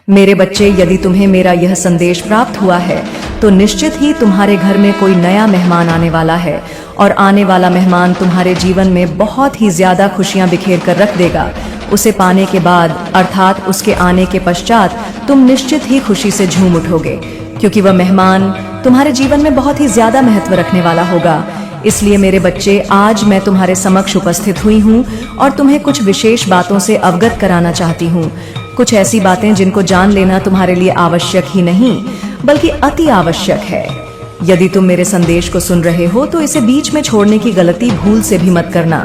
मेरे बच्चे, यदि तुम्हें मेरा यह संदेश प्राप्त हुआ है तो निश्चित ही तुम्हारे घर में कोई नया मेहमान आने वाला है और आने वाला मेहमान तुम्हारे जीवन में बहुत ही ज्यादा खुशियां बिखेर कर रख देगा। उसे पाने के बाद अर्थात उसके आने के पश्चात तुम निश्चित ही खुशी से झूम उठोगे, क्योंकि वह मेहमान तुम्हारे जीवन में बहुत ही ज्यादा महत्व रखने वाला होगा। इसलिए मेरे बच्चे, आज मैं तुम्हारे समक्ष उपस्थित हुई हूँ और तुम्हें कुछ विशेष बातों से अवगत कराना चाहती हूँ। कुछ ऐसी बातें जिनको जान लेना तुम्हारे लिए आवश्यक ही नहीं बल्कि अति आवश्यक है। यदि तुम मेरे संदेश को सुन रहे हो तो इसे बीच में छोड़ने की गलती भूल से भी मत करना,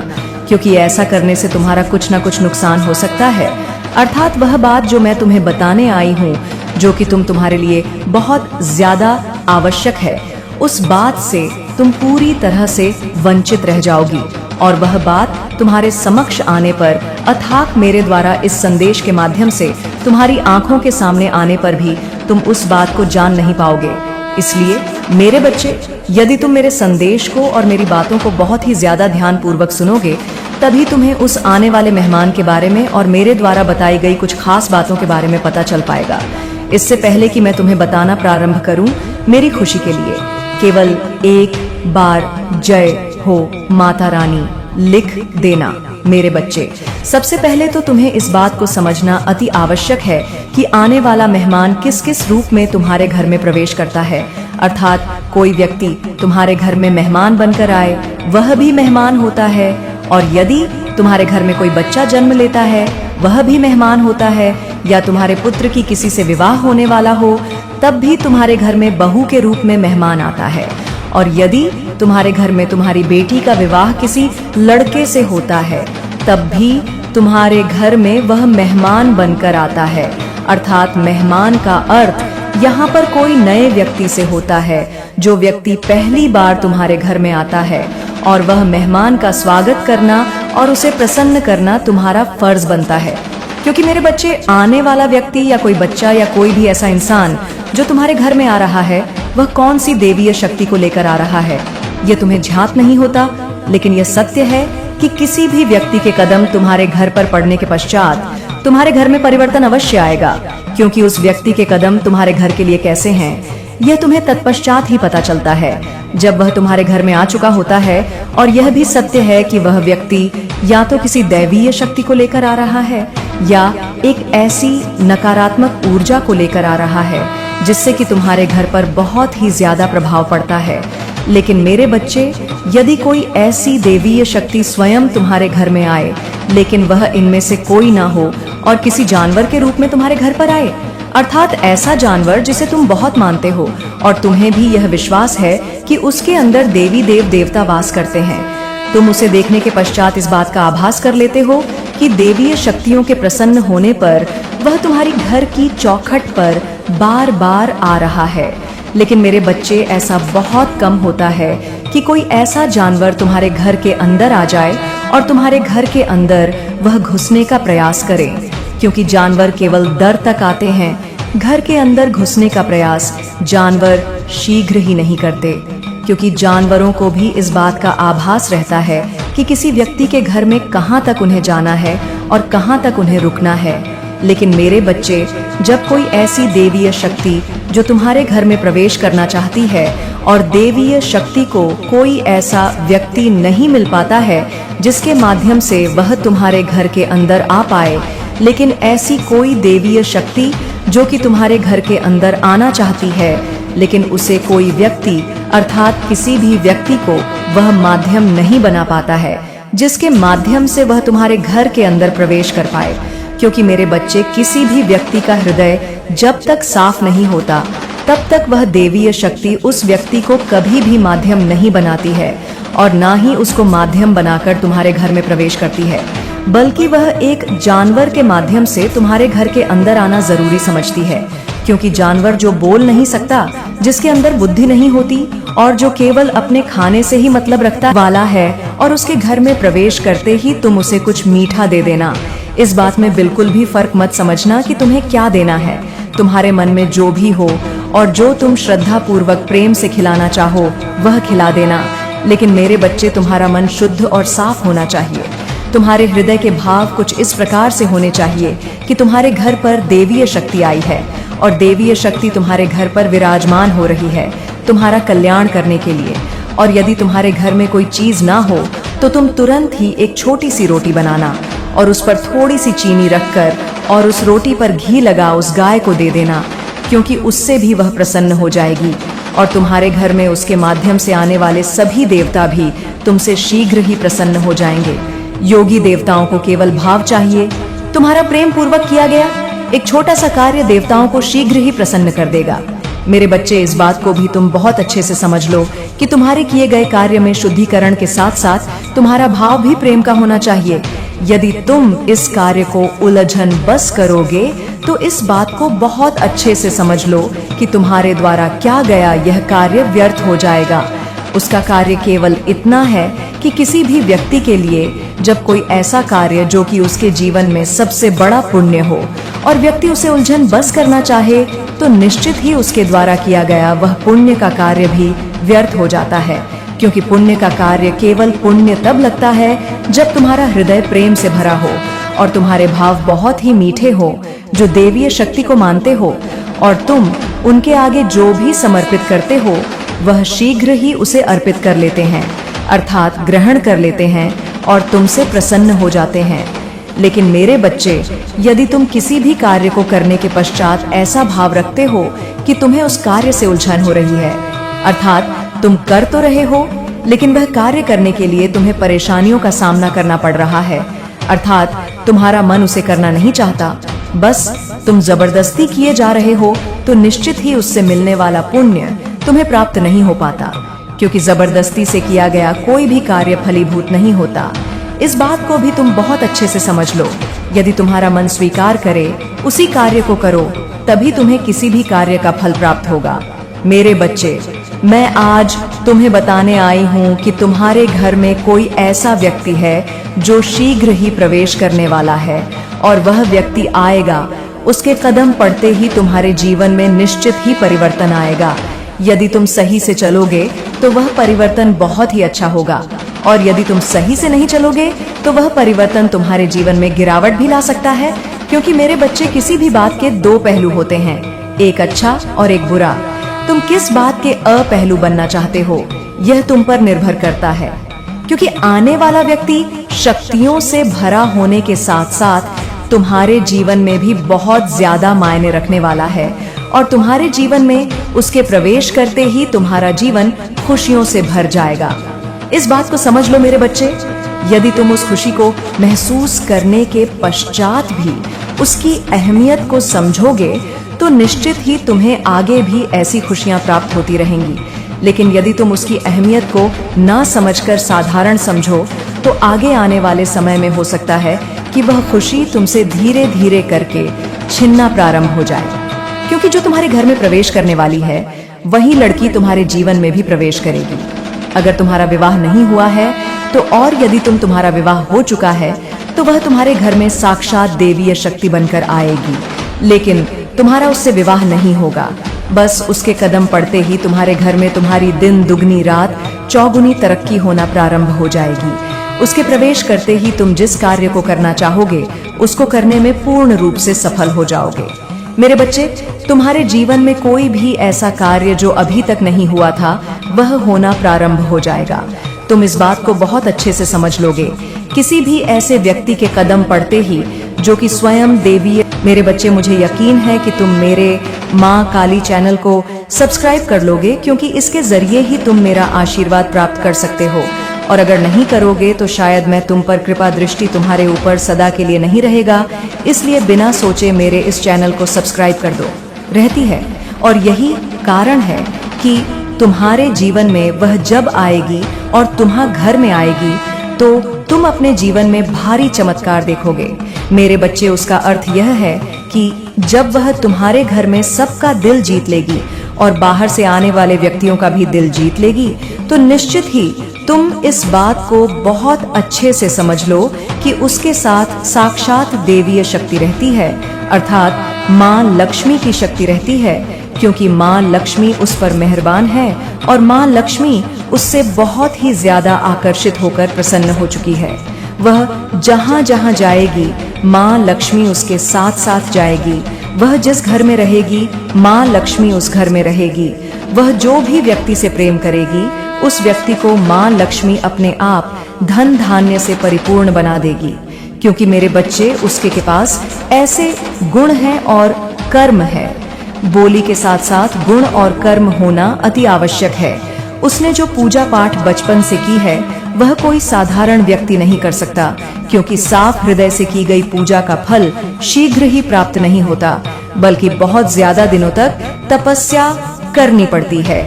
क्योंकि ऐसा करने से तुम्हारा कुछ न कुछ नुकसान हो सकता है। अर्थात वह बात जो मैं तुम्हें बताने आई हूँ, जो कि तुम्हारे लिए बहुत ज्यादा आवश्यक है, उस बात से तुम पूरी तरह से वंचित रह जाओगी और वह बात तुम्हारे समक्ष आने पर अर्थात मेरे द्वारा इस संदेश के माध्यम से तुम्हारी आंखों के सामने आने पर भी तुम उस बात को जान नहीं पाओगे। इसलिए मेरे बच्चे, यदि तुम मेरे संदेश को और मेरी बातों को बहुत ही ज्यादा ध्यान पूर्वक सुनोगे, तभी तुम्हें उस आने वाले मेहमान के बारे में और मेरे द्वारा बताई गई कुछ खास बातों के बारे में पता चल पाएगा। इससे पहले कि मैं तुम्हें बताना प्रारंभ करूं, मेरी खुशी के लिए केवल एक बार जय हो माता रानी लिख देना। मेरे बच्चे, सबसे पहले तो तुम्हें इस बात को समझना अति आवश्यक है कि आने वाला मेहमान किस किस रूप में तुम्हारे घर में प्रवेश करता है। अर्थात कोई व्यक्ति तुम्हारे घर में मेहमान बनकर आए, वह भी मेहमान होता है, और यदि तुम्हारे घर में कोई बच्चा जन्म लेता है, वह भी मेहमान होता है, या तुम्हारे पुत्र की किसी से विवाह होने वाला हो, तब भी तुम्हारे घर में बहू के रूप में मेहमान आता है। और यदि तुम्हारे घर में तुम्हारी बेटी का विवाह किसी लड़के से होता है, तब भी तुम्हारे घर में वह मेहमान बनकर आता है। अर्थात मेहमान का अर्थ यहाँ पर कोई नए व्यक्ति से होता है, जो व्यक्ति पहली बार तुम्हारे घर में आता है, और वह मेहमान का स्वागत करना और उसे प्रसन्न करना तुम्हारा फर्ज बनता है। क्योंकि मेरे बच्चे, आने वाला व्यक्ति या कोई बच्चा या कोई भी ऐसा इंसान जो तुम्हारे घर में आ रहा है, वह कौन सी देवीय शक्ति को लेकर आ रहा है, यह तुम्हें ज्ञात नहीं होता। लेकिन यह सत्य है कि किसी भी व्यक्ति के कदम तुम्हारे घर पर पड़ने के पश्चात तुम्हारे घर में परिवर्तन अवश्य आएगा, क्योंकि उस व्यक्ति के कदम तुम्हारे घर के लिए कैसे हैं, यह तुम्हें तत्पश्चात ही पता चलता है, जब वह तुम्हारे घर में आ चुका होता है। और यह भी सत्य है कि वह व्यक्ति या तो किसी दैवीय शक्ति को लेकर आ रहा है, या एक ऐसी नकारात्मक ऊर्जा को लेकर आ रहा है जिससे कि तुम्हारे घर पर बहुत ही ज्यादा प्रभाव पड़ता है। लेकिन मेरे बच्चे, यदि कोई ऐसी देवीय शक्ति स्वयं तुम्हारे घर में आए, लेकिन वह इनमें से कोई ना हो और किसी जानवर के रूप में तुम्हारे घर पर आए, अर्थात ऐसा जानवर जिसे तुम बहुत मानते हो और तुम्हें भी यह विश्वास है कि उसके अंदर देवी देवता वास करते हैं, तुम उसे देखने के पश्चात इस बात का आभास कर लेते हो कि देवीय शक्तियों के प्रसन्न होने पर वह तुम्हारी घर की चौखट पर बार बार आ रहा है। लेकिन मेरे बच्चे, ऐसा बहुत कम होता है कि कोई ऐसा जानवर तुम्हारे घर के अंदर आ जाए और तुम्हारे घर के अंदर वह घुसने का प्रयास करे, क्योंकि जानवर केवल डर तक आते हैं। घर के अंदर घुसने का प्रयास जानवर शीघ्र ही नहीं करते, क्योंकि जानवरों को भी इस बात का आभास रहता है कि किसी व्यक्ति के घर में कहाँ तक उन्हें जाना है और कहाँ तक उन्हें रुकना है। लेकिन मेरे बच्चे, जब कोई ऐसी देवीय शक्ति जो तुम्हारे घर में प्रवेश करना चाहती है और देवीय शक्ति को कोई ऐसा व्यक्ति नहीं मिल पाता है जिसके माध्यम से वह तुम्हारे घर के अंदर आ पाए, लेकिन ऐसी कोई देवीय शक्ति जो कि तुम्हारे घर के अंदर आना चाहती है, लेकिन उसे कोई व्यक्ति अर्थात किसी भी व्यक्ति को वह माध्यम नहीं बना पाता है जिसके माध्यम से वह तुम्हारे घर के अंदर प्रवेश कर पाए। क्योंकि मेरे बच्चे, किसी भी व्यक्ति का हृदय जब तक साफ नहीं होता, तब तक वह देवीय शक्ति उस व्यक्ति को कभी भी माध्यम नहीं बनाती है, और ना ही उसको माध्यम बनाकर तुम्हारे घर में प्रवेश करती है, बल्कि वह एक जानवर के माध्यम से तुम्हारे घर के अंदर आना जरूरी समझती है। क्योंकि जानवर जो बोल नहीं सकता, जिसके अंदर बुद्धि नहीं होती और जो केवल अपने खाने से ही मतलब रखता वाला है, और उसके घर में प्रवेश करते ही तुम उसे कुछ मीठा दे देना, इस बात में बिल्कुल भी फर्क मत समझना कि तुम्हें क्या देना है। तुम्हारे मन में जो भी हो और जो तुम श्रद्धा पूर्वक प्रेम से खिलाना चाहो वह खिला देना। लेकिन मेरे बच्चे, तुम्हारा मन शुद्ध और साफ होना चाहिए। तुम्हारे हृदय के भाव कुछ इस प्रकार से होने चाहिए कि तुम्हारे घर पर देवीय शक्ति आई है और देवीय शक्ति तुम्हारे घर पर विराजमान हो रही है तुम्हारा कल्याण करने के लिए। और यदि तुम्हारे घर में कोई चीज ना हो तो तुम तुरंत ही एक छोटी सी रोटी बनाना और उस पर थोड़ी सी चीनी रखकर और उस रोटी पर घी लगा उस गाय को दे देना, क्योंकि उससे भी वह प्रसन्न हो जाएगी और तुम्हारे घर में उसके माध्यम से आने वाले सभी देवता भी तुमसे शीघ्र ही प्रसन्न हो जाएंगे। योगी देवताओं को केवल भाव चाहिए, तुम्हारा प्रेम पूर्वक किया गया एक छोटा सा कार्य देवताओं को शीघ्र ही प्रसन्न कर देगा। मेरे बच्चे, इस बात को भी तुम बहुत अच्छे से समझ लो कि तुम्हारे किए गए कार्य में शुद्धिकरण के साथ साथ तुम्हारा भाव भी प्रेम का होना चाहिए। यदि तुम इस कार्य को उलझन बस करोगे तो इस बात को बहुत अच्छे से समझ लो कि तुम्हारे द्वारा क्या गया यह कार्य व्यर्थ हो जाएगा। उसका कार्य केवल इतना है कि किसी भी व्यक्ति के लिए जब कोई ऐसा कार्य जो कि उसके जीवन में सबसे बड़ा पुण्य हो और व्यक्ति उसे उलझन बस करना चाहे तो निश्चित ही उसके द्वारा किया गया वह पुण्य का कार्य भी व्यर्थ हो जाता है, क्योंकि पुण्य का कार्य केवल पुण्य तब लगता है जब तुम्हारा हृदय प्रेम से भरा हो और तुम्हारे भाव बहुत ही मीठे हो, जो देवीय शक्ति को मानते हो और तुम उनके आगे जो भी समर्पित करते हो वह शीघ्र ही उसे अर्पित कर लेते हैं, अर्थात ग्रहण कर लेते हैं और तुमसे प्रसन्न हो जाते हैं। लेकिन मेरे बच्चे, यदि तुम किसी भी कार्य को करने के पश्चात ऐसा भाव रखते हो कि तुम्हें उस कार्य से उलझन हो रही है, अर्थात तुम कर तो रहे हो लेकिन वह कार्य करने के लिए तुम्हें परेशानियों का सामना करना पड़ रहा है, अर्थात तुम्हारा मन उसे करना नहीं चाहता, बस तुम जबरदस्ती किए जा रहे हो, तो निश्चित ही उससे मिलने वाला पुण्य तुम्हें प्राप्त नहीं हो पाता, क्योंकि जबरदस्ती से किया गया कोई भी कार्य फलीभूत नहीं होता। इस बात को भी तुम बहुत अच्छे से समझ लो। यदि तुम्हारा मन स्वीकार करे उसी कार्य को करो, तभी तुम्हें किसी भी कार्य का फल प्राप्त होगा। मेरे बच्चे, मैं आज तुम्हें बताने आई हूँ कि तुम्हारे घर में कोई ऐसा व्यक्ति है जो शीघ्र ही प्रवेश करने वाला है और वह व्यक्ति आएगा, उसके कदम पड़ते ही तुम्हारे जीवन में निश्चित ही परिवर्तन आएगा। यदि तुम सही से चलोगे तो वह परिवर्तन बहुत ही अच्छा होगा, और यदि तुम सही से नहीं चलोगे तो वह परिवर्तन तुम्हारे जीवन में गिरावट भी ला सकता है, क्योंकि मेरे बच्चे, किसी भी बात के दो पहलू होते हैं, एक अच्छा और एक बुरा। तुम किस बात के अपहलू बनना चाहते हो यह तुम पर निर्भर करता है, क्योंकि आने वाला व्यक्ति शक्तियों से भरा होने के साथ साथ तुम्हारे जीवन में भी बहुत ज्यादा मायने रखने वाला है, और तुम्हारे जीवन में उसके प्रवेश करते ही तुम्हारा जीवन खुशियों से भर जाएगा। इस बात को समझ लो मेरे बच्चे। यदि तुम उस खुशी को महसूस करने के पश्चात भी उसकी अहमियत को समझोगे तो निश्चित ही तुम्हें आगे भी ऐसी खुशियां प्राप्त होती रहेंगी। लेकिन यदि तुम उसकी अहमियत को ना समझकर साधारण समझो तो आगे आने वाले समय में हो सकता है कि वह खुशी तुमसे धीरे धीरे करके छिनना प्रारंभ हो जाए, क्योंकि जो तुम्हारे घर में प्रवेश करने वाली है वही लड़की तुम्हारे जीवन में भी प्रवेश करेगी। अगर तुम्हारा विवाह नहीं हुआ है तो, और यदि तुम्हारा विवाह हो चुका है तो वह तुम्हारे घर में साक्षात देवीय शक्ति बनकर आएगी, लेकिन तुम्हारा उससे विवाह नहीं होगा। बस उसके कदम पड़ते ही तुम्हारे घर में तुम्हारी दिन दुगनी रात चौगुनी तरक्की होना प्रारंभ हो जाएगी। उसके प्रवेश करते ही तुम जिस कार्य को करना चाहोगे उसको करने में पूर्ण रूप से सफल हो जाओगे। मेरे बच्चे, तुम्हारे जीवन में कोई भी ऐसा कार्य जो अभी तक नहीं हुआ था वह होना प्रारंभ हो जाएगा। तुम इस बात को बहुत अच्छे से समझ लोगे। किसी भी ऐसे व्यक्ति के कदम पड़ते ही जो कि स्वयं देवी। मेरे बच्चे, मुझे यकीन है कि तुम मेरे माँ काली चैनल को सब्सक्राइब कर लोगे, क्योंकि इसके जरिए ही तुम मेरा आशीर्वाद प्राप्त कर सकते हो, और अगर नहीं करोगे तो शायद मैं तुम पर कृपा दृष्टि तुम्हारे ऊपर सदा के लिए नहीं रहेगा। इसलिए बिना सोचे मेरे इस चैनल को सब्सक्राइब कर दो। रहती है, और यही कारण है कि तुम्हारे जीवन में वह जब आएगी और तुम्हारे घर में आएगी तो तुम अपने जीवन में भारी चमत्कार देखोगे। मेरे बच्चे, उसका अर्थ यह है कि जब वह तुम्हारे घर में सबका दिल जीत लेगी और बाहर से आने वाले व्यक्तियों का भी दिल जीत लेगी, तो निश्चित ही तुम इस बात को बहुत अच्छे से समझ लो कि उसके साथ साक्षात देवीय शक्ति रहती है, अर्थात माँ लक्ष्मी की शक्ति रहती है, क्योंकि माँ लक्ष्मी उस पर मेहरबान है और माँ लक्ष्मी उससे बहुत ही ज्यादा आकर्षित होकर प्रसन्न हो चुकी है। वह जहाँ जहाँ जाएगी माँ लक्ष्मी उसके साथ साथ जाएगी। वह जिस घर में रहेगी माँ लक्ष्मी उस घर में रहेगी। वह जो भी व्यक्ति से प्रेम करेगी उस व्यक्ति को माँ लक्ष्मी अपने आप धन धान्य से परिपूर्ण बना देगी, क्योंकि मेरे बच्चे उसके के पास ऐसे गुण हैं और कर्म है। बोली के साथ साथ गुण और कर्म होना अति आवश्यक है। उसने जो पूजा पाठ बचपन से की है वह कोई साधारण व्यक्ति नहीं कर सकता, क्योंकि साफ हृदय से की गई पूजा का फल शीघ्र ही प्राप्त नहीं होता, बल्कि बहुत ज्यादा दिनों तक तपस्या करनी पड़ती है।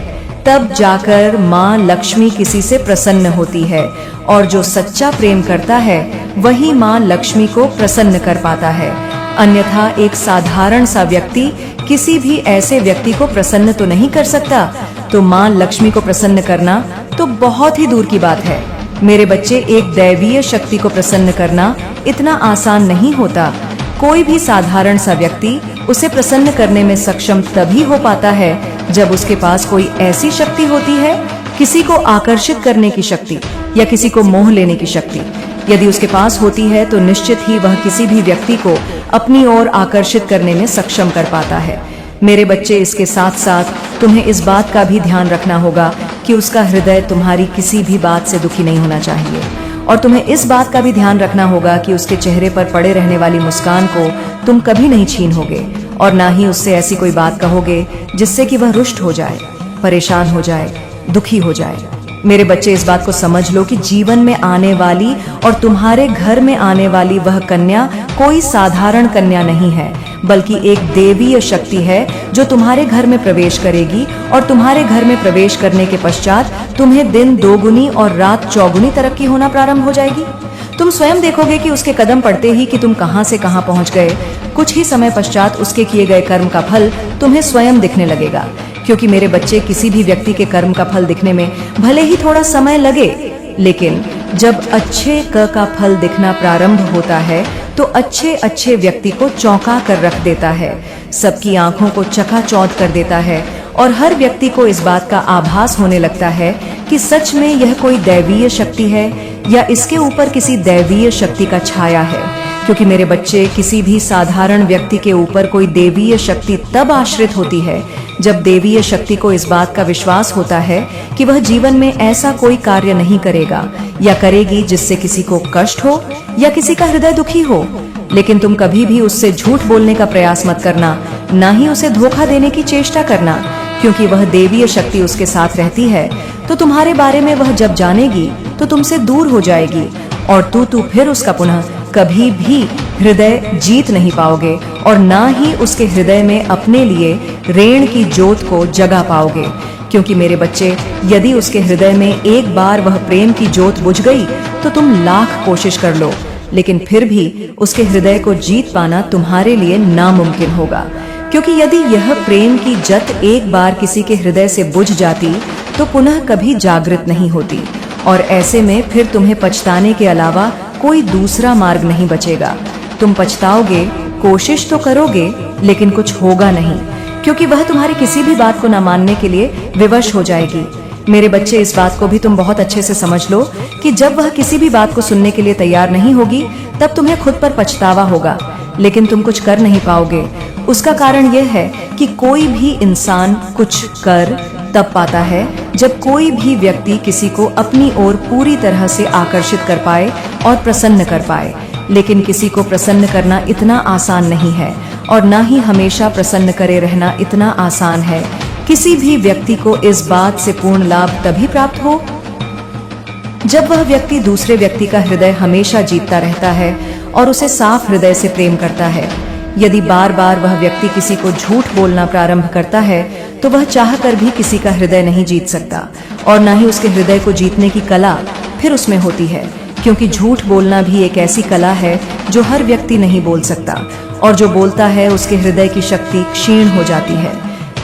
तब जाकर माँ लक्ष्मी किसी से प्रसन्न होती है, और जो सच्चा प्रेम करता है वही माँ लक्ष्मी को प्रसन्न कर पाता है। अन्यथा एक साधारण सा व्यक्ति किसी भी ऐसे व्यक्ति को प्रसन्न तो नहीं कर सकता, तो माँ लक्ष्मी को प्रसन्न करना तो बहुत ही दूर की बात है। मेरे बच्चे, एक दैवीय शक्ति को प्रसन्न करना इतना आसान नहीं होता। कोई भी साधारण सा व्यक्ति उसे प्रसन्न करने में सक्षम तभी हो पाता है जब उसके पास कोई ऐसी शक्ति होती है, किसी को आकर्षित करने की शक्ति या किसी को मोह लेने की शक्ति। यदि उसके पास होती है तो निश्चित ही वह किसी भी व्यक्ति को अपनी ओर आकर्षित करने में सक्षम कर पाता है। मेरे बच्चे, इसके साथ साथ तुम्हें इस बात का भी ध्यान रखना होगा कि उसका हृदय तुम्हारी किसी भी बात से दुखी नहीं होना चाहिए, और तुम्हें इस बात का भी ध्यान रखना होगा कि उसके चेहरे पर पड़े रहने वाली मुस्कान को तुम कभी नहीं छीनोगे, और ना ही उससे ऐसी कोई बात कहोगे जिससे कि वह रुष्ट हो जाए, परेशान हो जाए, दुखी हो जाए। मेरे बच्चे, इस बात को समझ लो कि जीवन में आने वाली और तुम्हारे घर में आने वाली वह कन्या कोई साधारण कन्या नहीं है, बल्कि एक देवीय शक्ति है जो तुम्हारे घर में प्रवेश करेगी, और तुम्हारे घर में प्रवेश करने के पश्चात तुम्हें दिन दोगुनी और रात चौगुनी तरक्की होना प्रारंभ हो जाएगी। तुम स्वयं देखोगे कि उसके कदम पड़ते ही कि तुम कहां से कहां पहुंच गए। कुछ ही समय पश्चात उसके किए गए कर्म का फल तुम्हें स्वयं दिखने लगेगा, क्योंकि मेरे बच्चे, किसी भी व्यक्ति के कर्म का फल दिखने में भले ही थोड़ा समय लगे, लेकिन जब अच्छे का फल दिखना प्रारंभ होता है तो अच्छे अच्छे व्यक्ति को चौंका कर रख देता है, सबकी आंखों को चकाचौंध कर देता है, और हर व्यक्ति को इस बात का आभास होने लगता है कि सच में यह कोई दैवीय शक्ति है या इसके ऊपर किसी दैवीय शक्ति का छाया है। क्योंकि मेरे बच्चे, किसी भी साधारण व्यक्ति के ऊपर कोई देवीय शक्ति तब आश्रित होती है जब देवीय शक्ति को इस बात का विश्वास होता है कि वह जीवन में ऐसा कोई कार्य नहीं करेगा या करेगी जिससे किसी को कष्ट हो या किसी का हृदय दुखी हो। लेकिन तुम कभी भी उससे झूठ बोलने का प्रयास मत करना, ना ही उसे धोखा देने की चेष्टा करना, क्योंकि वह देवीय शक्ति उसके साथ रहती है तो तुम्हारे बारे में वह जब जानेगी तो तुमसे दूर हो जाएगी, और तू फिर उसका पुनः कभी भी हृदय जीत नहीं पाओगे, और ना ही उसके हृदय में अपने लिए ऋण की ज्योत को जगा पाओगे। क्योंकि मेरे बच्चे, यदि उसके हृदय में एक बार वह प्रेम की ज्योत बुझ गई तो तुम लाख कोशिश कर लो, लेकिन फिर भी उसके हृदय को जीत पाना तुम्हारे लिए नामुमकिन होगा। क्योंकि यदि यह प्रेम की जत एक बार किसी के हृदय से बुझ जाती तो पुनः कभी जागृत नहीं होती, और ऐसे में फिर तुम्हें पछताने के अलावा कोई दूसरा मार्ग नहीं बचेगा। तुम पछताओगे, कोशिश तो करोगे, लेकिन कुछ होगा नहीं, क्योंकि वह तुम्हारी किसी भी बात को न मानने के लिए विवश हो जाएगी। मेरे बच्चे, इस बात को भी तुम बहुत अच्छे से समझ लो कि जब वह किसी भी बात को सुनने के लिए तैयार नहीं होगी तब तुम्हें खुद पर पछतावा होगा, लेकिन तुम कुछ कर नहीं पाओगे। उसका कारण यह है कि कोई भी इंसान कुछ कर तब पाता है जब कोई भी व्यक्ति किसी को अपनी ओर पूरी तरह से आकर्षित कर पाए और प्रसन्न कर पाए। लेकिन किसी को प्रसन्न करना इतना आसान नहीं है, और ना ही हमेशा प्रसन्न करे रहना इतना आसान है। किसी भी व्यक्ति को इस बात से पूर्ण लाभ तभी प्राप्त हो जब वह व्यक्ति दूसरे व्यक्ति का हृदय हमेशा जीतता रहता है और उसे साफ हृदय से प्रेम करता है। यदि बार बार वह व्यक्ति किसी को झूठ बोलना प्रारंभ करता है तो वह चाहकर भी किसी का हृदय नहीं जीत सकता, और न ही उसके हृदय को जीतने की कला फिर उसमें होती है, क्योंकि झूठ बोलना भी एक ऐसी कला है जो हर व्यक्ति नहीं बोल सकता, और जो बोलता है उसके हृदय की शक्ति क्षीण हो जाती है।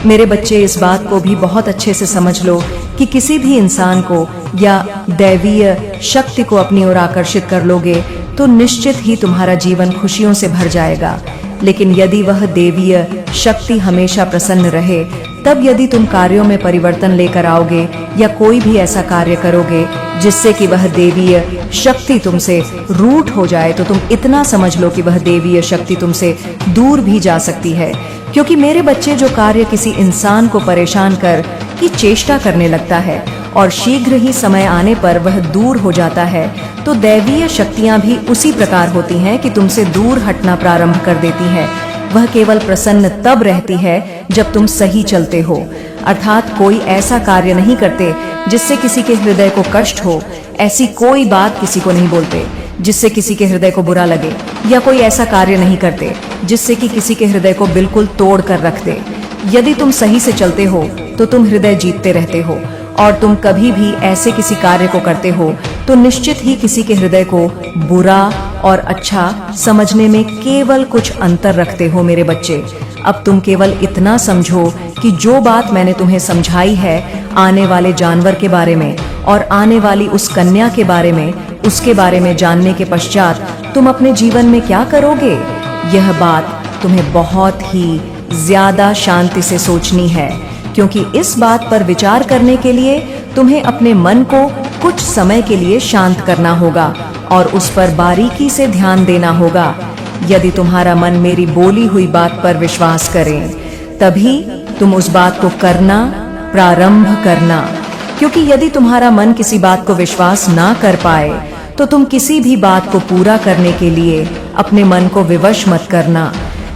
मेरे बच्चे, इस बात को भी बहुत अच्छे से समझ लो कि किसी भी इंसान को या दैवीय शक्ति को अपनी ओर आकर्षित कर लोगे तो निश्चित ही तुम्हारा जीवन खुशियों से भर जाएगा। लेकिन यदि वह देवीय शक्ति हमेशा प्रसन्न रहे, तब यदि तुम कार्यों में परिवर्तन लेकर आओगे या कोई भी ऐसा कार्य करोगे जिससे कि वह देवीय शक्ति तुमसे रूठ हो जाए, तो तुम इतना समझ लो कि वह देवीय शक्ति तुमसे दूर भी जा सकती है। क्योंकि मेरे बच्चे, जो कार्य किसी इंसान को परेशान कर की चेष्टा करने लगता है और शीघ्र ही समय आने पर वह दूर हो जाता है, तो दैवीय शक्तियां भी उसी प्रकार होती हैं कि तुमसे दूर हटना प्रारंभ कर देती है। वह केवल प्रसन्न तब रहती है जब तुम सही चलते हो, अर्थात कोई ऐसा कार्य नहीं करते जिससे किसी के हृदय को कष्ट हो, ऐसी कोई बात किसी को नहीं बोलते जिससे किसी के हृदय को बुरा लगे, या कोई ऐसा कार्य नहीं करते जिससे कि किसी के हृदय को बिल्कुल तोड़ कर रख दे। यदि तुम सही से चलते हो तो तुम हृदय जीतते रहते हो, और तुम कभी भी ऐसे किसी कार्य को करते हो तो निश्चित ही किसी के हृदय को बुरा और अच्छा समझने में केवल कुछ अंतर रखते हो। मेरे बच्चे, अब तुम केवल इतना समझो कि जो बात मैंने तुम्हें समझाई है आने वाले जानवर के बारे में और आने वाली उस कन्या के बारे में, उसके बारे में जानने के पश्चात तुम अपने जीवन में क्या करोगे, यह बात तुम्हें बहुत ही ज्यादा शांति से सोचनी है। क्योंकि इस बात पर विचार करने के लिए तुम्हें अपने मन को कुछ समय के लिए शांत करना होगा और उस पर बारीकी से ध्यान देना होगा। यदि तुम्हारा मन मेरी बोली हुई बात पर विश्वास करे, तभी तुम उस बात को करना प्रारंभ करना। क्योंकि यदि तुम्हारा मन किसी बात को विश्वास ना कर पाए, तो तुम किसी भी बात को पूरा करने के लिए अपने मन को विवश मत करना।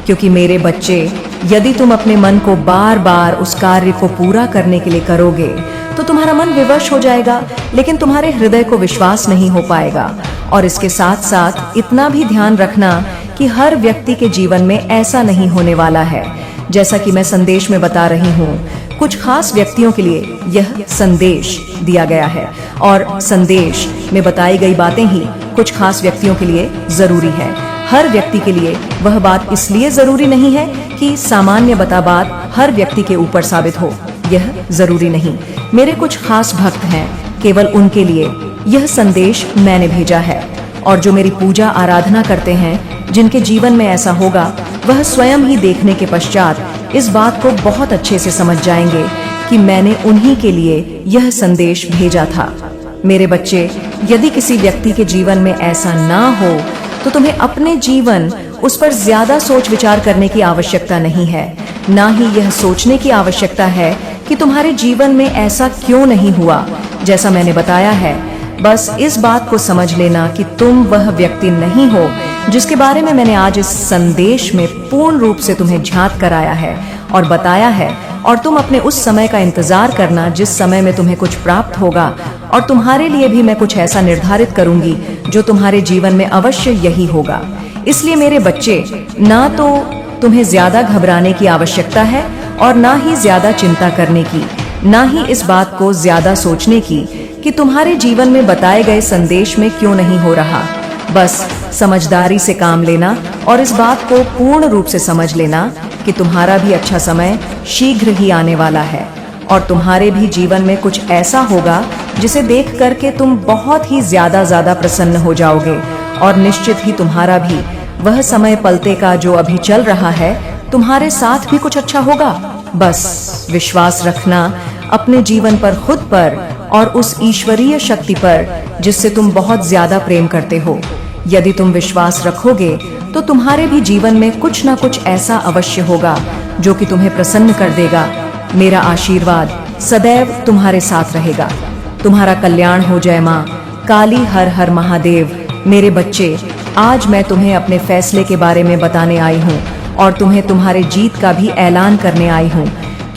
क्योंकि मेरे बच्चे, यदि तुम अपने मन को बार बार उस कार्य को पूरा करने के लिए करोगे, तो तुम्हारा मन विवश हो जाएगा, लेकिन तुम्हारे हृदय को विश्वास नहीं हो पाएगा। और इसके साथ साथ इतना भी ध्यान रखना कि हर व्यक्ति के जीवन में ऐसा नहीं होने वाला है। जैसा कि मैं संदेश में बता रही हूँ, कुछ खास व्यक्तियों के लिए यह संदेश दिया गया है, और संदेश में बताई गई बातें ही कुछ खास व्यक्तियों के लिए जरूरी है। हर व्यक्ति के लिए वह बात इसलिए जरूरी नहीं है कि सामान्य बता बात हर व्यक्ति के ऊपर साबित हो, यह जरूरी नहीं। मेरे कुछ खास भक्त हैं, केवल उनके लिए यह संदेश मैंने भेजा है। और जो मेरी पूजा आराधना करते हैं, जिनके जीवन में ऐसा होगा, वह स्वयं ही देखने के पश्चात इस बात को बहुत अच्छे से समझ जाएंगे कि मैंने उन्हीं के लिए यह संदेश भेजा था। मेरे बच्चे, यदि किसी व्यक्ति के जीवन में ऐसा ना हो, तो तुम्हें अपने जीवन उस पर ज्यादा सोच विचार करने की आवश्यकता नहीं है। ना ही यह सोचने की आवश्यकता है कि तुम्हारे जीवन में ऐसा क्यों नहीं हुआ जैसा मैंने बताया है। बस इस बात को समझ लेना कि तुम वह व्यक्ति नहीं हो जिसके बारे में मैंने आज इस संदेश में पूर्ण रूप से तुम्हें झांक कराया है और बताया है। और तुम अपने उस समय का इंतजार करना जिस समय में तुम्हें कुछ प्राप्त होगा, और तुम्हारे लिए भी मैं कुछ ऐसा निर्धारित करूंगी जो तुम्हारे जीवन में अवश्य यही होगा। इसलिए मेरे बच्चे, ना तो तुम्हें ज्यादा घबराने की आवश्यकता है और ना ही ज्यादा चिंता करने की, ना ही इस बात को ज्यादा सोचने की कि तुम्हारे जीवन में बताए गए संदेश में क्यों नहीं हो रहा। बस समझदारी से काम लेना और इस बात को पूर्ण रूप से समझ लेना कि तुम्हारा भी अच्छा समय शीघ्र ही आने वाला है, और तुम्हारे भी जीवन में कुछ ऐसा होगा जिसे देख करके तुम बहुत ही ज्यादा प्रसन्न हो जाओगे। और निश्चित ही तुम्हारा भी वह समय पलते का जो अभी चल रहा है, तुम्हारे साथ भी कुछ अच्छा होगा। बस विश्वास रखना अपने जीवन पर, खुद पर और उस ईश्वरीय शक्ति पर जिससे तुम बहुत ज्यादा प्रेम करते हो। यदि तुम विश्वास रखोगे तो तुम्हारे भी जीवन में कुछ ना कुछ ऐसा अवश्य होगा जो कि तुम्हें प्रसन्न कर देगा। मेरा आशीर्वाद सदैव तुम्हारे साथ रहेगा। तुम्हारा कल्याण हो। जय माँ काली, हर हर महादेव। मेरे बच्चे, आज मैं तुम्हें अपने फैसले के बारे में बताने आई हूँ और तुम्हें तुम्हारे जीत का भी ऐलान करने आई हूँ,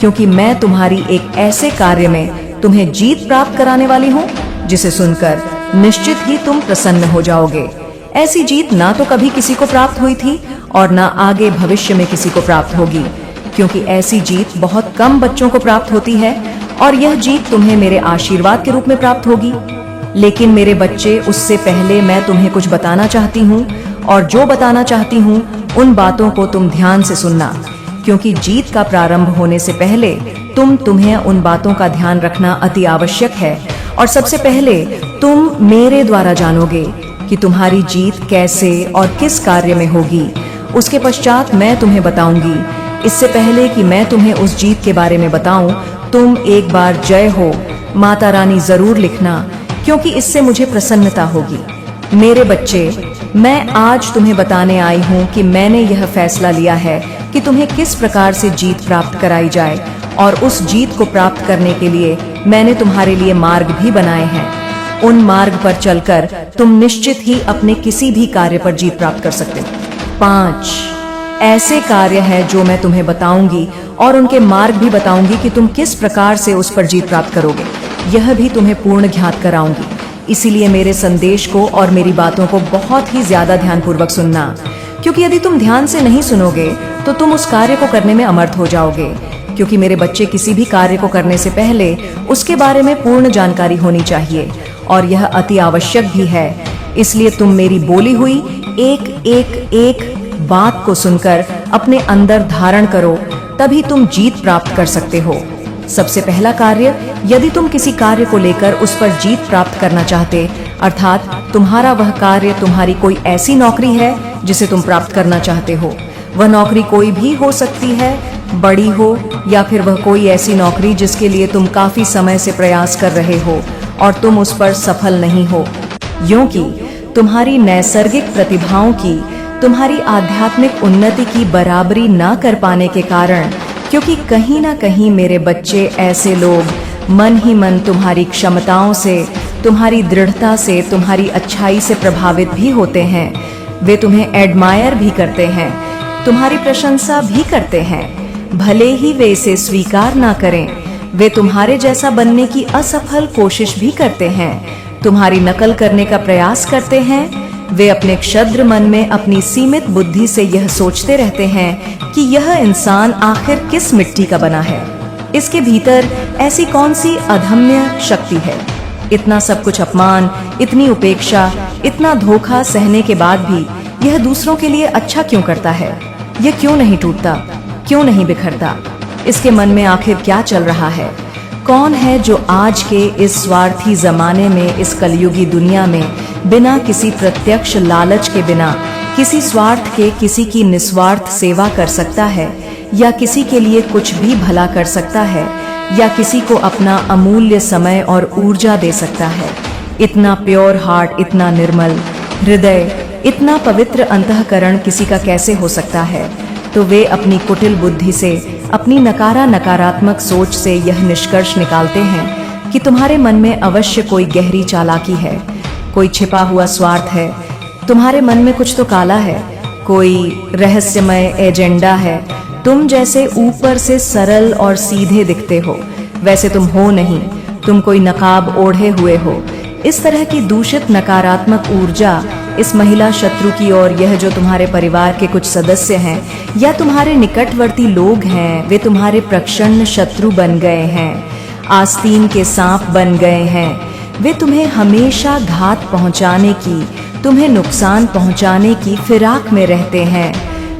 क्योंकि मैं तुम्हारी एक ऐसे कार्य में तुम्हें जीत प्राप्त कराने वाली हूँ जिसे सुनकर निश्चित ही तुम प्रसन्न हो जाओगे। ऐसी जीत ना तो कभी किसी को प्राप्त हुई थी और ना आगे भविष्य में किसी को प्राप्त होगी, क्योंकि ऐसी जीत बहुत कम बच्चों को प्राप्त होती है और यह जीत तुम्हें मेरे आशीर्वाद के रूप में प्राप्त होगी। लेकिन मेरे बच्चे, उससे पहले मैं तुम्हें कुछ बताना चाहती हूँ, और जो बताना चाहती हूँ उन बातों को तुम ध्यान से सुनना, क्योंकि जीत का प्रारंभ होने से पहले तुम्हें उन बातों का ध्यान रखना अति आवश्यक है। और सबसे पहले तुम मेरे द्वारा जानोगे कि तुम्हारी जीत कैसे और किस कार्य में होगी। उसके पश्चात मैं तुम्हें बताऊंगी। इससे पहले कि मैं तुम्हें उस जीत के बारे में बताऊं, तुम एक बार जय हो माता रानी जरूर लिखना, क्योंकि इससे मुझे प्रसन्नता होगी। मेरे बच्चे, मैं आज तुम्हें बताने आई हूँ कि मैंने यह फैसला लिया है कि तुम्हें किस प्रकार से जीत प्राप्त कराई जाए, और उस जीत को प्राप्त करने के लिए मैंने तुम्हारे लिए मार्ग भी बनाए हैं। उन मार्ग पर चलकर तुम निश्चित ही अपने किसी भी कार्य पर जीत प्राप्त कर सकते हो। 5 ऐसे कार्य हैं जो मैं तुम्हें बताऊंगी, और उनके मार्ग भी बताऊंगी कि तुम किस प्रकार से उस पर जीत प्राप्त करोगे। यह भी तुम्हें पूर्ण ज्ञात कराऊंगी। इसीलिए मेरे संदेश को और मेरी बातों को बहुत ही ज्यादा ध्यानपूर्वक सुनना, क्योंकि यदि तुम ध्यान से नहीं सुनोगे तो तुम उस कार्य को करने में अमर्थ हो जाओगे। क्योंकि मेरे बच्चे, किसी भी कार्य को करने से पहले उसके बारे में पूर्ण जानकारी होनी चाहिए, और यह अति आवश्यक भी है। इसलिए तुम मेरी बोली हुई एक बात को सुनकर अपने अंदर धारण करो, तभी तुम जीत प्राप्त कर सकते हो। सबसे पहला कार्य, यदि तुम किसी कार्य को लेकर उस पर जीत प्राप्त करना चाहते, अर्थात तुम्हारा वह कार्य, तुम्हारी कोई ऐसी नौकरी है जिसे तुम प्राप्त करना चाहते हो। वह नौकरी कोई भी हो सकती है, बड़ी हो या फिर वह कोई ऐसी नौकरी जिसके लिए तुम काफी समय से प्रयास कर रहे हो और तुम उस पर सफल नहीं हो, क्योंकि तुम्हारी नैसर्गिक प्रतिभाओं की, तुम्हारी आध्यात्मिक उन्नति की बराबरी ना कर पाने के कारण, क्योंकि कहीं ना कहीं मेरे बच्चे, ऐसे लोग मन ही मन तुम्हारी क्षमताओं से, तुम्हारी दृढ़ता से, तुम्हारी अच्छाई से प्रभावित भी होते हैं। वे तुम्हें एडमायर भी करते हैं, तुम्हारी प्रशंसा भी करते हैं, भले ही वे इसे स्वीकार ना करें। वे तुम्हारे जैसा बनने की असफल कोशिश भी करते हैं, तुम्हारी नकल करने का प्रयास करते हैं। वे अपने क्षुद्र मन में अपनी सीमित बुद्धि से यह सोचते रहते हैं कि यह इंसान आखिर किस मिट्टी का बना है, इसके भीतर ऐसी कौन सी अदम्य शक्ति है। इतना सब कुछ अपमान, इतनी उपेक्षा, इतना धोखा सहने के बाद भी यह दूसरों के लिए अच्छा क्यों करता है? यह क्यों नहीं टूटता, क्यों नहीं बिखरता? इसके मन में आखिर क्या चल रहा है? कौन है जो आज के इस स्वार्थी जमाने में, इस कलयुगी दुनिया में, बिना किसी प्रत्यक्ष लालच के, बिना किसी स्वार्थ के किसी की निस्वार्थ सेवा कर सकता है, या किसी के लिए कुछ भी भला कर सकता है, या किसी को अपना अमूल्य समय और ऊर्जा दे सकता है? इतना प्योर हार्ट, इतना निर्मल हृदय, इतना पवित्र अंतःकरण किसी का कैसे हो सकता है? तो वे अपनी कुटिल बुद्धि से, अपनी नकारात्मक सोच से यह निष्कर्ष निकालते हैं कि तुम्हारे मन में अवश्य कोई गहरी चालाकी है, कोई छिपा हुआ स्वार्थ है, तुम्हारे मन में कुछ तो काला है, कोई रहस्यमय एजेंडा है। तुम जैसे ऊपर से सरल और सीधे दिखते हो, वैसे तुम हो नहीं, तुम कोई नकाब ओढ़े हुए हो। इस तरह की दूषित नकारात्मक ऊर्जा इस महिला शत्रु की, और यह जो तुम्हारे परिवार के कुछ सदस्य हैं या तुम्हारे निकटवर्ती लोग हैं, वे तुम्हारे प्रचंड शत्रु बन गए हैं, आस्तीन के सांप बन गए हैं। वे तुम्हें हमेशा घात पहुंचाने की, तुम्हें नुकसान पहुंचाने की फिराक में रहते हैं।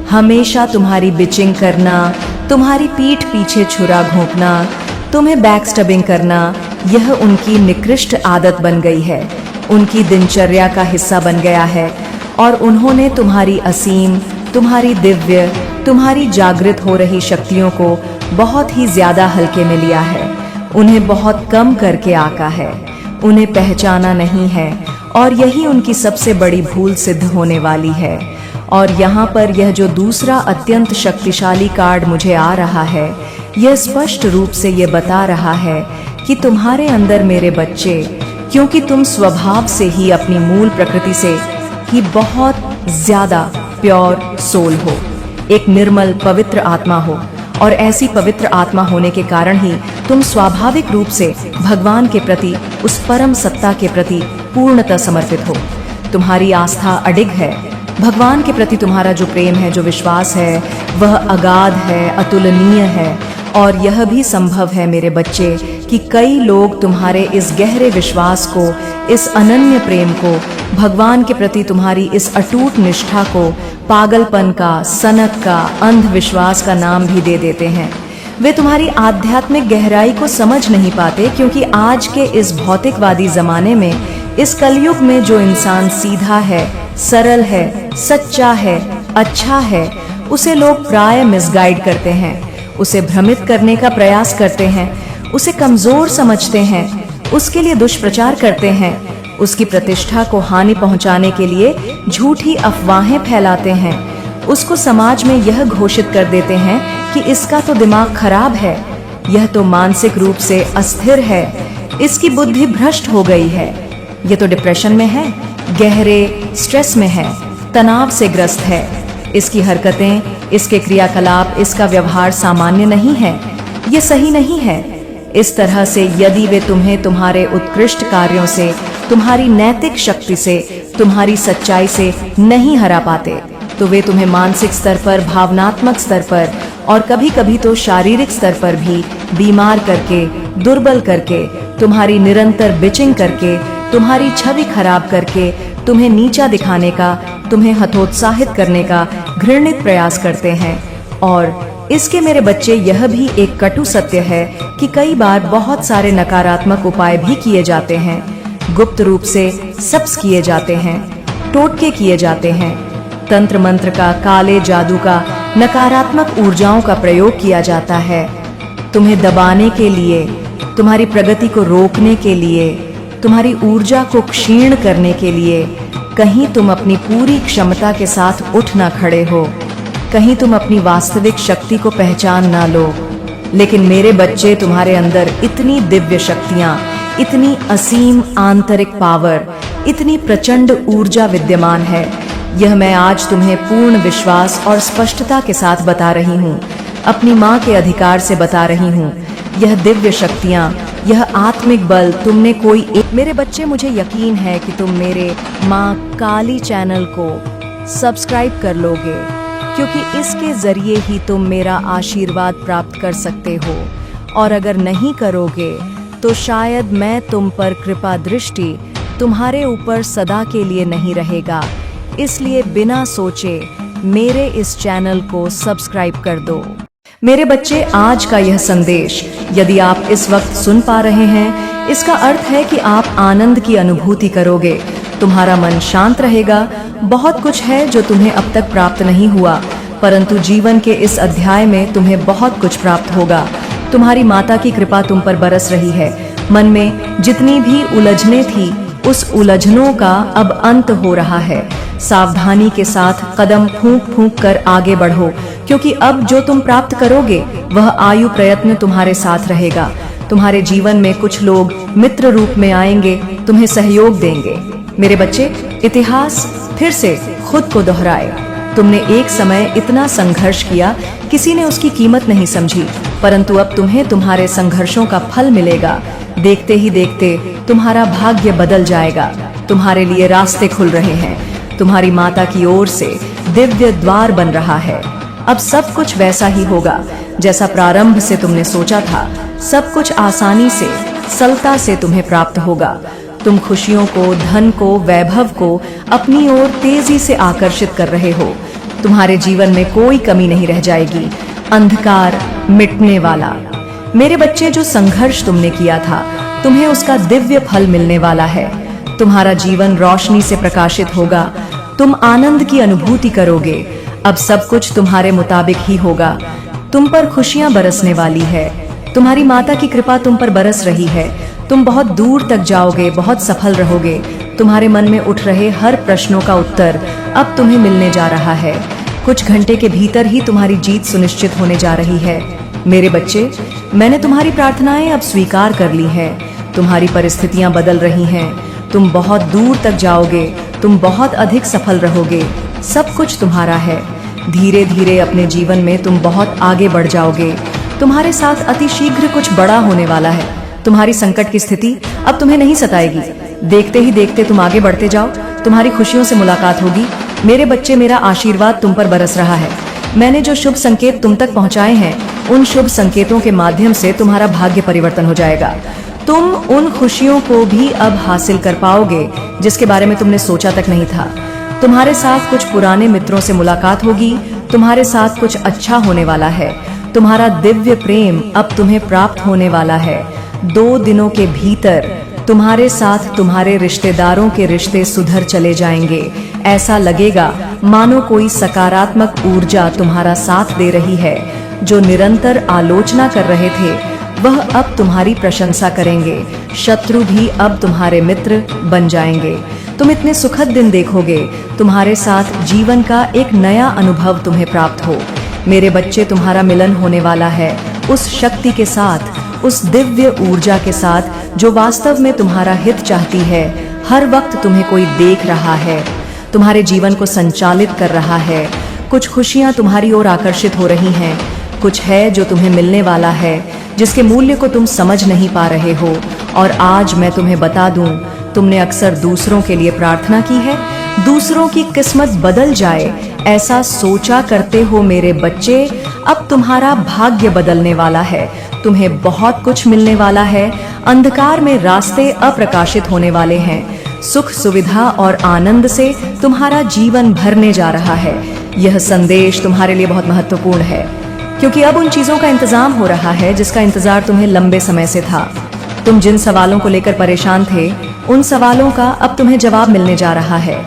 हमेशा तुम्हारी बिचिंग करना, तुम्हारी पीठ पीछे छुरा घोंपना, तुम्हें बैकस्टबिंग करना, यह उनकी निकृष्ट आदत बन गई है, उनकी दिनचर्या का हिस्सा बन गया है। और उन्होंने तुम्हारी असीम, तुम्हारी दिव्य, तुम्हारी जागृत हो रही शक्तियों को बहुत ही ज्यादा हल्के में लिया है, उन्हें बहुत कम करके आका है, उन्हें पहचाना नहीं है, और यही उनकी सबसे बड़ी भूल सिद्ध होने वाली है। और यहाँ पर यह जो दूसरा अत्यंत शक्तिशाली कार्ड मुझे आ रहा है, यह स्पष्ट रूप से ये बता रहा है कि तुम्हारे अंदर, मेरे बच्चे, क्योंकि तुम स्वभाव से ही, अपनी मूल प्रकृति से ही बहुत ज्यादा प्योर सोल हो, एक निर्मल पवित्र आत्मा हो, और ऐसी पवित्र आत्मा होने के कारण ही तुम स्वाभाविक रूप से भगवान के प्रति, उस परम सत्ता के प्रति पूर्णतः समर्पित हो। तुम्हारी आस्था अडिग है, भगवान के प्रति तुम्हारा जो प्रेम है, जो विश्वास है, वह अगाध है, अतुलनीय है। और यह भी संभव है मेरे बच्चे कि कई लोग तुम्हारे इस गहरे विश्वास को, इस अनन्य प्रेम को, भगवान के प्रति तुम्हारी इस अटूट निष्ठा को पागलपन का, सनक का, अंधविश्वास का नाम भी दे देते हैं। वे तुम्हारी आध्यात्मिक गहराई को समझ नहीं पाते, क्योंकि आज के इस भौतिकवादी जमाने में, इस कलयुग में जो इंसान सीधा है, सरल है, सच्चा है, अच्छा है, उसे लोग प्राय मिसगाइड करते हैं, उसे भ्रमित करने का प्रयास करते हैं, उसे कमजोर समझते हैं, उसके लिए दुष्प्रचार करते हैं, उसकी प्रतिष्ठा को हानि पहुंचाने के लिए झूठी अफवाहें फैलाते हैं, उसको समाज में यह घोषित कर देते हैं कि इसका तो दिमाग खराब है, यह तो मानसिक रूप से अस्थिर है, इसकी बुद्धि भ्रष्ट हो गई है, ये तो डिप्रेशन में है, गहरे स्ट्रेस में है, तनाव से ग्रस्त है, इसकी हरकतें, इसके क्रियाकलाप, इसका व्यवहार सामान्य नहीं है, ये सही नहीं है। इस तरह से यदि वे तुम्हें तुम्हारे उत्कृष्ट कार्यों से, तुम्हारी नैतिक शक्ति से, तुम्हारी सच्चाई से नहीं हरा पाते, तो वे तुम्हें मानसिक स्तर पर, भावनात्मक स्तर पर और कभी कभी तो शारीरिक स्तर पर भी बीमार करके, दुर्बल करके, तुम्हारी निरंतर बिचिंग करके, तुम्हारी छवि खराब करके, तुम्हें नीचा दिखाने का, तुम्हें हतोत्साहित करने का घृणित प्रयास करते हैं। और इसके मेरे बच्चे यह भी एक कटु सत्य है कि कई बार बहुत सारे नकारात्मक उपाय भी किए जाते हैं, गुप्त रूप से सब्स किए जाते हैं, टोटके किए जाते हैं, तंत्र मंत्र का, काले जादू का, नकारात्मक ऊर्जाओं का प्रयोग किया जाता है, तुम्हें दबाने के लिए, तुम्हारी प्रगति को रोकने के लिए, तुम्हारी ऊर्जा को क्षीण करने के लिए। कहीं तुम अपनी पूरी क्षमता के साथ उठ ना खड़े हो, कहीं तुम अपनी वास्तविक शक्ति को पहचान ना लो। लेकिन मेरे बच्चे, तुम्हारे अंदर इतनी दिव्य शक्तियां, इतनी असीम आंतरिक पावर, इतनी प्रचंड ऊर्जा विद्यमान है, यह मैं आज तुम्हें पूर्ण विश्वास और स्पष्टता के साथ बता रही हूँ, अपनी माँ के अधिकार से बता रही हूँ। यह दिव्य शक्तियाँ, यह आत्मिक बल तुमने कोई एक। मेरे बच्चे, मुझे यकीन है कि तुम मेरे माँ काली चैनल को सब्सक्राइब कर लोगे, क्योंकि इसके जरिए ही तुम मेरा आशीर्वाद प्राप्त कर सकते हो। और अगर नहीं करोगे तो शायद मैं तुम पर कृपा दृष्टि तुम्हारे ऊपर सदा के लिए नहीं रहेगा। इसलिए बिना सोचे मेरे इस चैनल को सब्सक्राइब कर दो। मेरे बच्चे, आज का यह संदेश यदि आप इस वक्त सुन पा रहे हैं, इसका अर्थ है कि आप आनंद की अनुभूति करोगे, तुम्हारा मन शांत रहेगा। बहुत कुछ है जो तुम्हें अब तक प्राप्त नहीं हुआ, परंतु जीवन के इस अध्याय में तुम्हें बहुत कुछ प्राप्त होगा। तुम्हारी माता की कृपा तुम पर बरस रही है। मन में जितनी भी उलझने थी, उस उलझनों का अब अंत हो रहा है। सावधानी के साथ कदम फूंक फूंक कर आगे बढ़ो, क्योंकि अब जो तुम प्राप्त करोगे वह आयु प्रयत्न तुम्हारे साथ रहेगा। तुम्हारे जीवन में कुछ लोग मित्र रूप में आएंगे, तुम्हें सहयोग देंगे। मेरे बच्चे, इतिहास फिर से खुद को दोहराए। तुमने एक समय इतना संघर्ष किया, किसी ने उसकी कीमत नहीं समझी, परंतु अब तुम्हें तुम्हारे संघर्षों का फल मिलेगा। देखते ही देखते तुम्हारा भाग्य बदल जाएगा, तुम्हारे लिए रास्ते खुल रहे हैं, तुम्हारी माता की ओर से दिव्य द्वार बन रहा है। अब सब कुछ वैसा ही होगा जैसा प्रारंभ से तुमने सोचा था। सब कुछ आसानी से, सरलता से तुम्हें प्राप्त होगा। तुम खुशियों को, धन को, वैभव को अपनी ओर तेजी से आकर्षित कर रहे हो। तुम्हारे जीवन में कोई कमी नहीं रह जाएगी। अंधकार मिटने वाला। मेरे बच्चे, जो संघर्ष तुमने किया था, तुम्हें उसका दिव्य फल मिलने वाला है। तुम्हारा जीवन रोशनी से प्रकाशित होगा। तुम आनंद की अनुभूति करोगे। अब सब कुछ तुम्हारे मुताबिक ही होगा। तुम पर खुशियां बरसने वाली है। तुम्हारी माता की कृपा तुम पर बरस रही है। तुम बहुत दूर तक जाओगे, बहुत सफल रहोगे। तुम्हारे मन में उठ रहे हर प्रश्नों का उत्तर अब तुम्हें मिलने जा रहा है। कुछ घंटे के भीतर ही तुम्हारी जीत सुनिश्चित होने जा रही है। मेरे बच्चे, मैंने तुम्हारी प्रार्थनाएं अब स्वीकार कर ली है। तुम्हारी परिस्थितियां बदल रही हैं। तुम बहुत दूर तक जाओगे। तुम बहुत अधिक सफल रहोगे। सब कुछ तुम्हारा है। धीरे धीरे अपने जीवन में तुम बहुत आगे बढ़ जाओगे। तुम्हारे साथ अति शीघ्र कुछ बड़ा होने वाला है। तुम्हारी संकट की स्थिति अब तुम्हें नहीं सताएगी। देखते ही देखते तुम आगे बढ़ते जाओ। तुम्हारी खुशियों से मुलाकात होगी। मेरे बच्चे, मेरा आशीर्वाद तुम पर बरस रहा है। मैंने जो शुभ संकेत तुम तक पहुंचाए हैं, उन शुभ संकेतों के माध्यम से तुम्हारा भाग्य परिवर्तन हो जाएगा। तुम उन खुशियों को भी अब हासिल कर पाओगे जिसके बारे में तुमने सोचा तक नहीं था। तुम्हारे साथ कुछ पुराने मित्रों से मुलाकात होगी। तुम्हारे साथ कुछ अच्छा होने वाला है। तुम्हारा दिव्य प्रेम अब तुम्हें प्राप्त होने वाला है। 2 दिनों के भीतर तुम्हारे साथ तुम्हारे रिश्तेदारों के रिश्ते सुधर चले जाएंगे। ऐसा लगेगा मानो कोई सकारात्मक ऊर्जा तुम्हारा साथ दे रही है। जो निरंतर आलोचना कर रहे थे वह अब तुम्हारी प्रशंसा करेंगे। शत्रु भी अब तुम्हारे मित्र बन जाएंगे। तुम इतने सुखद दिन देखोगे। तुम्हारे साथ जीवन का एक नया अनुभव तुम्हें प्राप्त हो। मेरे बच्चे, तुम्हारा मिलन होने वाला है उस शक्ति के साथ, उस दिव्य ऊर्जा के साथ जो वास्तव में तुम्हारा हित चाहती है। हर वक्त तुम्हें कोई देख रहा है, तुम्हारे जीवन को संचालित कर रहा है। कुछ खुशियां तुम्हारी ओर आकर्षित हो रही हैं। कुछ है जो तुम्हें मिलने वाला है जिसके मूल्य को तुम समझ नहीं पा रहे हो। और आज मैं तुम्हें बता दूं, तुमने अक्सर दूसरों के लिए प्रार्थना की है, दूसरों की किस्मत बदल जाए ऐसा सोचा करते हो। मेरे बच्चे, अब तुम्हारा भाग्य बदलने वाला है। तुम्हें बहुत कुछ मिलने वाला है। अंधकार में रास्ते अप्रकाशित होने वाले हैं। सुख, सुविधा और आनंद से तुम्हारा जीवन भरने जा रहा है। यह संदेश तुम्हारे लिए बहुत महत्वपूर्ण है, क्योंकि अब उन चीजों का इंतजाम हो रहा है जिसका इंतजार तुम्हें लंबे समय से था। तुम जिन सवालों को लेकर परेशान थे, उन सवालों का अब तुम्हें जवाब मिलने जा रहा है।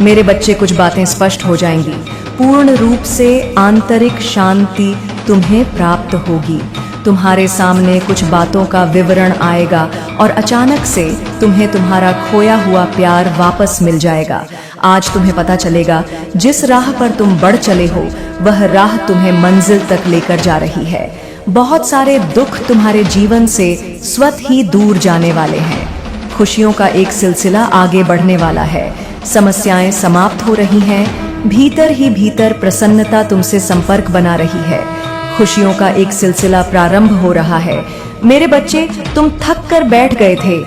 मेरे बच्चे, कुछ बातें स्पष्ट हो जाएंगी। पूर्ण रूप से आंतरिक शांति तुम्हें प्राप्त होगी। तुम्हारे सामने कुछ बातों का विवरण आएगा और अचानक से तुम्हें तुम्हारा खोया हुआ प्यार वापस मिल जाएगा। आज तुम्हें पता चलेगा जिस राह पर तुम बढ़ चले हो वह राह तुम्हें मंजिल तक लेकर जा रही है। बहुत सारे दुख तुम्हारे जीवन से स्वतः ही दूर जाने वाले हैं। खुशियों का एक सिलसिला आगे बढ़ने वाला है। समस्याएं समाप्त हो रही हैं। भीतर ही भीतर प्रसन्नता तुमसे संपर्क बना रही है। खुशियों का एक सिलसिला प्रारंभ हो रहा है। मेरे बच्चे, तुम थक कर बैठ गए थे,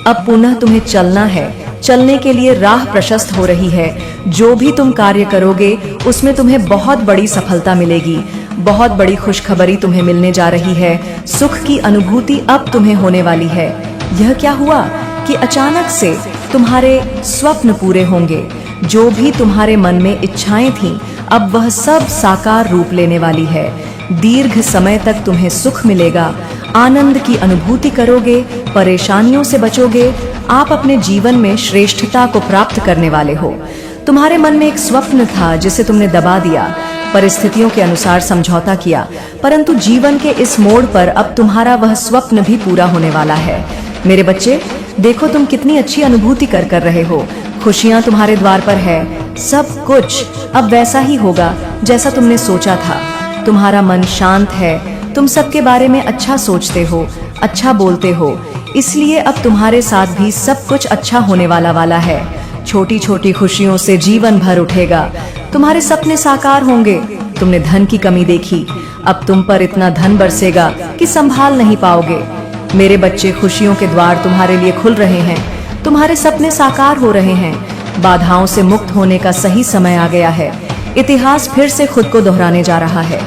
अब पुनः तुम्हें चलना है। चलने के लिए राह प्रशस्त हो रही है। जो भी तुम कार्य करोगे उसमें तुम्हें बहुत बड़ी सफलता मिलेगी। बहुत बड़ी खुशखबरी तुम्हें मिलने जा रही है। सुख की अनुभूति अब तुम्हें होने वाली है। यह क्या हुआ कि अचानक से तुम्हारे स्वप्न पूरे होंगे। जो भी तुम्हारे मन में इच्छाएं थीं, अब वह सब साकार रूप लेने वाली है। दीर्घ समय तक तुम्हें सुख मिलेगा। आनंद की अनुभूति करोगे, परेशानियों से बचोगे। आप अपने जीवन में श्रेष्ठता को प्राप्त करने वाले हो। तुम्हारे मन में एक स्वप्न था जिसे तुमने दबा दिया, परिस्थितियों के अनुसार समझौता किया, परंतु जीवन के इस मोड़ पर अब तुम्हारा वह स्वप्न भी पूरा होने वाला है। मेरे बच्चे, देखो तुम कितनी अच्छी अनुभूति कर रहे हो। खुशियां तुम्हारे द्वार पर है। सब कुछ अब वैसा ही होगा जैसा तुमने सोचा था। तुम्हारा मन शांत है। तुम सबके बारे में अच्छा सोचते हो, अच्छा बोलते हो, इसलिए अब तुम्हारे साथ भी सब कुछ अच्छा होने वाला है। छोटी छोटी खुशियों से जीवन भर उठेगा। तुम्हारे सपने साकार होंगे। तुमने धन की कमी देखी, अब तुम पर इतना धन बरसेगा कि संभाल नहीं पाओगे। मेरे बच्चे, खुशियों के द्वार तुम्हारे लिए खुल रहे हैं। तुम्हारे सपने साकार हो रहे हैं। बाधाओं से मुक्त होने का सही समय आ गया है। इतिहास फिर से खुद को दोहराने जा रहा है।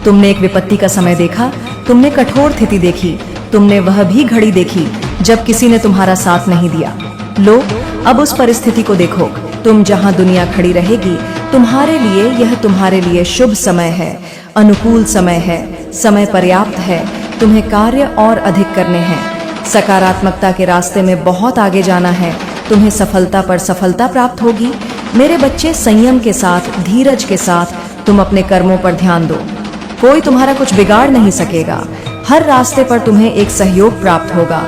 तुमने एक विपत्ति का समय देखा, तुमने कठोर स्थिति देखी, तुमने वह भी घड़ी देखी जब किसी ने तुम्हारा साथ नहीं दिया। लो, अब उस परिस्थिति को देखो। तुम जहां दुनिया खड़ी रहेगी, तुम्हारे लिए यह तुम्हारे लिए शुभ समय है, अनुकूल समय है। समय पर्याप्त है। तुम्हें कार्य और अधिक करने हैं। सकारात्मकता के रास्ते में बहुत आगे जाना है। तुम्हें सफलता पर सफलता प्राप्त होगी। मेरे बच्चे, संयम के साथ, धीरज के साथ तुम अपने कर्मों पर ध्यान दो। कोई तुम्हारा कुछ बिगाड़ नहीं सकेगा। हर रास्ते पर तुम्हें एक सहयोग प्राप्त होगा।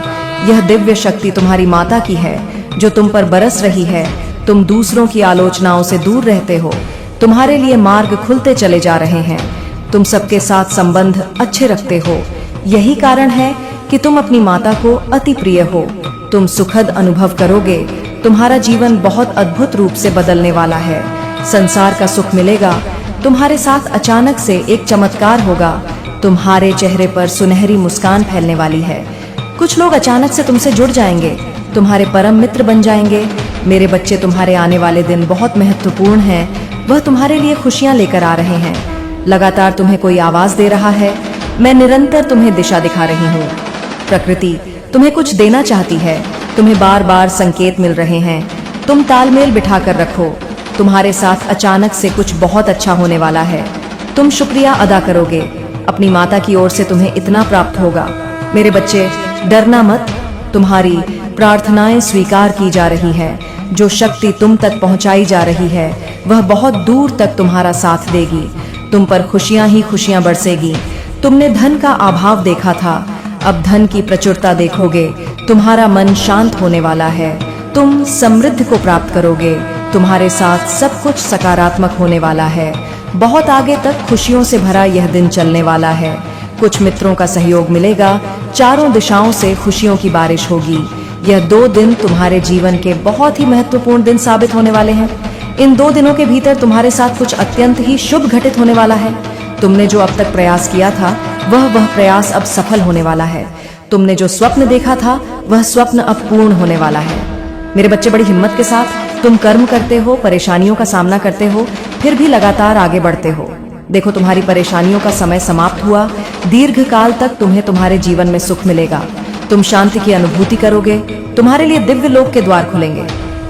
यह दिव्य शक्ति तुम्हारी माता की है जो तुम पर बरस रही है। तुम दूसरों की आलोचनाओं से दूर रहते हो। तुम्हारे लिए मार्ग खुलते चले जा रहे हैं। तुम सबके साथ संबंध अच्छे रखते हो। यही कारण है कि तुम अपनी माता को अति प्रिय हो। तुम सुखद अनुभव करोगे। तुम्हारा जीवन बहुत अद्भुत रूप से बदलने वाला है। संसार का सुख मिलेगा। तुम्हारे साथ अचानक से एक चमत्कार होगा। तुम्हारे चेहरे पर सुनहरी मुस्कान फैलने वाली है। कुछ लोग अचानक से तुमसे जुड़ जाएंगे, तुम्हारे परम मित्र बन जाएंगे। मेरे बच्चे, तुम्हारे आने वाले दिन बहुत महत्वपूर्ण हैं। वह तुम्हारे लिए खुशियां लेकर आ रहे हैं। लगातार तुम्हें कोई आवाज दे रहा है। मैं निरंतर तुम्हें दिशा दिखा रही हूँ। प्रकृति तुम्हें कुछ देना चाहती है। तुम्हें बार बार संकेत मिल रहे हैं। तुम तालमेल बिठा कर रखो। तुम्हारे साथ अचानक से कुछ बहुत अच्छा होने वाला है। तुम शुक्रिया अदा करोगे। अपनी माता की ओर से तुम्हें इतना प्राप्त होगा। मेरे बच्चे, डरना मत। तुम्हारी प्रार्थनाएं स्वीकार की जा रही है। जो शक्ति तुम तक पहुंचाई जा रही है वह बहुत दूर तक तुम्हारा साथ देगी। तुम पर खुशियां ही खुशियां बरसेगी। तुमने धन का अभाव देखा था, अब धन की प्रचुरता देखोगे। तुम्हारा मन शांत होने वाला है। तुम समृद्धि को प्राप्त करोगे। तुम्हारे साथ सब कुछ सकारात्मक होने वाला है। बहुत आगे तक खुशियों से भरा यह दिन चलने वाला है। कुछ मित्रों का सहयोग मिलेगा। चारों दिशाओं से खुशियों की बारिश होगी। यह 2 दिन तुम्हारे जीवन के बहुत ही महत्वपूर्ण दिन साबित होने वाले हैं। इन 2 दिनों के भीतर तुम्हारे साथ कुछ अत्यंत ही शुभ घटित होने वाला है। तुमने जो अब तक प्रयास किया था वह प्रयास अब सफल होने वाला है। तुमने जो स्वप्न देखा था वह स्वप्न अब पूर्ण होने वाला है। मेरे बच्चे, बड़ी हिम्मत के साथ तुम कर्म करते हो, परेशानियों का सामना करते हो, फिर भी लगातार आगे बढ़ते हो। देखो, तुम्हारी परेशानियों का समय समाप्त हुआ। दीर्घ काल तक तुम्हें तुम्हारे जीवन में सुख मिलेगा। तुम शांति की अनुभूति करोगे। तुम्हारे लिए दिव्य लोक के द्वार खुलेंगे।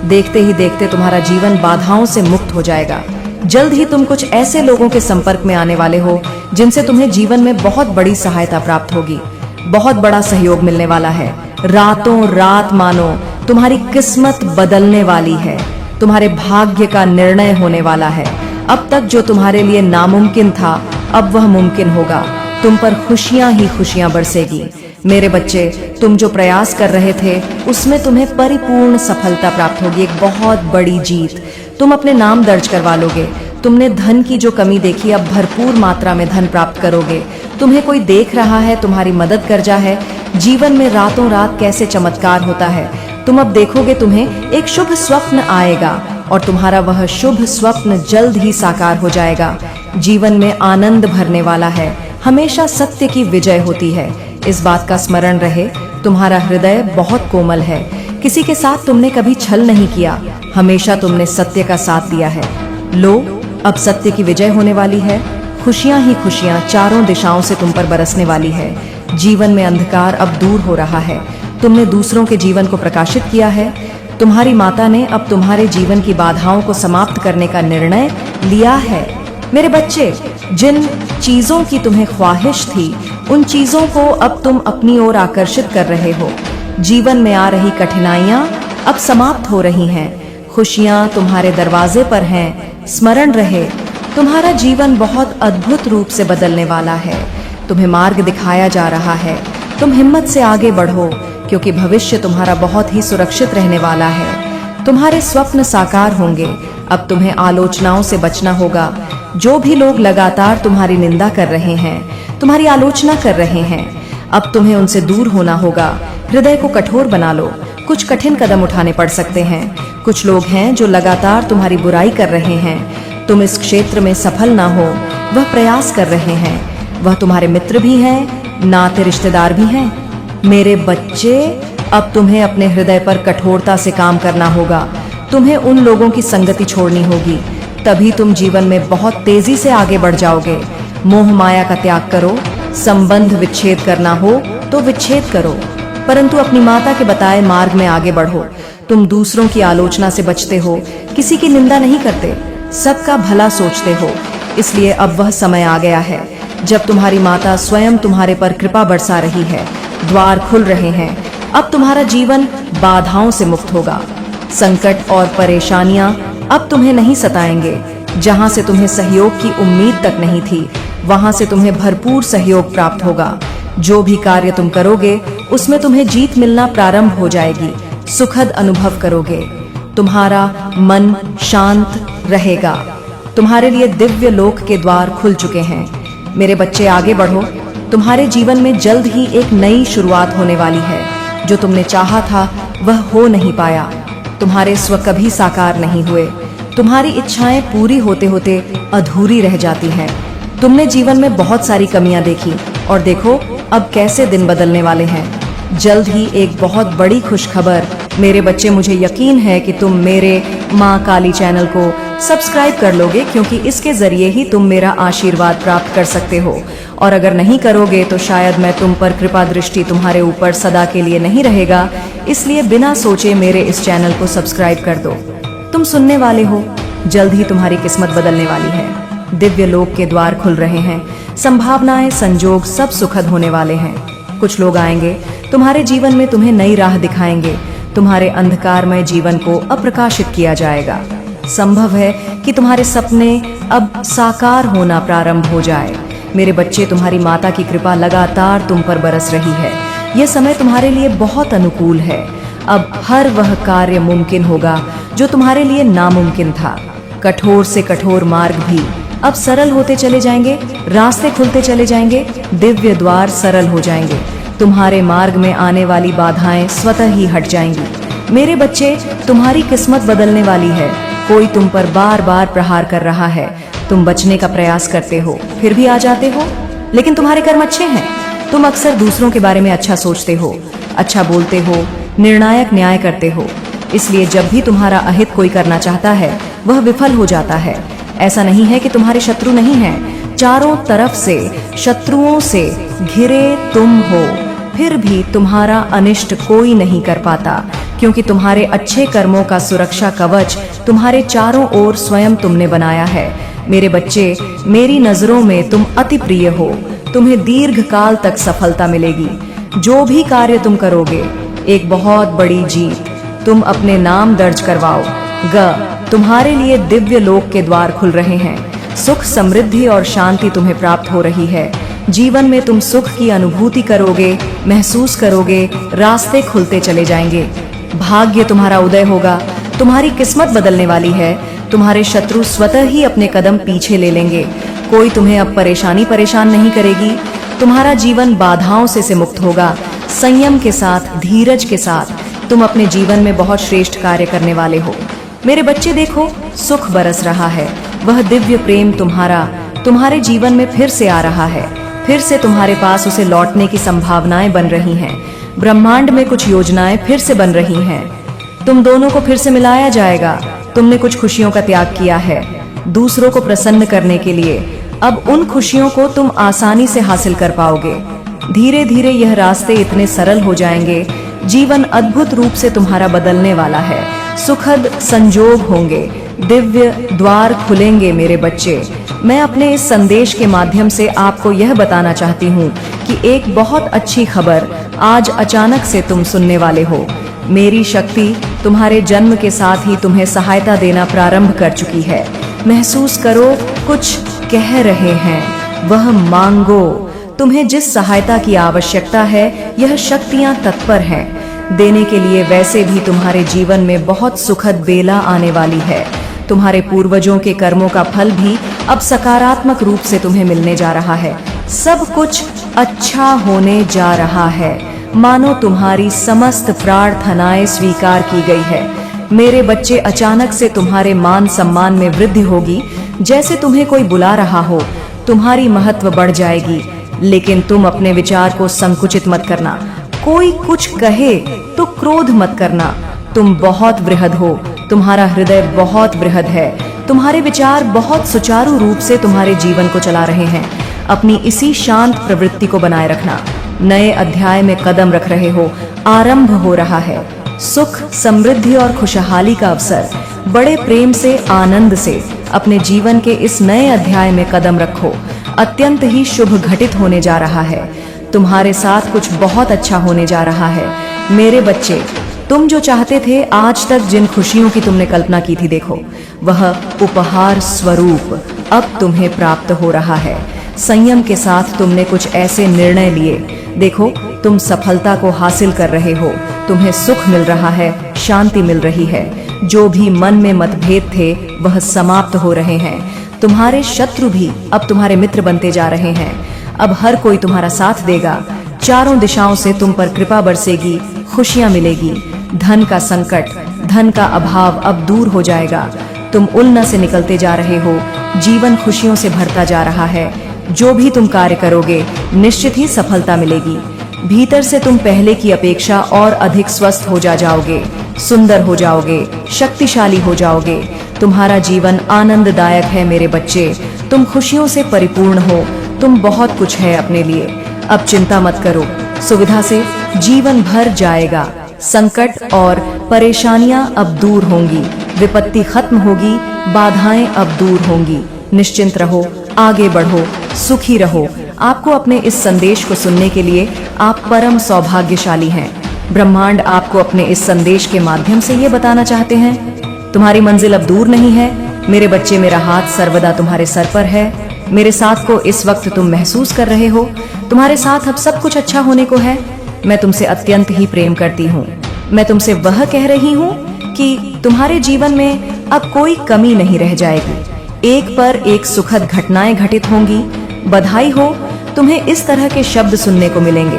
देखते ही देखते तुम्हारा जीवन बाधाओं से मुक्त हो जाएगा। जल्द ही तुम कुछ ऐसे लोगों के संपर्क में आने वाले हो जिनसे तुम्हें जीवन में बहुत बड़ी सहायता प्राप्त होगी। बहुत बड़ा सहयोग मिलने वाला है। रातों रात मानो तुम्हारी किस्मत बदलने वाली है। तुम्हारे भाग्य का निर्णय होने वाला है। अब तक जो तुम्हारे लिए नामुमकिन था अब वह मुमकिन होगा। तुम पर खुशियां ही खुशियां बरसेगी। मेरे बच्चे, तुम जो प्रयास कर रहे थे उसमें तुम्हें परिपूर्ण सफलता प्राप्त होगी। एक बहुत बड़ी जीत। तुम अपने नाम दर्ज करवा लोगे। तुमने धन की जो कमी देखी अब भरपूर मात्रा में धन प्राप्त करोगे। तुम्हें कोई देख रहा है, तुम्हारी मदद कर जा है। जीवन में रातों रात कैसे चमत्कार होता है। तुम अब देखोगे तुम्हें एक शुभ स्वप्न आएगा और तुम्हारा वह शुभ स्वप्न जल्द ही साकार हो जाएगा। जीवन में आनंद भरने वाला है। हमेशा सत्य की विजय होती है। इस बात का स्मरण रहे। तुम्हारा हृदय बहुत कोमल है। किसी के साथ तुमने कभी छल नहीं किया। हमेशा तुमने सत्य का साथ दिया है। लो, अब सत्य की विजय होने वाली है। खुशियां ही खुशियां चारों दिशाओं से तुम पर बरसने वाली है। जीवन में अंधकार अब दूर हो रहा है। तुमने दूसरों के जीवन को प्रकाशित किया है। तुम्हारी माता ने अब तुम्हारे जीवन की बाधाओं को समाप्त करने का निर्णय लिया है। मेरे बच्चे, जिन चीजों की तुम्हें ख्वाहिश थी उन चीजों को अब तुम अपनी ओर आकर्षित कर रहे हो। जीवन में आ रही कठिनाइयां अब समाप्त हो रही हैं। खुशियां तुम्हारे दरवाजे पर हैं। स्मरण रहे, तुम्हारा जीवन बहुत अद्भुत रूप से बदलने वाला है। तुम्हें मार्ग दिखाया जा रहा है। तुम हिम्मत से आगे बढ़ो, क्योंकि भविष्य तुम्हारा बहुत ही सुरक्षित रहने वाला है। तुम्हारे स्वप्न साकार होंगे। अब तुम्हें आलोचनाओं से बचना होगा। जो भी लोग लगातार तुम्हारी निंदा कर रहे हैं, तुम्हारी आलोचना कर रहे हैं, अब तुम्हें उनसे दूर होना होगा। हृदय को कठोर बना लो। कुछ कठिन कदम उठाने पड़ सकते हैं। कुछ लोग हैं जो लगातार तुम्हारी बुराई कर रहे हैं। तुम इस क्षेत्र में सफल ना हो, वह प्रयास कर रहे हैं। वह तुम्हारे मित्र भी हैं, नाते रिश्तेदार भी हैं। मेरे बच्चे, अब तुम्हें अपने हृदय पर कठोरता से काम करना होगा। तुम्हें उन लोगों की संगति छोड़नी होगी। तभी तुम जीवन में बहुत तेजी से आगे बढ़ जाओगे। मोह माया का त्याग करो। संबंध विच्छेद करना हो तो विच्छेद करो, परंतु अपनी माता के बताए मार्ग में आगे बढ़ो। तुम दूसरों की आलोचना से बचते हो, किसी की निंदा नहीं करते, सबका भला सोचते हो। इसलिए अब वह समय आ गया है जब तुम्हारी माता स्वयं तुम्हारे पर कृपा बरसा रही है। द्वार खुल रहे हैं। अब तुम्हारा जीवन बाधाओं से मुक्त होगा। संकट और परेशानियां अब तुम्हें नहीं सताएंगे। जहां से तुम्हें सहयोग की उम्मीद तक नहीं थी, वहां से तुम्हें भरपूर सहयोग प्राप्त होगा। जो भी कार्य तुम करोगे उसमें तुम्हें जीत मिलना प्रारंभ हो जाएगी। सुखद अनुभव करोगे। तुम्हारा मन शांत रहेगा। तुम्हारे लिए दिव्य लोक के द्वार खुल चुके हैं। मेरे बच्चे, आगे बढ़ो। तुम्हारे जीवन में जल्द ही एक नई शुरुआत होने वाली है। जो तुमने चाहा था वह हो नहीं पाया। तुम्हारे स्व कभी साकार नहीं हुए। तुम्हारी इच्छाएं पूरी होते होते अधूरी रह जाती हैं। तुमने जीवन में बहुत सारी कमियां देखी और देखो अब कैसे दिन बदलने वाले हैं। जल्द ही एक बहुत बड़ी खुशखबर। मेरे बच्चे, मुझे यकीन है कि तुम मेरे माँ काली चैनल को सब्सक्राइब कर लोगे, क्योंकि इसके जरिए ही तुम मेरा आशीर्वाद प्राप्त कर सकते हो। और अगर नहीं करोगे तो शायद मैं तुम पर कृपा दृष्टि तुम्हारे ऊपर सदा के लिए नहीं रहेगा। इसलिए बिना सोचे मेरे इस चैनल को सब्सक्राइब कर दो। तुम सुनने वाले हो, जल्द ही तुम्हारी किस्मत बदलने वाली है। दिव्य लोक के द्वार खुल रहे हैं। संभावनाएं, संजोग सब सुखद होने वाले हैं। कुछ लोग आएंगे तुम्हारे जीवन में, तुम्हें नई राह दिखाएंगे, तुम्हारे अंधकारमय जीवन को अप्रकाशित किया जाएगा। संभव है कि तुम्हारे सपने अब साकार होना प्रारंभ हो जाए। मेरे बच्चे, तुम्हारी माता की कृपा लगातार तुम पर बरस रही है। यह समय तुम्हारे लिए बहुत अनुकूल है। अब हर वह कार्य मुमकिन होगा जो तुम्हारे लिए नामुमकिन था। कठोर से कठोर मार्ग भी अब सरल होते चले जाएंगे, रास्ते खुलते चले जाएंगे, दिव्य द्वार सरल हो जाएंगे। तुम्हारे मार्ग में आने वाली बाधाएं स्वतः ही हट जाएंगी। मेरे बच्चे, तुम्हारी किस्मत बदलने वाली है। कोई तुम पर बार बार प्रहार कर रहा है। तुम बचने का प्रयास करते हो, फिर भी आ जाते हो, लेकिन तुम्हारे कर्म अच्छे हैं। तुम अक्सर दूसरों के बारे में अच्छा सोचते हो, अच्छा बोलते हो, निर्णायक न्याय करते हो। इसलिए जब भी तुम्हारा अहित कोई करना चाहता है वह विफल हो जाता है। ऐसा नहीं है कि तुम्हारे शत्रु नहीं हैं, चारों तरफ से शत्रुओं से घिरे तुम हो, फिर भी तुम्हारा अनिष्ट कोई नहीं कर पाता, क्योंकि तुम्हारे अच्छे कर्मों का सुरक्षा कवच तुम्हारे चारों ओर स्वयं तुमने बनाया है। मेरे बच्चे, मेरी नजरों में तुम अति प्रिय हो। तुम्हें दीर्घ काल तक सफलता मिलेगी। जो भी कार्य तुम करोगे, एक बहुत बड़ी जीत तुम अपने नाम दर्ज करवाओ। तुम्हारे लिए दिव्य लोक के द्वार खुल रहे हैं। सुख, समृद्धि और शांति तुम्हें प्राप्त हो रही है। जीवन में तुम सुख की अनुभूति करोगे, महसूस करोगे, रास्ते खुलते चले जाएंगे। भाग्य तुम्हारा उदय होगा। तुम्हारी किस्मत बदलने वाली है। तुम्हारे शत्रु स्वतः ही अपने कदम पीछे ले लेंगे। कोई तुम्हें अब परेशान नहीं करेगी। तुम्हारा जीवन बाधाओं से मुक्त होगा। संयम के साथ, धीरज के साथ तुम अपने जीवन में बहुत श्रेष्ठ कार्य करने वाले हो। मेरे बच्चे, देखो, सुख बरस रहा है। वह दिव्य प्रेम तुम्हारे जीवन में फिर से आ रहा है। फिर से तुम्हारे पास उसे लौटने की संभावनाएं बन रही हैं। ब्रह्मांड में कुछ योजनाएं फिर से बन रही हैं। तुम दोनों को फिर से मिलाया जाएगा। तुमने कुछ खुशियों का त्याग किया है दूसरों को प्रसन्न करने के लिए। अब उन खुशियों को तुम आसानी से हासिल कर पाओगे। धीरे धीरे यह रास्ते इतने सरल हो जाएंगे। जीवन अद्भुत रूप से तुम्हारा बदलने वाला है। सुखद संजोग होंगे, दिव्य द्वार खुलेंगे। मेरे बच्चे, मैं अपने इस संदेश के माध्यम से आपको यह बताना चाहती हूँ कि एक बहुत अच्छी खबर आज अचानक से तुम सुनने वाले हो। मेरी शक्ति तुम्हारे जन्म के साथ ही तुम्हें सहायता देना प्रारंभ कर चुकी है। महसूस करो, कुछ कह रहे हैं, वह मांगो। तुम्हें जिस सहायता की आवश्यकता है, यह शक्तियां तत्पर हैं देने के लिए। वैसे भी तुम्हारे जीवन में बहुत सुखद बेला आने वाली है। तुम्हारे पूर्वजों के कर्मों का फल भी अब सकारात्मक रूप से तुम्हें मिलने जा रहा है। सब कुछ अच्छा होने जा रहा है। मानो तुम्हारी समस्त प्रार्थनाएं स्वीकार की गई है। मेरे बच्चे, अचानक से तुम्हारे मान सम्मान में वृद्धि होगी। जैसे तुम्हें कोई बुला रहा हो, तुम्हारी महत्व बढ़ जाएगी। लेकिन तुम अपने विचार को संकुचित मत करना। कोई कुछ कहे तो क्रोध मत करना। तुम बहुत बृहद हो। तुम्हारा हृदय बहुत बृहद है। तुम्हारे विचार बहुत सुचारू रूप से तुम्हारे जीवन को चला रहे हैं। अपनी इसी शांत प्रवृत्ति को बनाए रखना। नए अध्याय में कदम रख रहे हो। आरंभ हो रहा है। सुख, समृद्धि और खुशहाली का अवसर। बड़े प्रेम से, आनंद से अपने जीवन के इस नए अध्याय में कदम रखो। अत्यंत ही शुभ घटित होने जा रहा है। तुम्हारे साथ कुछ बहुत अच्छा होने जा रहा है। मेरे बच्चे, तुम जो चाहते थे, आज तक जिन खुशियों की तुमने कल्पना की थी, देखो, वह उपहार स्वरूप अब तुम्हें प्राप्त हो रहा है। संयम के साथ तुमने कुछ ऐसे निर्णय लिए। देखो, तुम सफलता को हासिल कर रहे हो। तुम्हें सुख मिल रहा है, शांति मिल रही है। जो भी मन में मतभेद थे, वह समाप्त हो रहे हैं। तुम्हारे शत्रु भी अब तुम्हारे मित्र बनते जा रहे हैं। अब हर कोई तुम्हारा साथ देगा। चारों दिशाओं से तुम पर कृपा बरसेगी, खुशियां मिलेगी। धन का संकट, धन का अभाव अब दूर हो जाएगा। तुम उलझन से निकलते जा रहे हो। जीवन खुशियों से भरता जा रहा है। जो भी तुम कार्य करोगे, निश्चित ही सफलता मिलेगी। भीतर से तुम पहले की अपेक्षा और अधिक स्वस्थ हो जाओगे, सुंदर हो जाओगे, शक्तिशाली हो जाओगे। तुम्हारा जीवन आनंददायक है मेरे बच्चे। तुम खुशियों से परिपूर्ण हो। तुम बहुत कुछ है अपने लिए। अब चिंता मत करो। सुविधा से जीवन भर जाएगा। संकट और परेशानियां अब दूर होंगी। विपत्ति खत्म होगी। बाधाएं अब दूर होंगी। निश्चिंत रहो, आगे बढ़ो, सुखी रहो। आपको अपने इस संदेश को सुनने के लिए आप परम सौभाग्यशाली हैं। ब्रह्मांड आपको अपने इस संदेश के माध्यम से ये बताना चाहते हैं, तुम्हारी मंजिल अब दूर नहीं है। मेरे बच्चे, मेरा हाथ सर्वदा तुम्हारे सर पर है। मेरे साथ को इस वक्त तुम महसूस कर रहे हो। तुम्हारे साथ अब सब कुछ अच्छा होने को है। मैं तुमसे अत्यंत ही प्रेम करती हूँ। मैं तुमसे वह कह रही हूँ कि तुम्हारे जीवन में अब कोई कमी नहीं रह जाएगी। एक पर एक सुखद घटनाएं घटित होंगी। बधाई हो, तुम्हें इस तरह के शब्द सुनने को मिलेंगे।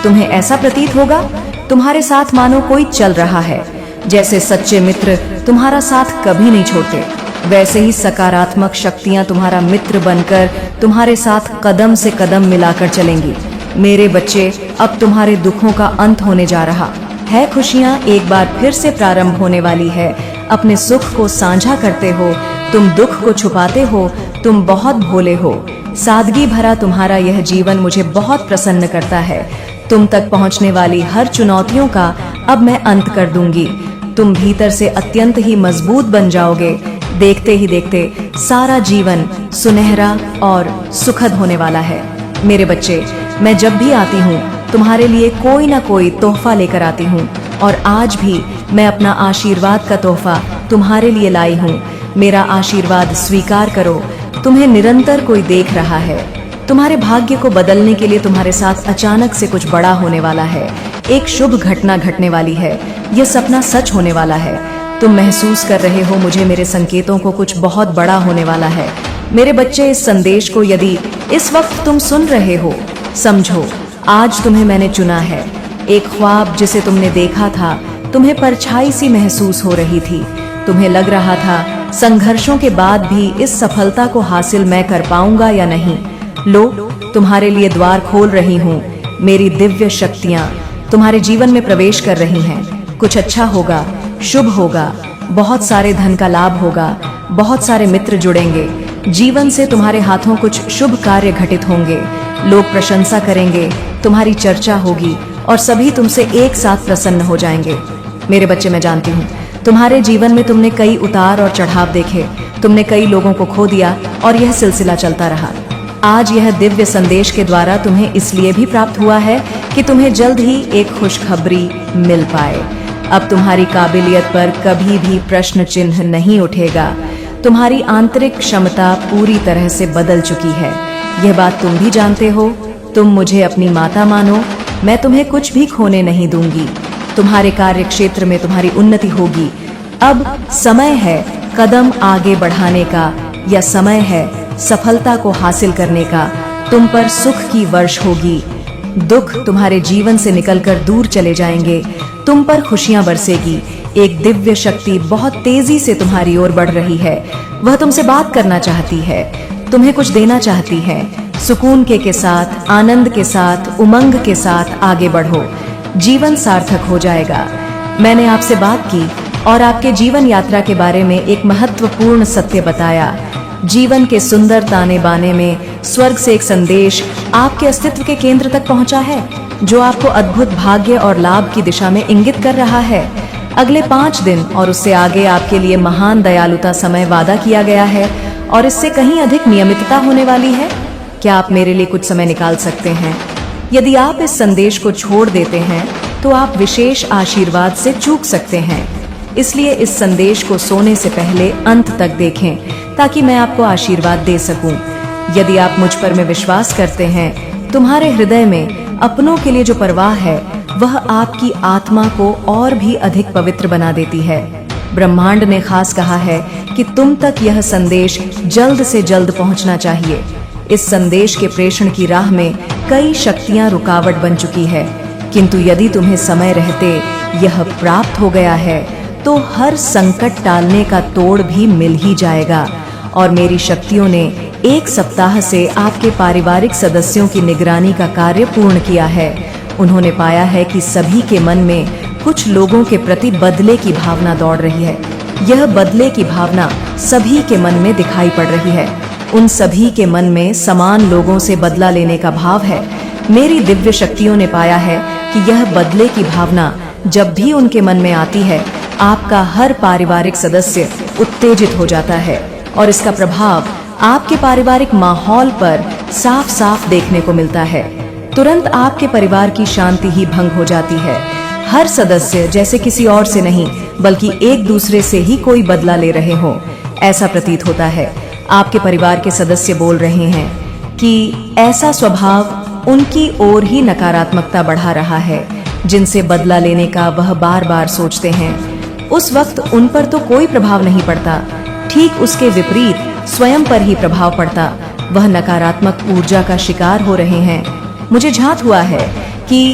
तुम्हें ऐसा प्रतीत होगा तुम्हारे साथ मानो कोई चल रहा है। जैसे सच्चे मित्र तुम्हारा साथ कभी नहीं छोड़ते, वैसे ही सकारात्मक शक्तियां तुम्हारा मित्र बनकर तुम्हारे साथ कदम से कदम मिलाकर चलेंगी। मेरे बच्चे, अब तुम्हारे दुखों का अंत होने जा रहा है। खुशियां एक बार फिर से प्रारंभ होने वाली है। अपने सुख को साझा करते हो, तुम दुख को छुपाते हो। तुम बहुत भोले हो। सादगी भरा तुम्हारा यह जीवन मुझे बहुत प्रसन्न करता है। तुम तक पहुंचने वाली हर चुनौतियों का अब मैं अंत कर दूंगी। तुम भीतर से अत्यंत ही मजबूत बन जाओगे। देखते ही देखते सारा जीवन सुनहरा और सुखद होने वाला है। मेरे बच्चे, मैं जब भी आती हूँ तुम्हारे लिए कोई ना कोई तोहफा लेकर आती हूँ, और आज भी मैं अपना आशीर्वाद का तोहफा तुम्हारे लिए लाई हूँ। मेरा आशीर्वाद स्वीकार करो। तुम्हें निरंतर कोई देख रहा है। तुम्हारे भाग्य को बदलने के लिए तुम्हारे साथ अचानक से कुछ बड़ा होने वाला है। एक शुभ घटना घटने वाली है। यह सपना सच होने वाला है। तुम महसूस कर रहे हो मुझे मेरे संकेतों को कुछ बहुत बड़ा होने वाला है। मेरे बच्चे, इस संदेश को यदि इस वक्त तुम सुन रहे हो, समझो आज तुम्हें मैंने चुना है। एक ख्वाब जिसे तुमने देखा था, तुम्हें परछाई सी महसूस हो रही थी। तुम्हें लग रहा था संघर्षों के बाद भी इस सफलता को हासिल मैं कर पाऊंगा या नहीं। लो, तुम्हारे लिए द्वार खोल रही हूँ। मेरी दिव्य शक्तियाँ तुम्हारे जीवन में प्रवेश कर रही हैं। कुछ अच्छा होगा, शुभ होगा, बहुत सारे धन का लाभ होगा, बहुत सारे मित्र जुड़ेंगे। जीवन से तुम्हारे हाथों कुछ शुभ कार्य घटित होंगे। लोग प्रशंसा करेंगे, तुम्हारी चर्चा होगी और सभी तुमसे एक साथ प्रसन्न हो जाएंगे। मेरे बच्चे, मैं जानती हूँ तुम्हारे जीवन में तुमने कई उतार और चढ़ाव देखे। तुमने कई लोगों को खो दिया और यह सिलसिला चलता रहा। आज यह दिव्य संदेश के द्वारा तुम्हें इसलिए भी प्राप्त हुआ है कि तुम्हें जल्द ही एक खुशखबरी मिल पाए। अब तुम्हारी काबिलियत पर कभी भी प्रश्न चिन्ह नहीं उठेगा। तुम्हारी आंतरिक क्षमता पूरी तरह से बदल चुकी है। यह बात तुम भी जानते हो। तुम मुझे अपनी माता मानो। मैं तुम्हें कुछ भी खोने नहीं दूंगी। तुम्हारे कार्य क्षेत्र में तुम्हारी उन्नति होगी। अब समय है कदम आगे बढ़ाने का, या समय है सफलता को हासिल करने का। तुम पर सुख की वर्ष होगी। दुख तुम्हारे जीवन से निकलकर दूर चले जाएंगे। तुम पर खुशियां बरसेगी। एक दिव्य शक्ति बहुत तेजी से तुम्हारी ओर बढ़ रही है। वह तुमसे बात करना चाहती है, तुम्हें कुछ देना चाहती है। सुकून के साथ, आनंद के साथ, उमंग के साथ आगे बढ़ो। जीवन सार्थक हो जाएगा। मैंने आपसे बात की और आपके जीवन यात्रा के बारे में एक महत्वपूर्ण सत्य बताया। जीवन के सुंदर ताने बाने में स्वर्ग से एक संदेश आपके अस्तित्व के केंद्र तक पहुंचा है, जो आपको अद्भुत भाग्य और लाभ की दिशा में इंगित कर रहा है। अगले 5 दिन और उससे आगे आपके लिए महान दयालुता समय वादा किया गया है, और इससे कहीं अधिक नियमितता होने वाली है। क्या आप मेरे लिए कुछ समय निकाल सकते हैं? यदि आप इस संदेश को छोड़ देते हैं तो आप विशेष आशीर्वाद से चूक सकते हैं। इसलिए इस संदेश को सोने से पहले अंत तक देखें, ताकि मैं आपको आशीर्वाद दे सकूं। यदि आप मुझ पर में विश्वास करते हैं, तुम्हारे हृदय में अपनों के लिए जो परवाह है, वह आपकी आत्मा को और भी अधिक पवित्र बना देती है। ब्रह्मांड ने खास कहा है कि तुम तक यह संदेश जल्द से जल्द पहुंचना चाहिए। इस संदेश के प्रेषण की राह में कई शक्तियां रुकावट बन चुकी है, किंतु यदि तुम्हें समय रहते यह प्राप्त हो गया है, तो हर संकट टालने का तोड़ भी मिल ही जाएगा। और मेरी शक्तियों ने 1 सप्ताह से आपके पारिवारिक सदस्यों की निगरानी का कार्य पूर्ण किया है। उन्होंने पाया है कि सभी के मन में कुछ लोगों के प्रति बदले की भावना दौड़ रही है। यह बदले की भावना सभी के मन में दिखाई पड़ रही है। उन सभी के मन में समान लोगों से बदला लेने का भाव है। मेरी दिव्य शक्तियों ने पाया है कि यह बदले की भावना जब भी उनके मन में आती है, आपका हर पारिवारिक सदस्य उत्तेजित हो जाता है, और इसका प्रभाव आपके पारिवारिक माहौल पर साफ साफ देखने को मिलता है। तुरंत आपके परिवार की शांति ही भंग हो जाती है। हर सदस्य जैसे किसी और से नहीं बल्कि एक दूसरे से ही कोई बदला ले रहे हो ऐसा प्रतीत होता है। आपके परिवार के सदस्य बोल रहे हैं कि ऐसा स्वभाव उनकी ओर ही नकारात्मकता बढ़ा रहा है, जिनसे बदला लेने का वह बार बार सोचते हैं। उस वक्त उन पर तो कोई प्रभाव नहीं पड़ता, ठीक उसके विपरीत स्वयं पर ही प्रभाव पड़ता। वह नकारात्मक ऊर्जा का शिकार हो रहे हैं। मुझे झांत हुआ है कि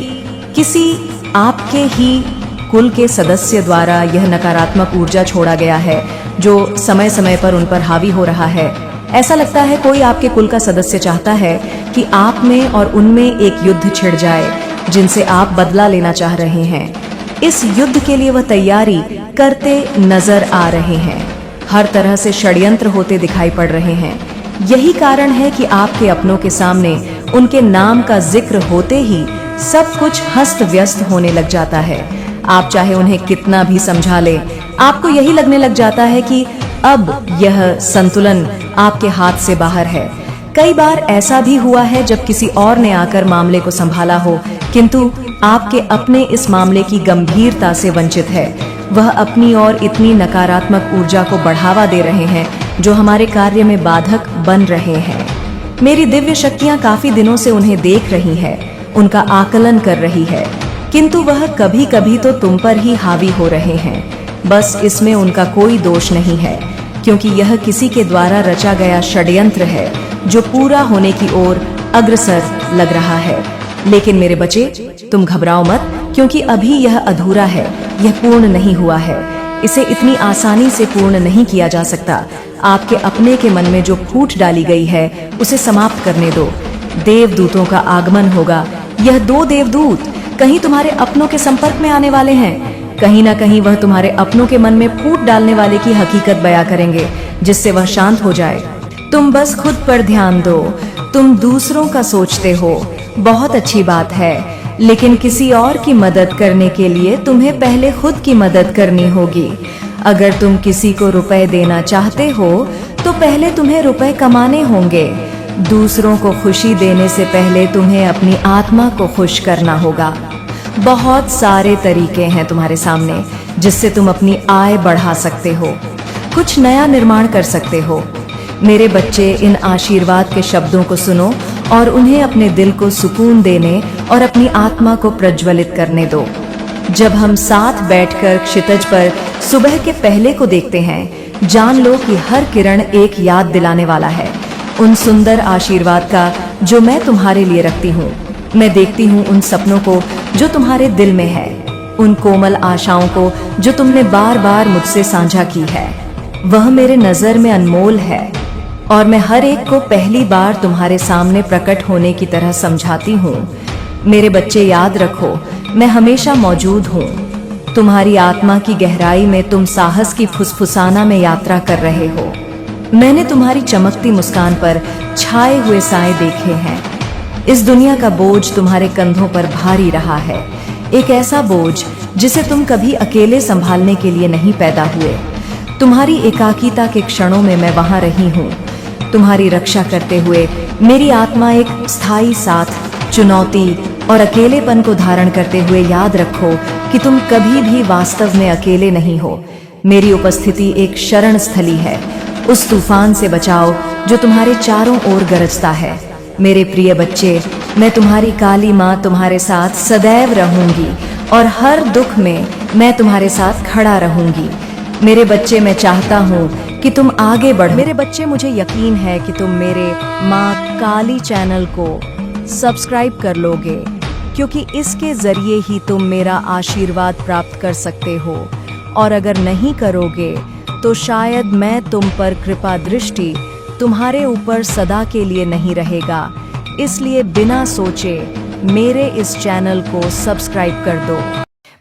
किसी आपके ही कुल के सदस्य द्वारा यह नकारात्मक ऊर्जा छोड़ा गया है, जो समय समय पर उन पर हावी हो रहा है। ऐसा लगता है कोई आपके कुल का सदस्य चाहता है कि आप में और उनमें एक युद्ध छिड़ जाए, जिनसे आप बदला लेना चाह रहे हैं। इस युद्ध के लिए वह तैयारी करते नजर आ रहे हैं। हर तरह से षड्यंत्र होते दिखाई पड़ रहे हैं। यही कारण है कि आपके अपनों के सामने उनके नाम का जिक्र होते ही सब कुछ हस्त व्यस्त होने लग जाता है। आप चाहे उन्हें कितना भी समझा ले, आपको यही लगने लग जाता है कि अब यह संतुलन आपके हाथ से बाहर है। कई बार ऐसा भी हुआ है जब किसी और ने आकर मामले को संभाला हो, किंतु आपके अपने इस मामले की गंभीरता से वंचित है। वह अपनी ओर इतनी नकारात्मक ऊर्जा को बढ़ावा दे रहे हैं जो हमारे कार्य में बाधक बन रहे हैं। मेरी दिव्य शक्तियां काफी दिनों से उन्हें देख रही है, उनका आकलन कर रही है, किंतु वह कभी कभी तो तुम पर ही हावी हो रहे हैं। बस इसमें उनका कोई दोष नहीं है, क्योंकि यह किसी के द्वारा रचा गया षड्यंत्र है जो पूरा होने की ओर अग्रसर लग रहा है। लेकिन मेरे बच्चे, तुम घबराओ मत, क्योंकि अभी यह अधूरा है, यह पूर्ण नहीं हुआ है। इसे इतनी आसानी से पूर्ण नहीं किया जा सकता। आपके अपने के मन में जो फूट डाली गई है उसे समाप्त करने दो। देवदूतों का आगमन होगा। यह 2 देवदूत कहीं तुम्हारे अपनों के संपर्क में आने वाले हैं। कहीं ना कहीं वह तुम्हारे अपनों के मन में फूट डालने वाले की हकीकत बयां करेंगे, जिससे वह शांत हो जाए। तुम बस खुद पर ध्यान दो। तुम दूसरों का सोचते हो, बहुत अच्छी बात है, लेकिन किसी और की मदद करने के लिए तुम्हें पहले खुद की मदद करनी होगी। अगर तुम किसी को रुपए देना चाहते हो तो पहले तुम्हें रुपए कमाने होंगे। दूसरों को खुशी देने से पहले तुम्हें अपनी आत्मा को खुश करना होगा। बहुत सारे तरीके हैं तुम्हारे सामने जिससे तुम अपनी आय बढ़ा सकते हो, कुछ नया निर्माण कर सकते हो। मेरे बच्चे, इन आशीर्वाद के शब्दों को सुनो और उन्हें अपने दिल को सुकून देने और अपनी आत्मा को प्रज्वलित करने दो। जब हम साथ बैठकर क्षितिज पर सुबह के पहले को देखते हैं, जान लो कि हर किरण एक याद दिलाने वाला है उन सुंदर आशीर्वाद का जो मैं तुम्हारे लिए रखती हूँ। मैं देखती हूँ उन सपनों को जो तुम्हारे दिल में है, उन कोमल आशाओं को जो तुमने बार बार मुझसे साझा की है। वह मेरे नजर में अनमोल है और मैं हर एक को पहली बार तुम्हारे सामने प्रकट होने की तरह समझाती हूँ। मेरे बच्चे, याद रखो, मैं हमेशा मौजूद हूँ। तुम्हारी आत्मा की गहराई में तुम साहस की फुसफुसाना में यात्रा कर रहे हो। मैंने तुम्हारी चमकती मुस्कान पर छाए हुए साए देखे हैं। इस दुनिया का बोझ तुम्हारे कंधों पर भारी रहा है, एक ऐसा बोझ जिसे तुम कभी अकेले संभालने के लिए नहीं पैदा हुए। तुम्हारी एकाकीता के क्षणों में मैं वहां रही हूँ, तुम्हारी रक्षा करते हुए। मेरी आत्मा एक स्थायी साथ, चुनौती और अकेलेपन को धारण करते हुए। याद रखो कि तुम कभी भी वास्तव में अकेले नहीं हो। मेरी उपस्थिति एक शरण स्थली है, उस तूफान से बचाओ जो तुम्हारे चारों ओर गरजता है। मेरे प्रिय बच्चे, मैं तुम्हारी काली माँ तुम्हारे साथ सदैव रहूंगी और हर दुख में मैं तुम्हारे साथ खड़ा रहूंगी। मेरे बच्चे, मैं चाहता हूँ कि तुम आगे बढ़ो। मेरे बच्चे, मुझे यकीन है कि तुम मेरे माँ काली चैनल को सब्सक्राइब कर लोगे, क्योंकि इसके जरिए ही तुम मेरा आशीर्वाद प्राप्त कर सकते हो। और अगर नहीं करोगे तो शायद मैं तुम पर कृपा दृष्टि तुम्हारे ऊपर सदा के लिए नहीं रहेगा। इसलिए बिना सोचे मेरे इस चैनल को सब्सक्राइब कर दो।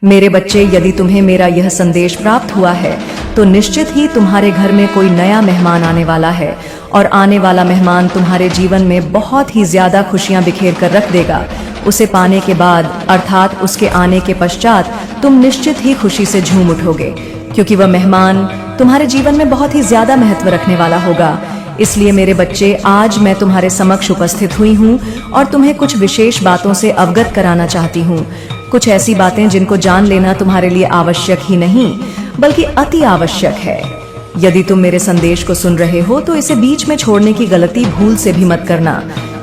मेरे बच्चे, यदि तुम्हें मेरा यह संदेश प्राप्त हुआ है तो निश्चित ही तुम्हारे घर में कोई नया मेहमान आने वाला है, और आने वाला मेहमान तुम्हारे जीवन में बहुत ही ज्यादा खुशियां बिखेर कर रख देगा। उसे पाने के बाद, अर्थात उसके आने के पश्चात, तुम निश्चित ही खुशी से झूम उठोगे, क्योंकि वह मेहमान तुम्हारे जीवन में बहुत ही ज्यादा महत्व रखने वाला होगा। इसलिए मेरे बच्चे, आज मैं तुम्हारे समक्ष उपस्थित हुई हूँ और तुम्हें कुछ विशेष बातों से अवगत कराना चाहती हूँ। कुछ ऐसी बातें जिनको जान लेना तुम्हारे लिए आवश्यक ही नहीं बल्कि अति आवश्यक है। यदि तुम मेरे संदेश को सुन रहे हो तो इसे बीच में छोड़ने की गलती भूल से भी मत करना,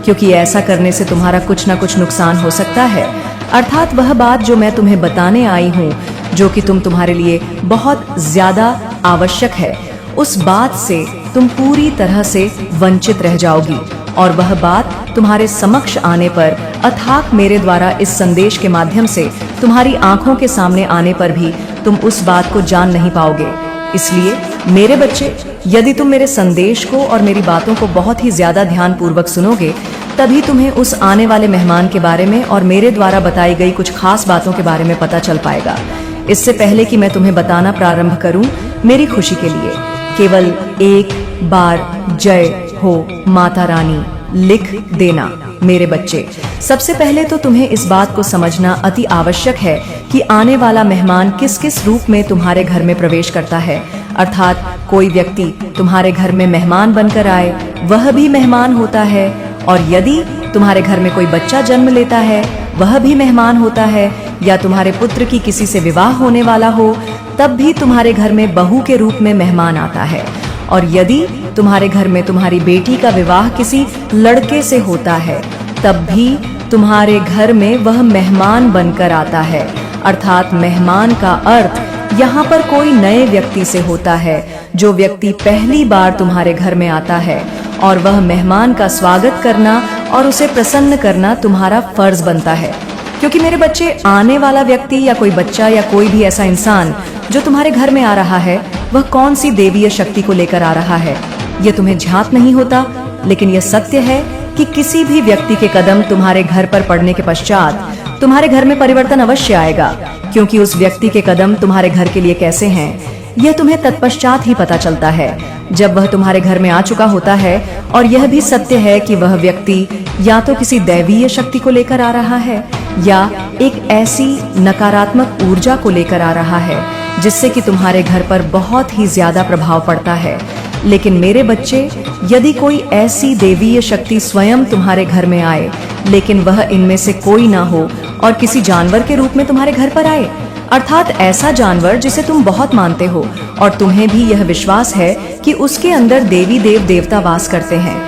क्योंकि ऐसा करने से तुम्हारा कुछ ना कुछ नुकसान हो सकता है। अर्थात वह बात जो मैं तुम्हें बताने आई हूँ, जो कि तुम्हारे लिए बहुत ज्यादा आवश्यक है, उस बात से तुम पूरी तरह से वंचित रह जाओगी। और वह बात तुम्हारे समक्ष आने पर, अर्थात मेरे द्वारा इस संदेश के माध्यम से तुम्हारी आंखों के सामने आने पर भी तुम उस बात को जान नहीं पाओगे। इसलिए मेरे बच्चे, यदि तुम मेरे संदेश को और मेरी बातों को बहुत ही ज्यादा ध्यान पूर्वक सुनोगे, तभी तुम्हें उस आने वाले मेहमान के बारे में और मेरे द्वारा बताई गई कुछ खास बातों के बारे में पता चल पाएगा। इससे पहले कि मैं तुम्हें बताना प्रारंभ करूं, मेरी खुशी के लिए केवल एक बार जय हो माता रानी लिख देना। मेरे बच्चे, सबसे पहले तो तुम्हें इस बात को समझना अति आवश्यक है कि आने वाला मेहमान किस किस रूप में तुम्हारे घर में प्रवेश करता है। अर्थात कोई व्यक्ति तुम्हारे घर में मेहमान बनकर आए, वह भी मेहमान होता है। और यदि तुम्हारे घर में कोई बच्चा जन्म लेता है, वह भी मेहमान होता है। या तुम्हारे पुत्र की किसी से विवाह होने वाला हो, तब भी तुम्हारे घर में बहू के रूप में मेहमान आता है। और यदि तुम्हारे घर में तुम्हारी बेटी का विवाह किसी लड़के से होता है, तब भी तुम्हारे घर में वह मेहमान बनकर आता है। अर्थात मेहमान का अर्थ यहाँ पर कोई नए व्यक्ति से होता है, जो व्यक्ति पहली बार तुम्हारे घर में आता है। और वह मेहमान का स्वागत करना और उसे प्रसन्न करना तुम्हारा फर्ज बनता है। क्योंकि मेरे बच्चे, आने वाला व्यक्ति या कोई बच्चा या कोई भी ऐसा इंसान जो तुम्हारे घर में आ रहा है, वह कौन सी देवीय शक्ति को लेकर आ रहा है, यह तुम्हें झात नहीं होता। लेकिन यह सत्य है कि किसी भी व्यक्ति के कदम तुम्हारे घर पर पड़ने के पश्चात तुम्हारे घर में परिवर्तन अवश्य आएगा। क्योंकि उस व्यक्ति के कदम तुम्हारे घर के लिए कैसे हैं, यह तुम्हें तत्पश्चात ही पता चलता है, जब वह तुम्हारे घर में आ चुका होता है। और यह भी सत्य है कि वह व्यक्ति या तो किसी दैवीय शक्ति को लेकर आ रहा है, या एक ऐसी नकारात्मक ऊर्जा को लेकर आ रहा है जिससे कि तुम्हारे घर पर बहुत ही ज्यादा प्रभाव पड़ता है। लेकिन मेरे बच्चे, यदि कोई ऐसी देवीय शक्ति स्वयं तुम्हारे घर में आए, लेकिन वह इनमें से कोई ना हो और किसी जानवर के रूप में तुम्हारे घर पर आए, अर्थात ऐसा जानवर जिसे तुम बहुत मानते हो और तुम्हें भी यह विश्वास है कि उसके अंदर देवी देव देवता वास करते हैं,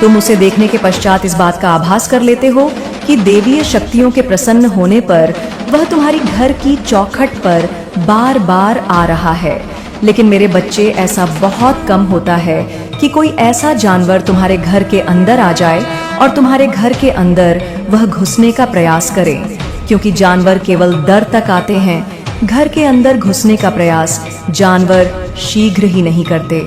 तुम उसे देखने के पश्चात इस बात का आभास कर लेते हो कि देवीय शक्तियों के प्रसन्न होने पर वह तुम्हारी घर की चौखट पर बार बार आ रहा है। लेकिन मेरे बच्चे, ऐसा बहुत कम होता है कि कोई ऐसा जानवर तुम्हारे घर के अंदर आ जाए और तुम्हारे घर के अंदर वह घुसने का प्रयास करे। क्योंकि जानवर केवल डर तक आते हैं, घर के अंदर घुसने का प्रयास जानवर शीघ्र ही नहीं करते।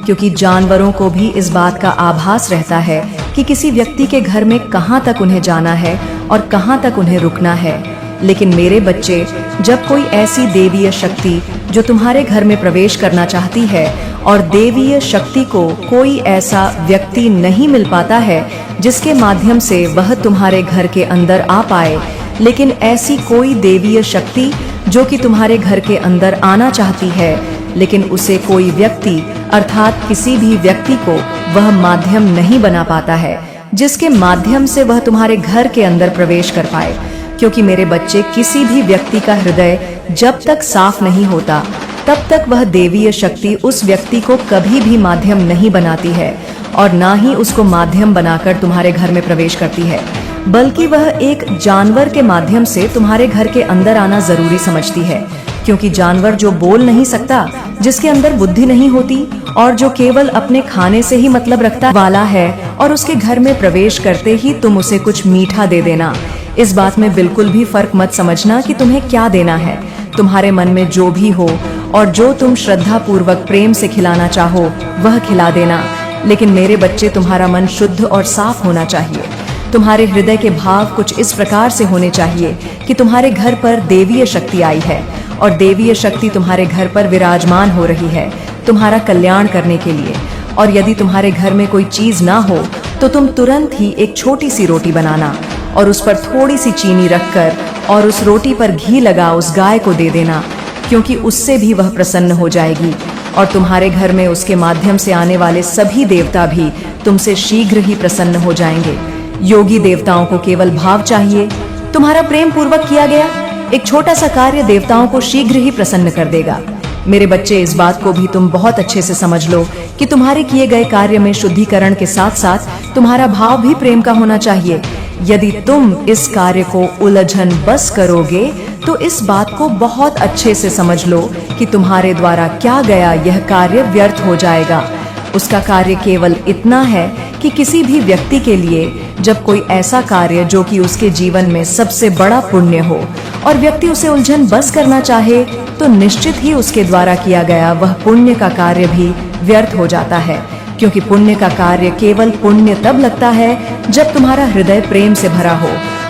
क्योंकि जानवरों को भी इस बात का आभास रहता है कि किसी व्यक्ति के घर में कहाँ तक उन्हें जाना है और कहाँ तक उन्हें रुकना है। लेकिन मेरे बच्चे, जब कोई ऐसी देवीय शक्ति जो तुम्हारे घर में प्रवेश करना चाहती है और देवीय शक्ति को कोई ऐसा व्यक्ति नहीं मिल पाता है जिसके माध्यम से वह तुम्हारे घर के अंदर आ पाए, लेकिन ऐसी कोई देवीय शक्ति जो कि तुम्हारे घर के अंदर आना चाहती है, लेकिन उसे कोई व्यक्ति अर्थात किसी भी व्यक्ति को वह माध्यम नहीं बना पाता है जिसके माध्यम से वह तुम्हारे घर के अंदर प्रवेश कर पाए। क्योंकि मेरे बच्चे, किसी भी व्यक्ति का हृदय जब तक साफ नहीं होता, तब तक वह देवीय शक्ति उस व्यक्ति को कभी भी माध्यम नहीं बनाती है और ना ही उसको माध्यम बनाकर तुम्हारे घर में प्रवेश करती है, बल्कि वह एक जानवर के माध्यम से तुम्हारे घर के अंदर आना जरूरी समझती है। क्योंकि जानवर जो बोल नहीं सकता, जिसके अंदर बुद्धि नहीं होती और जो केवल अपने खाने से ही मतलब रखता वाला है, और उसके घर में प्रवेश करते ही तुम उसे कुछ मीठा दे देना। इस बात में बिल्कुल भी फर्क मत समझना कि तुम्हें क्या देना है। तुम्हारे मन में जो भी हो और जो तुम श्रद्धा पूर्वक प्रेम से खिलाना चाहो वह खिला देना। लेकिन मेरे बच्चे, तुम्हारा मन शुद्ध और साफ होना चाहिए। तुम्हारे हृदय के भाव कुछ इस प्रकार से होने चाहिए कि तुम्हारे घर पर देवीय शक्ति आई है और देवीय शक्ति तुम्हारे घर पर विराजमान हो रही है तुम्हारा कल्याण करने के लिए। और यदि तुम्हारे घर में कोई चीज ना हो तो तुम तुरंत ही एक छोटी सी रोटी बनाना और उस पर थोड़ी सी चीनी रखकर और उस रोटी पर घी लगा उस गाय को दे देना, क्योंकि उससे भी वह प्रसन्न हो जाएगी। और तुम्हारे घर में उसके माध्यम से आने वाले सभी देवता भी तुमसे शीघ्र ही प्रसन्न हो जाएंगे। योगी देवताओं को केवल भाव चाहिए, तुम्हारा प्रेम पूर्वक किया गया एक छोटा सा कार्य देवताओं को शीघ्र ही प्रसन्न कर देगा। मेरे बच्चे, इस बात को भी तुम बहुत अच्छे से समझ लो कि तुम्हारे किए गए कार्य में शुद्धिकरण के साथ साथ तुम्हारा भाव भी प्रेम का होना चाहिए। यदि तुम इस कार्य को उलझन बस करोगे तो इस बात को बहुत अच्छे से समझ लो कि तुम्हारे द्वारा क्या गया यह कार्य व्यर्थ हो जाएगा। उसका कार्य केवल इतना है कि किसी भी व्यक्ति के लिए जब कोई ऐसा कार्य जो कि उसके जीवन में सबसे बड़ा पुण्य हो और व्यक्ति उसे उलझन बस करना चाहे तो निश्चित ही उसके द्वारा किया गया वह पुण्य का कार्य भी व्यर्थ हो जाता है, क्योंकि पुण्य का कार्य केवल पुण्य तब लगता है जब तुम्हारा हृदय प्रेम से भरा हो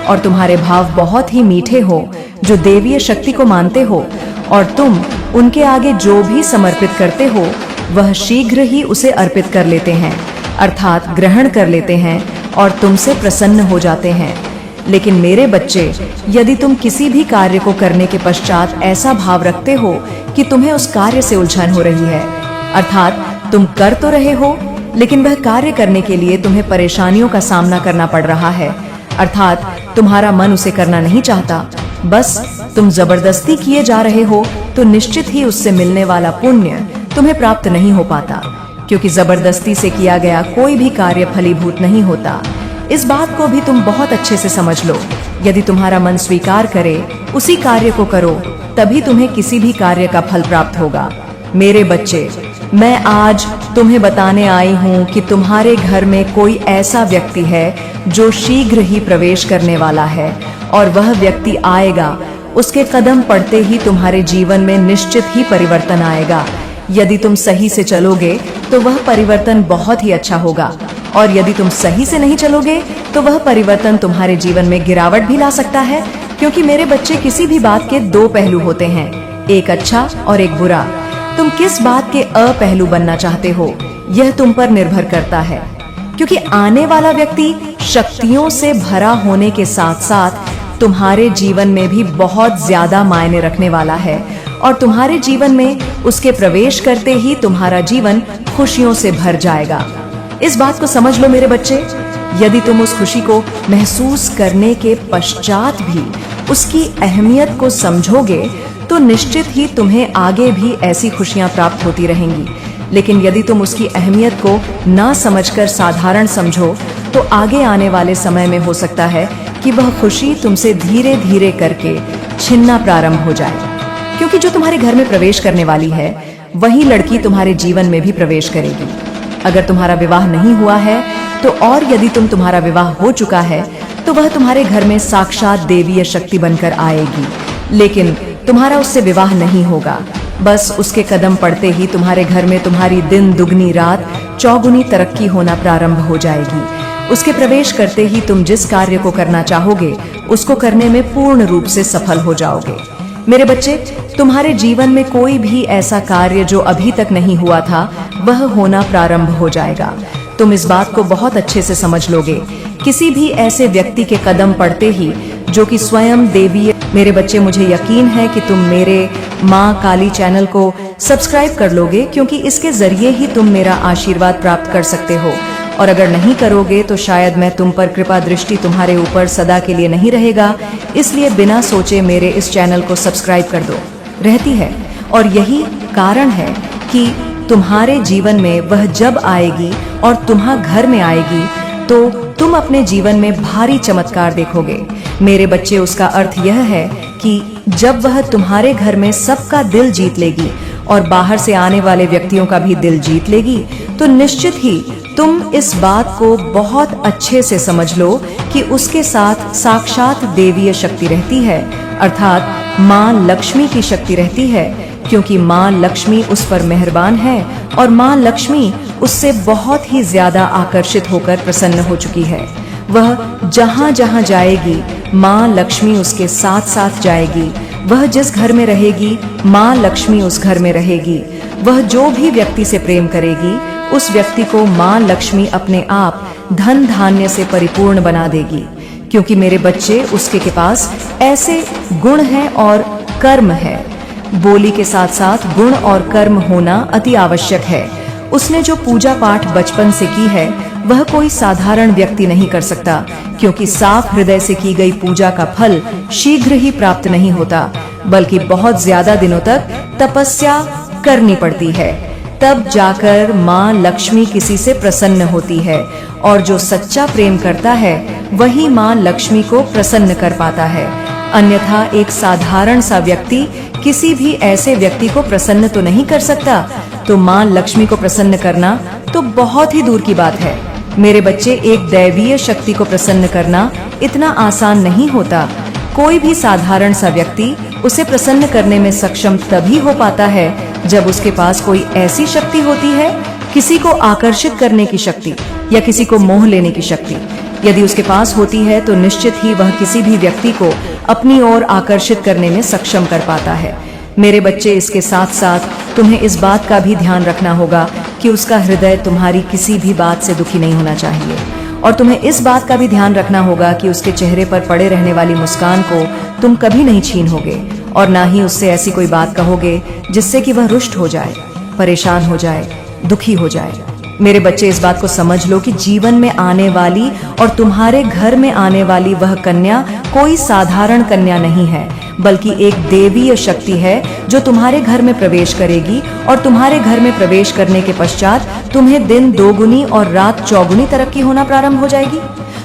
और तुम्हारे भाव बहुत ही मीठे हो, जो देवीय शक्ति को मानते हो, और तुम उनके आगे जो भी समर्पित करते हो वह शीघ्र ही उसे अर्पित कर लेते हैं, अर्थात ग्रहण कर लेते हैं और तुमसे प्रसन्न हो जाते हैं। लेकिन मेरे बच्चे, यदि तुम किसी भी कार्य को करने के पश्चात ऐसा भाव रखते हो कि तुम्हें उस कार्य से उलझन हो रही है, अर्थात तुम कर तो रहे हो लेकिन वह कार्य करने के लिए तुम्हें परेशानियों का सामना करना पड़ रहा है, अर्थात तुम्हारा मन उसे करना नहीं चाहता, बस तुम जबरदस्ती किए जा रहे हो, तो निश्चित ही उससे मिलने वाला पुण्य तुम्हें प्राप्त नहीं हो पाता, क्योंकि जबरदस्ती से किया गया कोई भी कार्य फलीभूत नहीं होता। इस बात को भी तुम बहुत अच्छे से समझ लो। यदि तुम्हारा मन स्वीकार करे उसी कार्य को करो, तभी तुम्हें किसी भी कार्य का फल प्राप्त होगा। मेरे बच्चे, मैं आज तुम्हें बताने आई हूँ कि तुम्हारे घर में कोई ऐसा व्यक्ति है जो शीघ्र ही प्रवेश करने वाला है, और वह व्यक्ति आएगा, उसके कदम पड़ते ही तुम्हारे जीवन में निश्चित ही परिवर्तन आएगा। यदि तुम सही से चलोगे तो वह परिवर्तन बहुत ही अच्छा होगा, और यदि तुम सही से नहीं चलोगे तो वह परिवर्तन तुम्हारे जीवन में गिरावट भी ला सकता है, क्योंकि मेरे बच्चे, किसी भी बात के दो पहलू होते हैं, एक अच्छा और एक बुरा। तुम किस बात के अपहलू बनना चाहते हो यह तुम पर निर्भर करता है, क्योंकि आने वाला व्यक्ति शक्तियों से भरा होने के साथ साथ तुम्हारे जीवन में भी बहुत ज्यादा मायने रखने वाला है, और तुम्हारे जीवन में उसके प्रवेश करते ही तुम्हारा जीवन खुशियों से भर जाएगा। इस बात को समझ लो मेरे बच्चे। यदि तुम उस खुशी को महसूस करने के पश्चात भी उसकी अहमियत को समझोगे तो निश्चित ही तुम्हें आगे भी ऐसी खुशियां प्राप्त होती रहेंगी। लेकिन यदि तुम उसकी अहमियत को ना समझकर साधारण समझो तो आगे आने वाले समय में हो सकता है कि वह खुशी तुमसे धीरे धीरे करके छिनना प्रारंभ हो जाए, क्योंकि जो तुम्हारे घर में प्रवेश करने वाली है वही लड़की तुम्हारे जीवन में भी प्रवेश करेगी। अगर तुम्हारा विवाह नहीं हुआ है तो, और यदि तुम्हारा विवाह हो चुका है तो वह तुम्हारे घर में साक्षात देवीय शक्ति बनकर आएगी। लेकिन तुम्हारा उससे विवाह नहीं होगा, बस उसके कदम पड़ते ही तुम्हारे घर में तुम्हारी दिन दुगनी रात चौगुनी तरक्की होना प्रारंभ हो जाएगी। उसके प्रवेश करते ही तुम जिस कार्य को करना चाहोगे उसको करने में पूर्ण रूप से सफल हो जाओगे। मेरे बच्चे, तुम्हारे जीवन में कोई भी ऐसा कार्य जो अभी तक नहीं हुआ था वह होना प्रारंभ हो जाएगा। तुम इस बात को बहुत अच्छे से समझ लोगे। किसी भी ऐसे व्यक्ति के कदम पड़ते ही जो कि स्वयं देवी। मेरे बच्चे, मुझे यकीन है कि तुम मेरे माँ काली चैनल को सब्सक्राइब कर लोगे, क्योंकि इसके जरिए ही तुम मेरा आशीर्वाद प्राप्त कर सकते हो, और अगर नहीं करोगे तो शायद मैं तुम पर कृपा दृष्टि तुम्हारे ऊपर सदा के लिए नहीं रहेगा। इसलिए बिना सोचे मेरे इस चैनल को सब्सक्राइब कर दो। रहती है, और यही कारण है कि तुम्हारे जीवन में वह जब आएगी और तुम्हारे घर में आएगी तो तुम अपने जीवन में भारी चमत्कार देखोगे। मेरे बच्चे, उसका अर्थ यह है कि जब वह तुम्हारे घर में सबका दिल जीत लेगी और बाहर से आने वाले व्यक्तियों का भी दिल जीत लेगी, तो निश्चित ही तुम इस बात को बहुत अच्छे से समझ लो कि उसके साथ साक्षात देवीय शक्ति रहती है, अर्थात माँ लक्ष्मी की शक्ति रहती है, क्योंकि माँ लक्ष्मी उस पर मेहरबान है और माँ लक्ष्मी उससे बहुत ही ज्यादा आकर्षित होकर प्रसन्न हो चुकी है। वह जहाँ जहाँ जाएगी माँ लक्ष्मी उसके साथ साथ जाएगी। वह जिस घर में रहेगी माँ लक्ष्मी उस घर में रहेगी। वह जो भी व्यक्ति से प्रेम करेगी उस व्यक्ति को माँ लक्ष्मी अपने आप धन धान्य से परिपूर्ण बना देगी, क्योंकि मेरे बच्चे, उसके पास ऐसे गुण हैं और कर्म है बोली के साथ साथ गुण और कर्म होना अति आवश्यक है। उसने जो पूजा पाठ बचपन से की है वह कोई साधारण व्यक्ति नहीं कर सकता, क्योंकि साफ हृदय से की गई पूजा का फल शीघ्र ही प्राप्त नहीं होता, बल्कि बहुत ज्यादा दिनों तक तपस्या करनी पड़ती है। तब जाकर माँ लक्ष्मी किसी से प्रसन्न होती है, और जो सच्चा प्रेम करता है वही माँ लक्ष्मी को प्रसन्न कर पाता है। अन्यथा एक साधारण सा व्यक्ति किसी भी ऐसे व्यक्ति को प्रसन्न तो नहीं कर सकता, तो माँ लक्ष्मी को प्रसन्न करना तो बहुत ही दूर की बात है। मेरे बच्चे, एक दैवीय शक्ति को प्रसन्न करना इतना आसान नहीं होता। कोई भी साधारण सा व्यक्ति उसे प्रसन्न करने में सक्षम तभी हो पाता है जब उसके पास कोई ऐसी शक्ति होती है, किसी को आकर्षित करने की शक्ति या किसी को मोह लेने की शक्ति। यदि उसके पास होती है तो निश्चित ही वह किसी भी व्यक्ति को अपनी ओर आकर्षित करने में सक्षम कर पाता है। मेरे बच्चे, इसके साथ साथ तुम्हें इस बात का भी ध्यान रखना होगा कि उसका हृदय तुम्हारी किसी भी बात से दुखी नहीं होना चाहिए, और तुम्हें इस बात का भी ध्यान रखना होगा कि उसके चेहरे पर पड़े रहने वाली मुस्कान को तुम कभी नहीं छीनोगे, और ना ही उससे ऐसी कोई बात कहोगे जिससे कि वह रुष्ट हो जाए, परेशान हो जाए, दुखी हो जाए। मेरे बच्चे, इस बात को समझ लो कि जीवन में आने वाली और तुम्हारे घर में आने वाली वह कन्या कोई साधारण कन्या नहीं है, बल्कि एक देवीय शक्ति है जो तुम्हारे घर में प्रवेश करेगी, और तुम्हारे घर में प्रवेश करने के पश्चात तुम्हें दिन दोगुनी और रात चौगुनी तरक्की होना प्रारंभ हो जाएगी।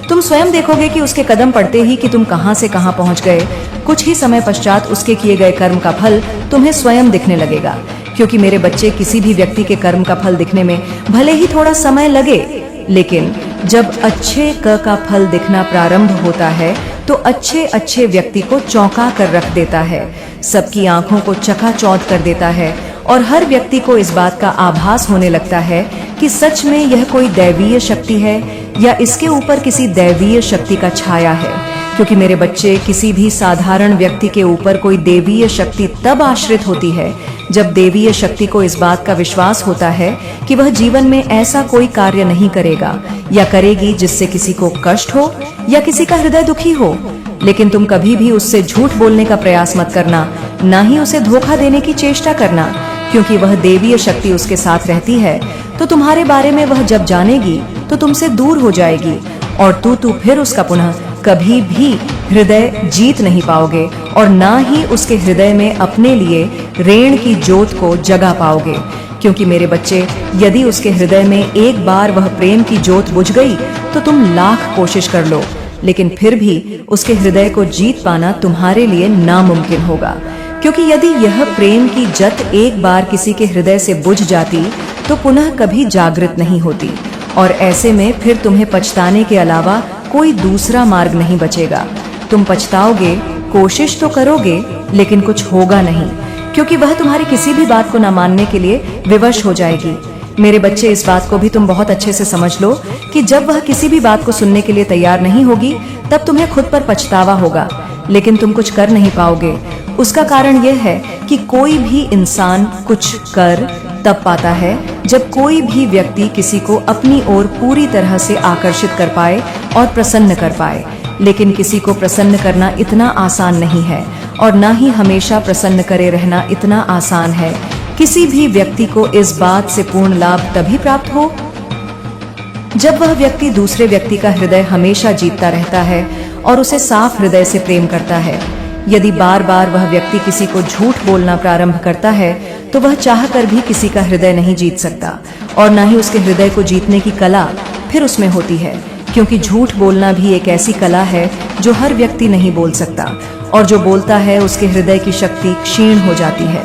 तुम स्वयं देखोगे कि उसके कदम पड़ते ही कि तुम कहां से कहां पहुंच गए। कुछ ही समय पश्चात उसके किए गए कर्म का फल तुम्हें स्वयं दिखने लगेगा, क्योंकि मेरे बच्चे, किसी भी व्यक्ति के कर्म का फल दिखने में भले ही थोड़ा समय लगे, लेकिन जब अच्छे का फल दिखना प्रारंभ होता है तो अच्छे अच्छे व्यक्ति को चौंका कर रख देता है, सबकी आंखों को चकाचौंध कर देता है, और हर व्यक्ति को इस बात का आभास होने लगता है कि सच में यह कोई दैवीय शक्ति है या इसके ऊपर किसी दैवीय शक्ति का छाया है। क्योंकि मेरे बच्चे, किसी भी साधारण व्यक्ति के ऊपर कोई देवीय शक्ति तब आश्रित होती है जब देवीय शक्ति को इस बात का विश्वास होता है कि वह जीवन में ऐसा कोई कार्य नहीं करेगा या करेगी जिससे किसी को कष्ट हो या किसी का हृदय दुखी हो। लेकिन तुम कभी भी उससे झूठ बोलने का प्रयास मत करना, ना ही उसे धोखा देने की चेष्टा करना, क्योंकि वह देवीय शक्ति उसके साथ रहती है तो तुम्हारे बारे में वह जब जानेगी तो तुमसे दूर हो जाएगी, और तू फिर उसका पुनः कभी भी हृदय जीत नहीं पाओगे, और ना ही उसके हृदय में अपने लिए ऋण की ज्योत को जगा पाओगे। क्योंकि मेरे बच्चे, यदि उसके हृदय में एक बार वह प्रेम की ज्योत बुझ गई तो तुम लाख कोशिश कर लो, लेकिन फिर भी उसके हृदय को जीत पाना तुम्हारे लिए नामुमकिन होगा। क्योंकि यदि यह प्रेम की जत एक बार किसी के हृदय से बुझ जाती तो पुनः कभी जागृत नहीं होती, और ऐसे में फिर तुम्हें पछताने के अलावा कोई दूसरा मार्ग नहीं बचेगा। तुम पछताओगे, कोशिश तो करोगे, लेकिन कुछ होगा नहीं, क्योंकि वह तुम्हारी किसी भी बात को न मानने के लिए विवश हो जाएगी। मेरे बच्चे, इस बात को भी तुम बहुत अच्छे से समझ लो कि जब वह किसी भी बात को सुनने के लिए तैयार नहीं होगी तब तुम्हें खुद पर पछतावा होगा, लेकिन तुम कुछ कर नहीं पाओगे। उसका कारण यह है कि कोई भी इंसान कुछ कर तब पाता है जब कोई भी व्यक्ति किसी को अपनी ओर पूरी तरह से आकर्षित कर पाए और प्रसन्न कर पाए। लेकिन किसी को प्रसन्न करना इतना आसान नहीं है, और ना ही हमेशा प्रसन्न करे रहना इतना आसान है। किसी भी व्यक्ति को इस बात से पूर्ण लाभ तभी प्राप्त हो जब वह व्यक्ति दूसरे व्यक्ति का हृदय हमेशा जीतता रहता है और उसे साफ हृदय से प्रेम करता है। यदि बार बार वह व्यक्ति किसी को झूठ बोलना प्रारंभ करता है तो वह चाहकर भी किसी का हृदय नहीं जीत सकता, और ना ही उसके हृदय को जीतने की कला फिर उसमें होती है, क्योंकि झूठ बोलना भी एक ऐसी कला है जो हर व्यक्ति नहीं बोल सकता, और जो बोलता है उसके हृदय की शक्ति क्षीण हो जाती है।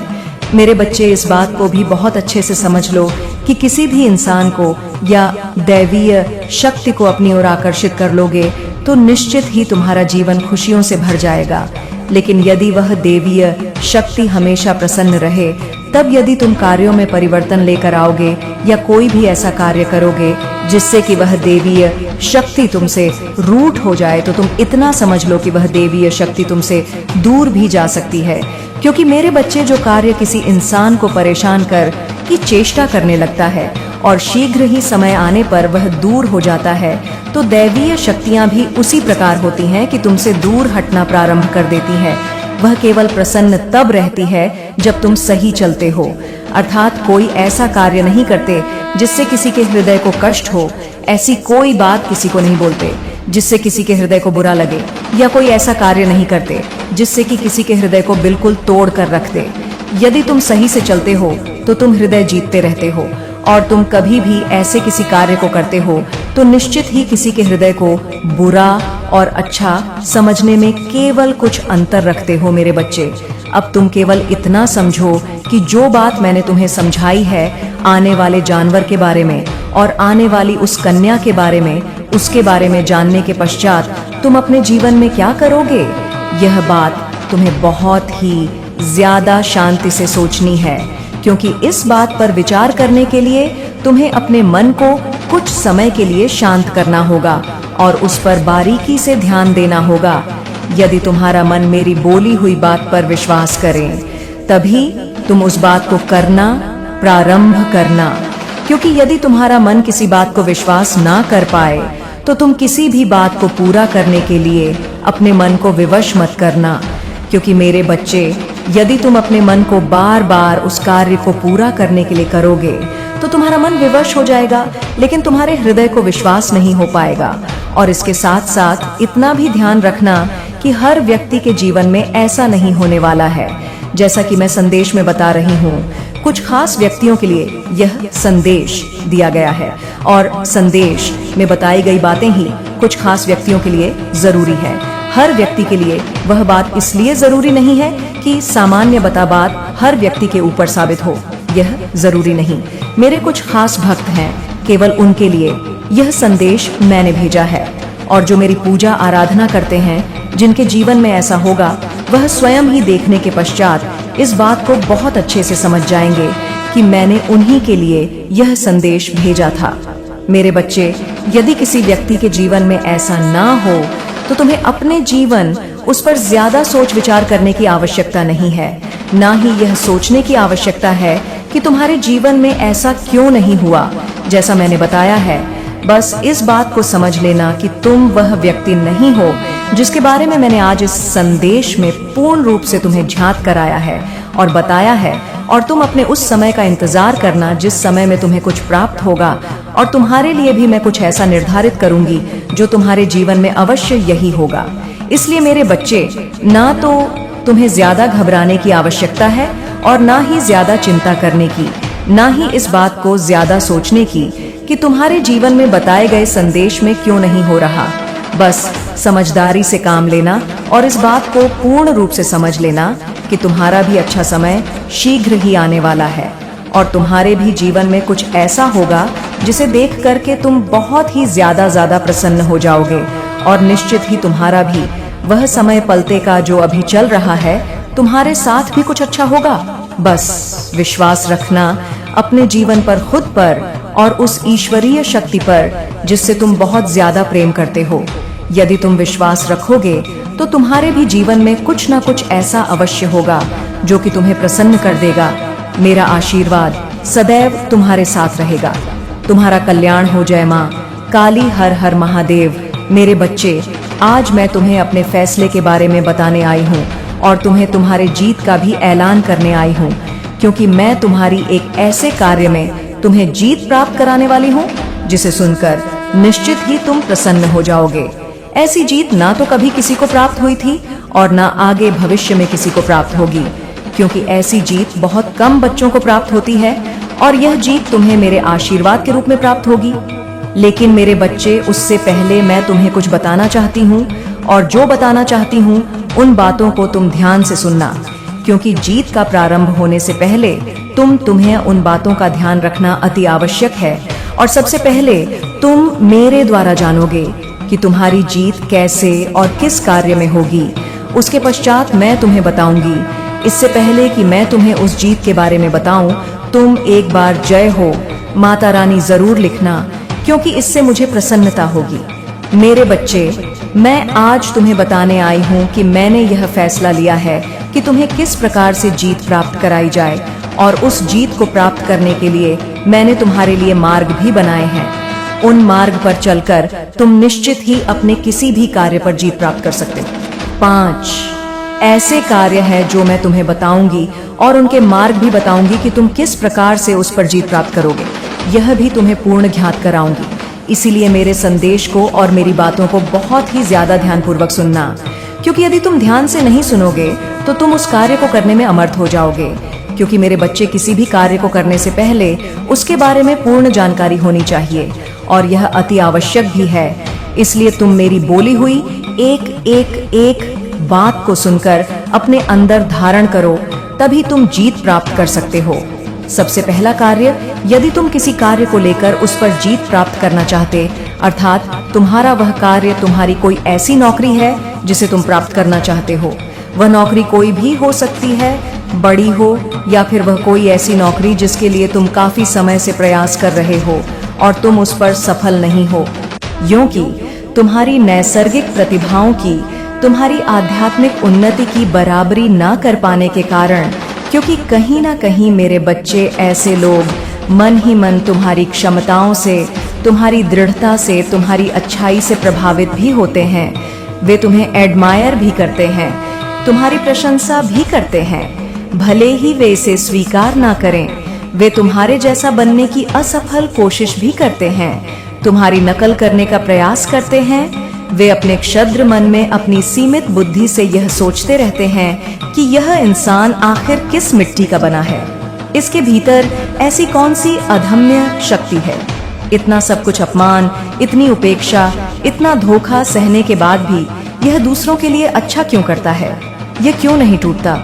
मेरे बच्चे, इस बात को भी बहुत अच्छे से समझ लो कि किसी भी इंसान को या दैवीय शक्ति को अपनी ओर आकर्षित कर लोगे तो निश्चित ही तुम्हारा जीवन खुशियों से भर जाएगा। लेकिन यदि वह देवीय शक्ति हमेशा प्रसन्न रहे, तब यदि तुम कार्यों में परिवर्तन लेकर आओगे या कोई भी ऐसा कार्य करोगे जिससे कि वह देवीय शक्ति तुमसे रूठ हो जाए, तो तुम इतना समझ लो कि वह देवीय शक्ति तुमसे दूर भी जा सकती है। क्योंकि मेरे बच्चे, जो कार्य किसी इंसान को परेशान कर की चेष्टा करने लगता है और शीघ्र ही समय आने पर वह दूर हो जाता है, तो दैवीय शक्तियां भी उसी प्रकार होती हैं कि तुमसे दूर हटना प्रारंभ कर देती हैं। वह केवल प्रसन्न तब रहती है जब तुम सही चलते हो, अर्थात कोई ऐसा कार्य नहीं करते जिससे किसी के हृदय को कष्ट हो, ऐसी कोई बात किसी को नहीं बोलते जिससे किसी के हृदय को बुरा लगे, या कोई ऐसा कार्य नहीं करते जिससे कि किसी के हृदय को बिल्कुल तोड़ कर रख दे। यदि तुम सही से चलते हो तो तुम हृदय जीतते रहते हो, और तुम कभी भी ऐसे किसी कार्य को करते हो तो निश्चित ही किसी के हृदय को बुरा और अच्छा समझने में केवल कुछ अंतर रखते हो। मेरे बच्चे, अब तुम केवल इतना समझो कि जो बात मैंने तुम्हें समझाई है आने वाले जानवर के बारे में और आने वाली उस कन्या के बारे में, उसके बारे में जानने के पश्चात तुम अपने जीवन में क्या करोगे, यह बात तुम्हें बहुत ही ज्यादा शांति से सोचनी है, क्योंकि इस बात पर विचार करने के लिए तुम्हें अपने मन को कुछ समय के लिए शांत करना होगा और उस पर बारीकी से ध्यान देना होगा। यदि तुम्हारा मन मेरी बोली हुई बात पर विश्वास करे, तभी तुम उस बात को करना प्रारंभ करना, क्योंकि यदि तुम्हारा मन किसी बात को विश्वास ना कर पाए तो तुम किसी भी बात को पूरा करने के लिए अपने मन को विवश मत करना। क्योंकि मेरे बच्चे, यदि तुम अपने मन को बार बार उस कार्य को पूरा करने के लिए करोगे तो तुम्हारा मन विवश हो जाएगा, लेकिन तुम्हारे हृदय को विश्वास नहीं हो पाएगा। और इसके साथ साथ इतना भी ध्यान रखना कि हर व्यक्ति के जीवन में ऐसा नहीं होने वाला है। जैसा कि मैं संदेश में बता रही हूँ, कुछ खास व्यक्तियों के लिए यह संदेश दिया गया है, और संदेश में बताई गई बातें ही कुछ खास व्यक्तियों के लिए जरूरी है। हर व्यक्ति के लिए वह बात इसलिए जरूरी नहीं है कि सामान्य बता बात हर व्यक्ति के ऊपर साबित हो, यह जरूरी नहीं। मेरे कुछ खास भक्त हैं, केवल उनके लिए यह संदेश मैंने भेजा है, और जो मेरी पूजा आराधना करते हैं, जिनके जीवन में ऐसा होगा, वह स्वयं ही देखने के पश्चात इस बात को बहुत अच्छे से समझ जाएंगे कि मैंने उन्हीं के लिए यह संदेश भेजा था। मेरे बच्चे, यदि किसी व्यक्ति के जीवन में ऐसा ना हो तो तुम्हें अपने जीवन उस पर ज्यादा सोच विचार करने की आवश्यकता नहीं है, ना ही यह सोचने की आवश्यकता है कि तुम्हारे जीवन में ऐसा क्यों नहीं हुआ जैसा मैंने बताया है। बस इस बात को समझ लेना कि तुम वह व्यक्ति नहीं हो जिसके बारे में मैंने आज इस संदेश में पूर्ण रूप से तुम्हें झांक कराया है और बताया है, और तुम अपने उस समय का इंतजार करना जिस समय में तुम्हें कुछ प्राप्त होगा, और तुम्हारे लिए भी मैं कुछ ऐसा निर्धारित करूंगी जो तुम्हारे जीवन में अवश्य यही होगा। इसलिए मेरे बच्चे, ना तो तुम्हें ज्यादा घबराने की आवश्यकता है और ना ही ज्यादा चिंता करने की, ना ही इस बात को ज्यादा सोचने की कि तुम्हारे जीवन में बताए गए संदेश में क्यों नहीं हो रहा। बस समझदारी से काम लेना और इस बात को पूर्ण रूप से समझ लेना कि तुम्हारा भी अच्छा समय शीघ्र ही आने वाला है, और तुम्हारे भी जीवन में कुछ ऐसा होगा जिसे देख करके तुम बहुत ही ज्यादा प्रसन्न हो जाओगे, और निश्चित ही तुम्हारा भी वह समय पलटे का जो अभी चल रहा है, तुम्हारे साथ भी कुछ अच्छा होगा। बस विश्वास रखना अपने जीवन पर, खुद पर, और उस ईश्वरीय शक्ति पर जिससे तुम बहुत ज्यादा प्रेम करते हो। यदि तुम विश्वास रखोगे तो तुम्हारे भी जीवन में कुछ ना कुछ ऐसा अवश्य होगा जो कि तुम्हें प्रसन्न कर देगा। मेरा आशीर्वाद सदैव तुम्हारे साथ रहेगा। तुम्हारा कल्याण हो। जय माँ काली, हर हर महादेव। मेरे बच्चे, आज मैं तुम्हें अपने फैसले के बारे में बताने आई हूँ, और तुम्हें तुम्हारे जीत का भी ऐलान करने आई हूँ, क्योंकि मैं तुम्हारी एक ऐसे कार्य में तुम्हें जीत प्राप्त कराने वाली हूँ जिसे सुनकर निश्चित ही तुम प्रसन्न हो जाओगे। ऐसी जीत ना तो कभी किसी को प्राप्त हुई थी और ना आगे भविष्य में किसी को प्राप्त होगी, क्योंकि ऐसी जीत बहुत कम बच्चों को प्राप्त होती है, और यह जीत तुम्हें मेरे आशीर्वाद के रूप में प्राप्त होगी। लेकिन मेरे बच्चे, उससे पहले मैं तुम्हें कुछ बताना चाहती हूँ, और जो बताना चाहती हूँ उन बातों को तुम ध्यान से सुनना, क्योंकि जीत का प्रारंभ होने से पहले तुम्हें उन बातों का ध्यान रखना अति आवश्यक है। और सबसे पहले तुम मेरे द्वारा जानोगे कि तुम्हारी जीत कैसे और किस कार्य में होगी। उसके पश्चात मैं तुम्हें बताऊंगी। इससे पहले कि मैं तुम्हें उस जीत के बारे में बताऊं, तुम एक बार जय हो माता रानी जरूर लिखना, क्योंकि इससे मुझे प्रसन्नता होगी। मेरे बच्चे, मैं आज तुम्हें बताने आई हूँ कि मैंने यह फैसला लिया है कि तुम्हें किस प्रकार से जीत प्राप्त कराई जाए, और उस जीत को प्राप्त करने के लिए मैंने तुम्हारे लिए मार्ग भी बनाए हैं। उन मार्ग पर चलकर तुम निश्चित ही अपने किसी भी कार्य पर जीत प्राप्त कर सकते हो। 5, ऐसे कार्य हैं जो मैं तुम्हें बताऊंगी और उनके मार्ग भी बताऊंगी कि तुम किस प्रकार से उस पर जीत प्राप्त करोगे। यह भी तुम्हें पूर्ण ज्ञात कराऊंगी। इसीलिए मेरे संदेश को और मेरी बातों को बहुत ही ज्यादा ध्यानपूर्वक सुनना, क्योंकि यदि तुम ध्यान से नहीं सुनोगे तो तुम उस कार्य को करने में अमर्थ हो जाओगे। क्योंकि मेरे बच्चे, किसी भी कार्य को करने से पहले उसके बारे में पूर्ण जानकारी होनी चाहिए और यह अति आवश्यक भी है। इसलिए तुम मेरी बोली हुई एक बात को सुनकर अपने अंदर धारण करो, तभी तुम जीत प्राप्त कर सकते हो। सबसे पहला कार्य, यदि तुम किसी कार्य को लेकर उस पर जीत प्राप्त करना चाहते, अर्थात तुम्हारा वह कार्य, तुम्हारी कोई ऐसी नौकरी है जिसे तुम प्राप्त करना चाहते हो। वह नौकरी कोई भी हो सकती है, बड़ी हो या फिर वह कोई ऐसी नौकरी जिसके लिए तुम काफी समय से प्रयास कर रहे हो और तुम उस पर सफल नहीं हो। यूं कि तुम्हारी नैसर्गिक प्रतिभाओं की, तुम्हारी आध्यात्मिक उन्नति की बराबरी ना कर पाने के कारण, क्योंकि कहीं ना कहीं मेरे बच्चे ऐसे लोग मन ही मन तुम्हारी क्षमताओं से, तुम्हारी दृढ़ता से, तुम्हारी अच्छाई से प्रभावित भी होते हैं। वे तुम्हें एडमायर भी करते हैं, तुम्हारी प्रशंसा भी करते हैं, भले ही वे इसे स्वीकार ना करें। वे तुम्हारे जैसा बनने की असफल कोशिश भी करते हैं, तुम्हारी नकल करने का प्रयास करते हैं। वे अपने क्षुद्र मन में अपनी सीमित बुद्धि से यह सोचते रहते हैं कि यह इंसान आखिर किस मिट्टी का बना है, इसके भीतर ऐसी कौन सी अदम्य शक्ति है। इतना सब कुछ अपमान, इतनी उपेक्षा, इतना धोखा सहने के बाद भी यह दूसरों के लिए अच्छा क्यों करता है? यह क्यों नहीं टूटता,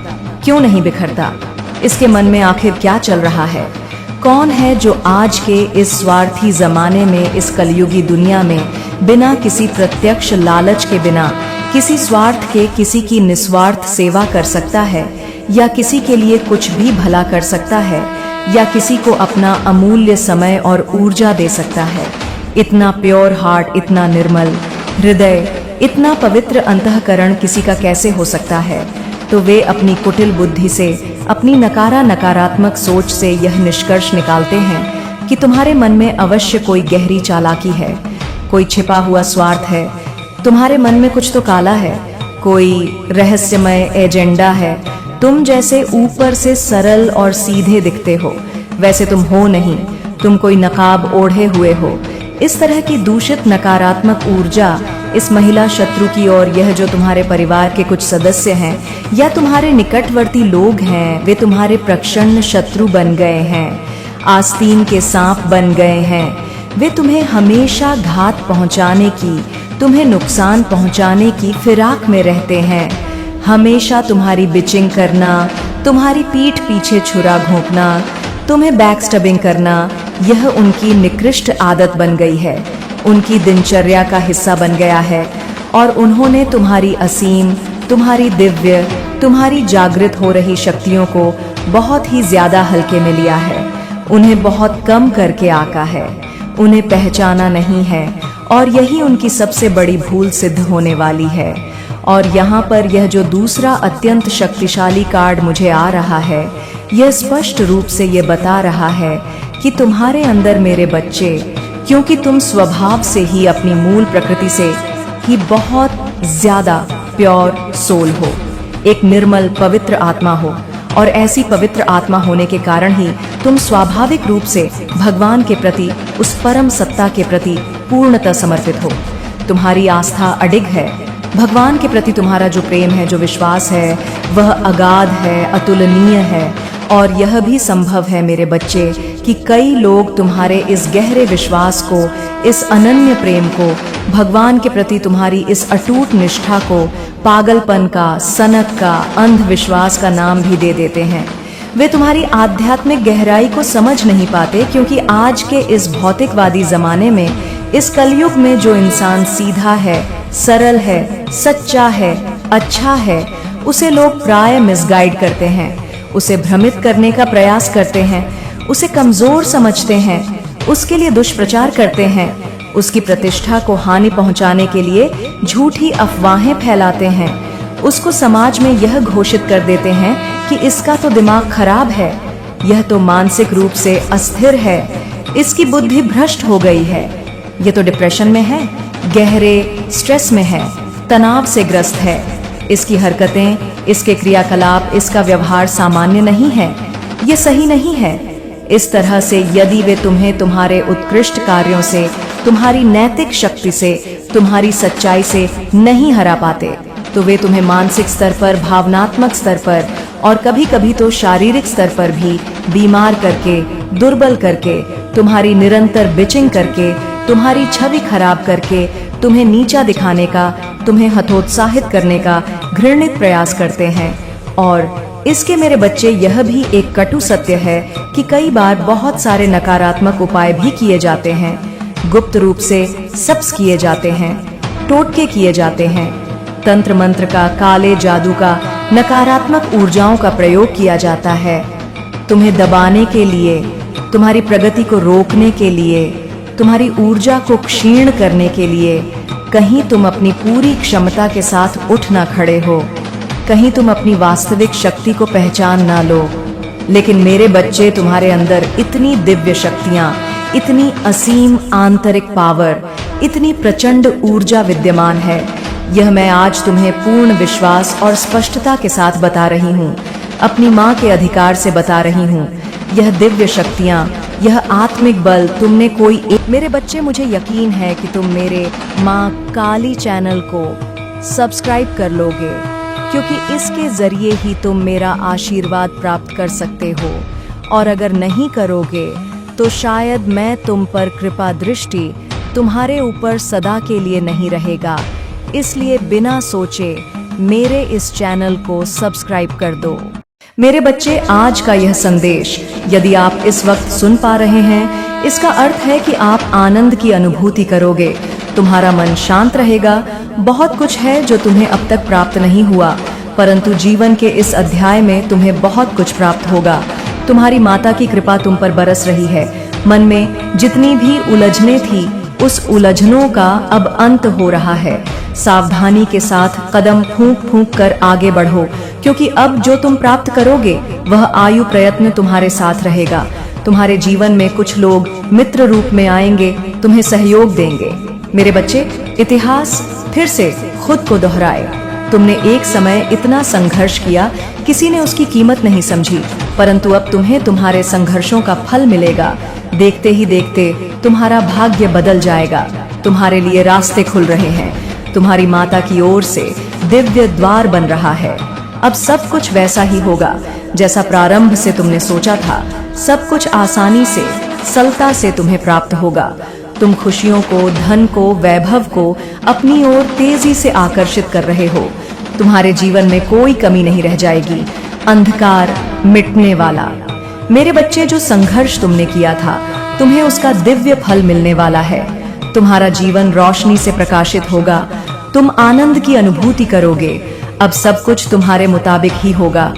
क्यों नहीं बिखरता? इसके मन में आखिर क्या चल रहा है? कौन है जो आज के इस स्वार्थी जमाने में, इस कलयुगी दुनिया में, बिना किसी प्रत्यक्ष लालच के, बिना किसी स्वार्थ के, किसी की निस्वार्थ सेवा कर सकता है, या किसी के लिए कुछ भी भला कर सकता है, या किसी को अपना अमूल्य समय और ऊर्जा दे सकता है? इतना प्योर हार्ट, इतना निर्मल हृदय, इतना पवित्र अंतःकरण किसी का कैसे हो सकता है? तो वे अपनी कुटिल बुद्धि से, अपनी नकारात्मक सोच से यह निष्कर्ष निकालते हैं कि तुम्हारे मन में अवश्य कोई गहरी चालाकी है, कोई छिपा हुआ स्वार्थ है, तुम्हारे मन में कुछ तो काला है, कोई रहस्यमय एजेंडा है। तुम जैसे ऊपर से सरल और सीधे दिखते हो, वैसे तुम हो नहीं, तुम कोई नकाब ओढ़े हुए हो। इस तरह की दूषित नकारात्मक ऊर्जा इस महिला शत्रु की, और यह जो तुम्हारे परिवार के कुछ सदस्य हैं या तुम्हारे निकटवर्ती लोग हैं, वे तुम्हारे प्रचंड शत्रु बन गए हैं, आस्तीन के सांप बन गए हैं। वे तुम्हें हमेशा घात पहुंचाने की, तुम्हें नुकसान पहुंचाने की फिराक में रहते हैं। हमेशा तुम्हारी बिचिंग करना, तुम्हारी पीठ पीछे छुरा घोंपना, तुम्हें बैकस्टबिंग करना, यह उनकी निकृष्ट आदत बन गई है, उनकी दिनचर्या का हिस्सा बन गया है। और उन्होंने तुम्हारी असीम, तुम्हारी दिव्य, तुम्हारी जागृत हो रही शक्तियों को बहुत ही ज्यादा हल्के में लिया है, उन्हें बहुत कम करके आका है, उन्हें पहचाना नहीं है, और यही उनकी सबसे बड़ी भूल सिद्ध होने वाली है। और यहाँ पर यह जो दूसरा अत्यंत शक्तिशाली कार्ड मुझे आ रहा है, यह स्पष्ट रूप से ये बता रहा है कि तुम्हारे अंदर मेरे बच्चे, क्योंकि तुम स्वभाव से ही, अपनी मूल प्रकृति से ही बहुत ज्यादा प्योर सोल हो, एक निर्मल पवित्र आत्मा हो, और ऐसी पवित्र आत्मा होने के कारण ही तुम स्वाभाविक रूप से भगवान के प्रति, उस परम सत्ता के प्रति पूर्णतः समर्पित हो। तुम्हारी आस्था अडिग है, भगवान के प्रति तुम्हारा जो प्रेम है, जो विश्वास है, वह अगाध है, अतुलनीय है। और यह भी संभव है मेरे बच्चे कि कई लोग तुम्हारे इस गहरे विश्वास को, इस अनन्य प्रेम को, भगवान के प्रति तुम्हारी इस अटूट निष्ठा को पागलपन का, सनक का, अंधविश्वास का नाम भी दे देते हैं। वे तुम्हारी आध्यात्मिक गहराई को समझ नहीं पाते, क्योंकि आज के इस भौतिकवादी जमाने में, इस कलयुग में, जो इंसान सीधा है, सरल है, सच्चा है, अच्छा है, उसे लोग प्राय मिसगाइड करते हैं, उसे भ्रमित करने का प्रयास करते हैं, उसे कमजोर समझते हैं, उसके लिए दुष्प्रचार करते हैं, उसकी प्रतिष्ठा को हानि पहुंचाने के लिए झूठी अफवाहें फैलाते हैं, उसको समाज में यह घोषित कर देते हैं कि इसका तो दिमाग खराब है, यह तो मानसिक रूप से अस्थिर है, इसकी बुद्धि भ्रष्ट हो गई है, यह तो डिप्रेशन में है, गहरे स्ट्रेस में है, तनाव से ग्रस्त है, इसकी हरकतें, इसके क्रियाकलाप, इसका व्यवहार सामान्य नहीं है, ये सही नहीं है। इस तरह से यदि वे तुम्हें तुम्हारे उत्कृष्ट कार्यों से, तुम्हारी नैतिक शक्ति से, तुम्हारी सच्चाई से नहीं हरा पाते, तो वे तुम्हें मानसिक स्तर पर, भावनात्मक स्तर पर और कभी कभी तो शारीरिक स्तर पर भी बीमार करके, दुर्बल करके, तुम्हारी निरंतर बिचिंग करके, तुम्हारी छवि खराब करके, तुम्हें नीचा दिखाने का, तुम्हें हतोत्साहित करने का घृणित प्रयास करते हैं। और इसके मेरे बच्चे, यह भी एक कटु सत्य है कि कई बार बहुत सारे नकारात्मक उपाय भी किए जाते हैं, गुप्त रूप से सब्स किए जाते हैं, टोटके किए जाते हैं, तंत्र मंत्र का, काले जादू का, नकारात्मक ऊर्जाओं का प्रयोग किया जाता है, तुम्हें दबाने के लिए, तुम्हारी प्रगति को रोकने के लिए, तुम्हारी ऊर्जा को क्षीण करने के लिए। कहीं तुम अपनी पूरी क्षमता के साथ उठ ना खड़े हो, कहीं तुम अपनी वास्तविक शक्ति को पहचान ना लो। लेकिन मेरे बच्चे, तुम्हारे अंदर इतनी दिव्य शक्तियां, इतनी असीम आंतरिक पावर, इतनी प्रचंड ऊर्जा विद्यमान है। यह मैं आज तुम्हें पूर्ण विश्वास और स्पष्टता के साथ बता रही हूँ, अपनी माँ के अधिकार से बता रही हूँ। यह दिव्य शक्तियाँ, यह आत्मिक बल तुमने मेरे बच्चे, मुझे यकीन है कि तुम मेरे माँ काली चैनल को सब्सक्राइब कर लोगे, क्योंकि इसके जरिए ही तुम मेरा आशीर्वाद प्राप्त कर सकते हो। और अगर नहीं करोगे तो शायद मैं तुम पर कृपा दृष्टि तुम्हारे ऊपर सदा के लिए नहीं रहेगा। इसलिए बिना सोचे मेरे इस चैनल को सब्सक्राइब कर दो। मेरे बच्चे, आज का यह संदेश यदि आप इस वक्त सुन पा रहे हैं, इसका अर्थ है कि आप आनंद की अनुभूति करोगे, तुम्हारा मन शांत रहेगा। बहुत कुछ है जो तुम्हें अब तक प्राप्त नहीं हुआ, परंतु जीवन के इस अध्याय में तुम्हें बहुत कुछ प्राप्त होगा। तुम्हारी माता की कृपा तुम पर बरस रही है। मन में जितनी भी उलझने थी, उस उलझनों का अब अंत हो रहा है। सावधानी के साथ कदम फूंक फूंक कर आगे बढ़ो, क्योंकि अब जो तुम प्राप्त करोगे वह आयु प्रयत्न तुम्हारे साथ रहेगा। तुम्हारे जीवन में कुछ लोग मित्र रूप में आएंगे, तुम्हें सहयोग देंगे। मेरे बच्चे, इतिहास फिर से खुद को दोहराए। तुमने एक समय इतना संघर्ष किया, किसी ने उसकी कीमत नहीं समझी, परंतु अब तुम्हें तुम्हारे संघर्षों का फल मिलेगा। देखते ही देखते तुम्हारा भाग्य बदल जाएगा, तुम्हारे लिए रास्ते खुल रहे हैं, तुम्हारी माता की ओर से दिव्य द्वार बन रहा है। अब सब कुछ वैसा ही होगा जैसा प्रारंभ से तुमने सोचा था। सब कुछ आसानी से, सरलता से तुम्हें प्राप्त होगा। तुम खुशियों को, धन को, वैभव को अपनी ओर तेजी से आकर्षित कर रहे हो। तुम्हारे जीवन में कोई कमी नहीं रह जाएगी। अंधकार मिटने वाला। मेरे बच्चे, जो संघर्ष तुमने किया था, तुम्हें उसका दिव्य फल मिलने वाला है। तुम्हारा जीवन रोशनी से प्रकाशित होगा। तुम आनंद की अनुभूति करोगे। अब सब कुछ तुम्हारे मुताबिक ही होगा।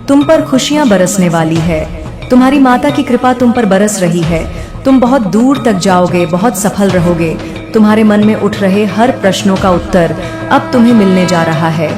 तुम पर खुशियां बरसने वाली है। तुम्हारी माता की कृपा तुम पर बरस रही है। तुम बहुत दूर तक जाओगे, बहुत सफल रहोगे। तुम्हारे मन में उठ रहे हर प्रश्नों का उत्तर अब तुम्हें मिलने जा रहा है।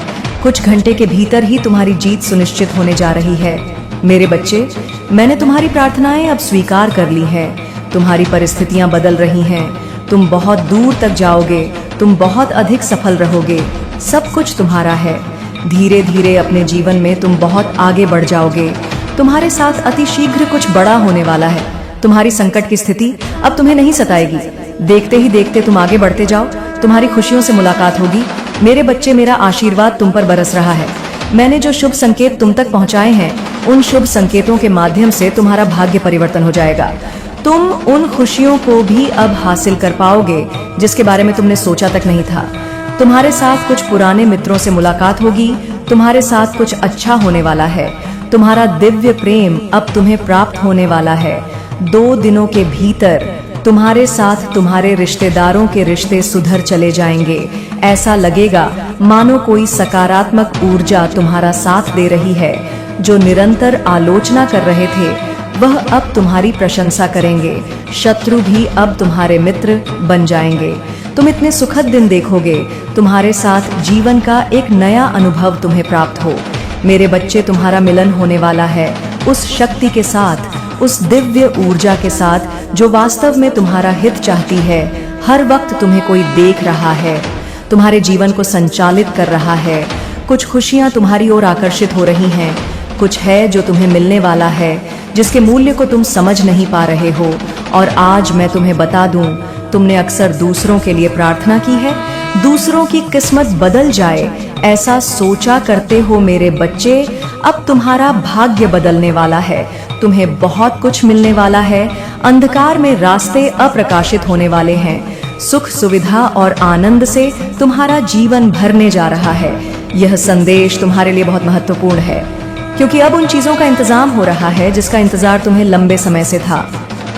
कुछ घंटे के भीतर ही तुम्हारी जीत सुनिश्चित होने जा रही है। मेरे बच्चे, मैंने तुम्हारी प्रार्थनाएं अब स्वीकार कर ली है। तुम्हारी परिस्थितियां बदल रही हैं। तुम बहुत दूर तक जाओगे। तुम बहुत अधिक सफल रहोगे। सब कुछ तुम्हारा है। धीरे धीरे अपने जीवन में तुम बहुत आगे बढ़ जाओगे। तुम्हारे साथ अति शीघ्र कुछ बड़ा होने वाला है। तुम्हारी संकट की स्थिति अब तुम्हें नहीं सताएगी। देखते ही देखते तुम आगे बढ़ते जाओ। तुम्हारी खुशियों से मुलाकात होगी। मेरे बच्चे, मेरा आशीर्वाद तुम पर बरस रहा है। मैंने जो शुभ संकेत तुम तक पहुंचाए हैं, उन शुभ संकेतों के माध्यम से तुम्हारा भाग्य परिवर्तन हो जाएगा। तुम उन खुशियों को भी अब हासिल कर पाओगे जिसके बारे में तुमने सोचा तक नहीं था। तुम्हारे साथ कुछ पुराने मित्रों से मुलाकात होगी। तुम्हारे साथ कुछ अच्छा होने वाला है। तुम्हारा दिव्य प्रेम अब तुम्हें प्राप्त होने वाला है। 2 दिनों के भीतर तुम्हारे साथ तुम्हारे रिश्तेदारों के रिश्ते सुधर चले जाएंगे। ऐसा लगेगा मानो कोई सकारात्मक ऊर्जा तुम्हारा साथ दे रही है। जो निरंतर आलोचना कर रहे थे, वह अब तुम्हारी प्रशंसा करेंगे। शत्रु भी अब तुम्हारे मित्र बन जाएंगे। तुम इतने सुखद दिन देखोगे। तुम्हारे साथ जीवन का एक नया अनुभव तुम्हें प्राप्त हो। मेरे बच्चे, तुम्हारा मिलन होने वाला है उस शक्ति के साथ, उस दिव्य ऊर्जा के साथ जो वास्तव में तुम्हारा हित चाहती है। हर वक्त तुम्हें कोई देख रहा है, तुम्हारे जीवन को संचालित कर रहा है। कुछ खुशियां तुम्हारी ओर आकर्षित हो रही हैं, कुछ है जो तुम्हें मिलने वाला है, जिसके मूल्य को तुम समझ नहीं पा रहे हो। और आज मैं तुम्हें बता दूं, तुमने अक्सर दूसरों के लिए प्रार्थना की है, दूसरों की किस्मत बदल जाए ऐसा सोचा करते हो मेरे बच्चे। अब तुम्हारा भाग्य बदलने वाला है, तुम्हें बहुत कुछ मिलने वाला है। अंधकार में रास्ते अप्रकाशित होने वाले हैं, सुख सुविधा और आनंद से तुम्हारा जीवन भरने जा रहा है। यह संदेश तुम्हारे लिए बहुत महत्वपूर्ण है, क्योंकि अब उन चीजों का इंतजाम हो रहा है जिसका इंतजार तुम्हें लंबे समय से था।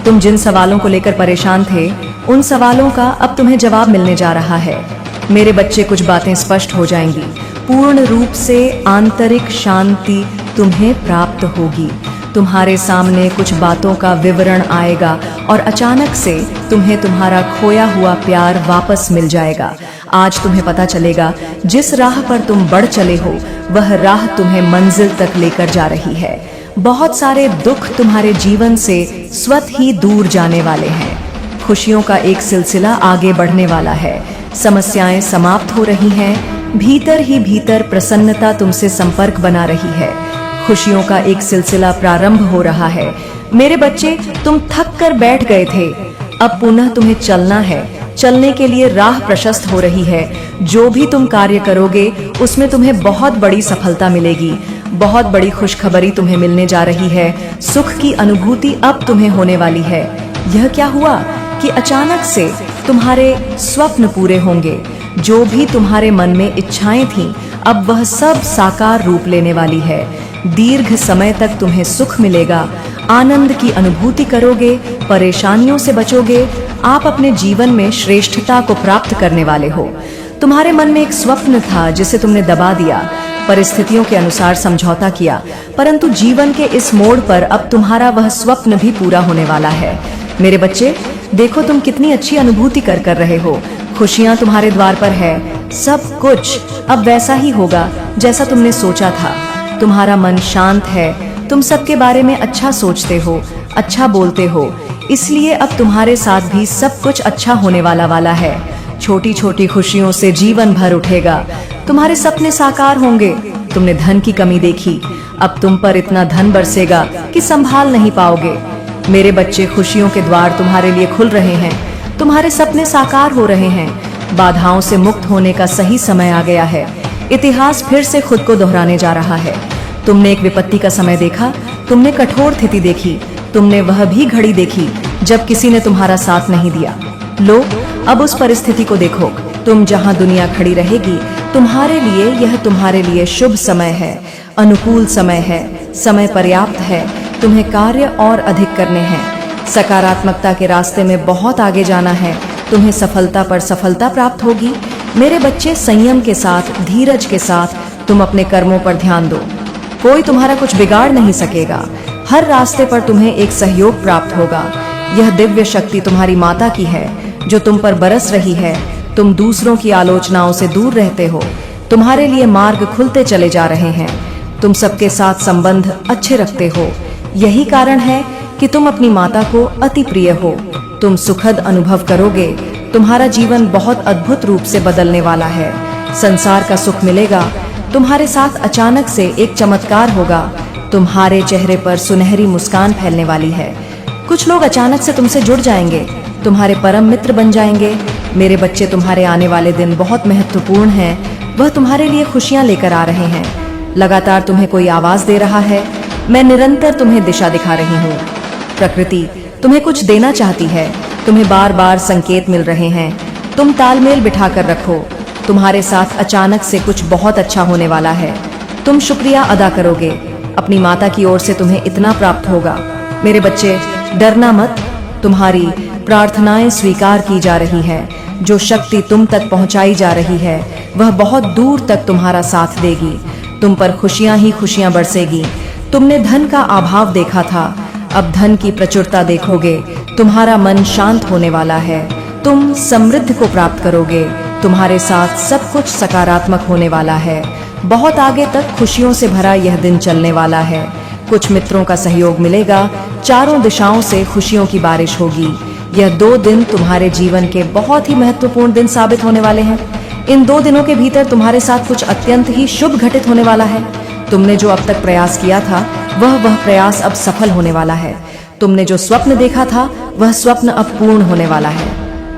तुम जिन सवालों को लेकर परेशान थे, उन सवालों का अब तुम्हें जवाब मिलने जा रहा है। मेरे बच्चे, कुछ बातें स्पष्ट हो जाएंगी। पूर्ण रूप से आंतरिक शांति तुम्हें प्राप्त होगी। तुम्हारे सामने कुछ बातों का विवरण आएगा और अचानक से तुम्हें तुम्हारा खोया हुआ प्यार वापस मिल जाएगा। आज तुम्हें पता चलेगा, जिस राह पर तुम बढ़ चले हो वह राह तुम्हें मंजिल तक लेकर जा रही है। बहुत सारे दुख तुम्हारे जीवन से स्वतः ही दूर जाने वाले हैं। खुशियों का एक सिलसिला आगे बढ़ने वाला है। समस्याएं समाप्त हो रही हैं, भीतर ही भीतर प्रसन्नता तुमसे संपर्क बना रही है। खुशियों का एक सिलसिला प्रारंभ हो रहा है। मेरे बच्चे, तुम थक कर बैठ गए थे, अब पुनः तुम्हें चलना है। चलने के लिए राह प्रशस्त हो रही है। जो भी तुम कार्य करोगे उसमें तुम्हें बहुत बड़ी सफलता मिलेगी। बहुत बड़ी खुशखबरी तुम्हें मिलने जा रही है। सुख की अनुभूति अब तुम्हें होने वाली है। यह क्या हुआ कि अचानक से तुम्हारे स्वप्न पूरे होंगे। जो भी तुम्हारे मन में इच्छाएं थीं, अब वह सब साकार रूप लेने वाली है। दीर्घ समय तक तुम्हें सुख मिलेगा, आनंद की अनुभूति करोगे, परेशानियों से बचोगे। आप अपने जीवन में श्रेष्ठता को प्राप्त करने वाले हो। तुम्हारे मन में एक स्वप्न था जिसे तुमने दबा दिया, परिस्थितियों के अनुसार समझौता किया, परंतु जीवन के इस मोड़ पर अब तुम्हारा वह स्वप्न भी पूरा होने वाला है। मेरे बच्चे, देखो तुम कितनी अच्छी अनुभूति कर रहे हो। खुशियां तुम्हारे द्वार पर है। सब कुछ अब वैसा ही होगा जैसा तुमने सोचा था। तुम्हारा मन शांत है, तुम सबके बारे में अच्छा सोचते हो, अच्छा बोलते हो, इसलिए अब तुम्हारे साथ भी सब कुछ अच्छा होने वाला है। छोटी छोटी खुशियों से जीवन भर उठेगा। तुम्हारे सपने साकार होंगे। तुमने धन की कमी देखी, अब तुम पर इतना धन बरसेगा कि संभाल नहीं पाओगे। मेरे बच्चे, खुशियों के द्वार तुम्हारे लिए खुल रहे हैं। तुम्हारे सपने साकार हो रहे हैं। बाधाओं से मुक्त होने का सही समय आ गया है। इतिहास फिर से खुद को दोहराने जा रहा है। तुमने एक विपत्ति का समय देखा, तुमने कठोर स्थिति देखी, तुमने वह भी घड़ी देखी जब किसी ने तुम्हारा साथ नहीं दिया। लो, अब उस परिस्थिति को देखो। तुम जहां दुनिया खड़ी रहेगी, तुम्हारे लिए यह तुम्हारे लिए शुभ समय है, अनुकूल समय है, समय पर्याप्त है। तुम्हें कार्य और अधिक करने हैं। सकारात्मकता के रास्ते में बहुत आगे जाना है। तुम्हें सफलता पर सफलता प्राप्त होगी। मेरे बच्चे, संयम के साथ, धीरज के साथ तुम अपने कर्मों पर ध्यान दो। कोई तुम्हारा कुछ बिगाड़ नहीं सकेगा। हर रास्ते पर तुम्हें एक सहयोग प्राप्त होगा। यह दिव्य शक्ति तुम्हारी माता की है जो तुम पर बरस रही है। तुम दूसरों की आलोचनाओं से दूर रहते हो। तुम्हारे लिए मार्ग खुलते चले जा रहे हैं। तुम सबके साथ संबंध अच्छे रखते हो। यही कारण है कि तुम अपनी माता को अति प्रिय हो। तुम सुखद अनुभव करोगे। तुम्हारा जीवन बहुत अद्भुत रूप से बदलने वाला है। संसार का सुख मिलेगा। तुम्हारे साथ अचानक से एक चमत्कार होगा। तुम्हारे चेहरे पर सुनहरी मुस्कान फैलने वाली है। कुछ लोग अचानक से तुमसे जुड़ जाएंगे, तुम्हारे परम मित्र बन जाएंगे। मेरे बच्चे, तुम्हारे आने वाले दिन बहुत महत्वपूर्ण हैं। वह तुम्हारे लिए खुशियां लेकर आ रहे हैं। लगातार तुम्हें कोई आवाज दे रहा है। मैं निरंतर तुम्हें दिशा दिखा रही हूँ। प्रकृति तुम्हें कुछ देना चाहती है। तुम्हें बार बार संकेत मिल रहे हैं। तुम तालमेल बिठाकर रखो। तुम्हारे साथ अचानक से कुछ बहुत अच्छा होने वाला है। तुम शुक्रिया अदा करोगे। अपनी माता की ओर से तुम्हें इतना प्राप्त होगा। मेरे बच्चे, डरना मत। तुम्हारी प्रार्थनाएं स्वीकार की जा रही है। जो शक्ति तुम तक पहुंचाई जा रही है वह बहुत दूर तक तुम्हारा साथ देगी। तुम पर खुशियां ही खुशियां बरसेगी। तुमने धन का अभाव देखा था, अब धन की प्रचुरता देखोगे। तुम्हारा मन शांत होने वाला है। तुम समृद्धि को प्राप्त करोगे। तुम्हारे साथ सब कुछ सकारात्मक होने वाला है। बहुत आगे तक खुशियों से भरा यह दिन चलने वाला है। कुछ मित्रों का सहयोग मिलेगा। चारों दिशाओं से खुशियों की बारिश होगी। यह 2 दिन तुम्हारे जीवन के बहुत ही महत्वपूर्ण दिन साबित होने वाले हैं। इन 2 दिनों के भीतर तुम्हारे साथ कुछ अत्यंत ही शुभ घटित होने वाला है। तुमने जो अब तक प्रयास किया था वह प्रयास अब सफल होने वाला है। तुमने जो स्वप्न देखा था वह स्वप्न अब पूर्ण होने वाला है।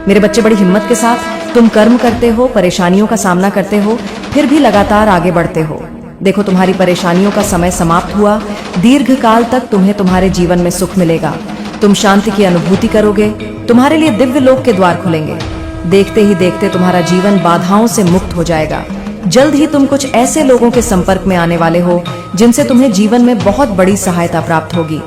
मेरे बच्चे, बड़ी हिम्मत के साथ तुम कर्म करते हो, परेशानियों का सामना करते हो, फिर भी लगातार आगे बढ़ते हो। देखो, तुम्हारी परेशानियों का समय समाप्त हुआ। दीर्घ काल तक तुम्हें तुम्हारे जीवन में सुख मिलेगा। तुम शांति की अनुभूति करोगे। तुम्हारे लिए दिव्य लोक के द्वार खुलेंगे। देखते ही देखते तुम्हारा जीवन बाधाओं से मुक्त हो जाएगा। जल्द ही तुम कुछ ऐसे लोगों के संपर्क में आने वाले हो जिनसे तुम्हें जीवन में बहुत बड़ी सहायता प्राप्त होगी।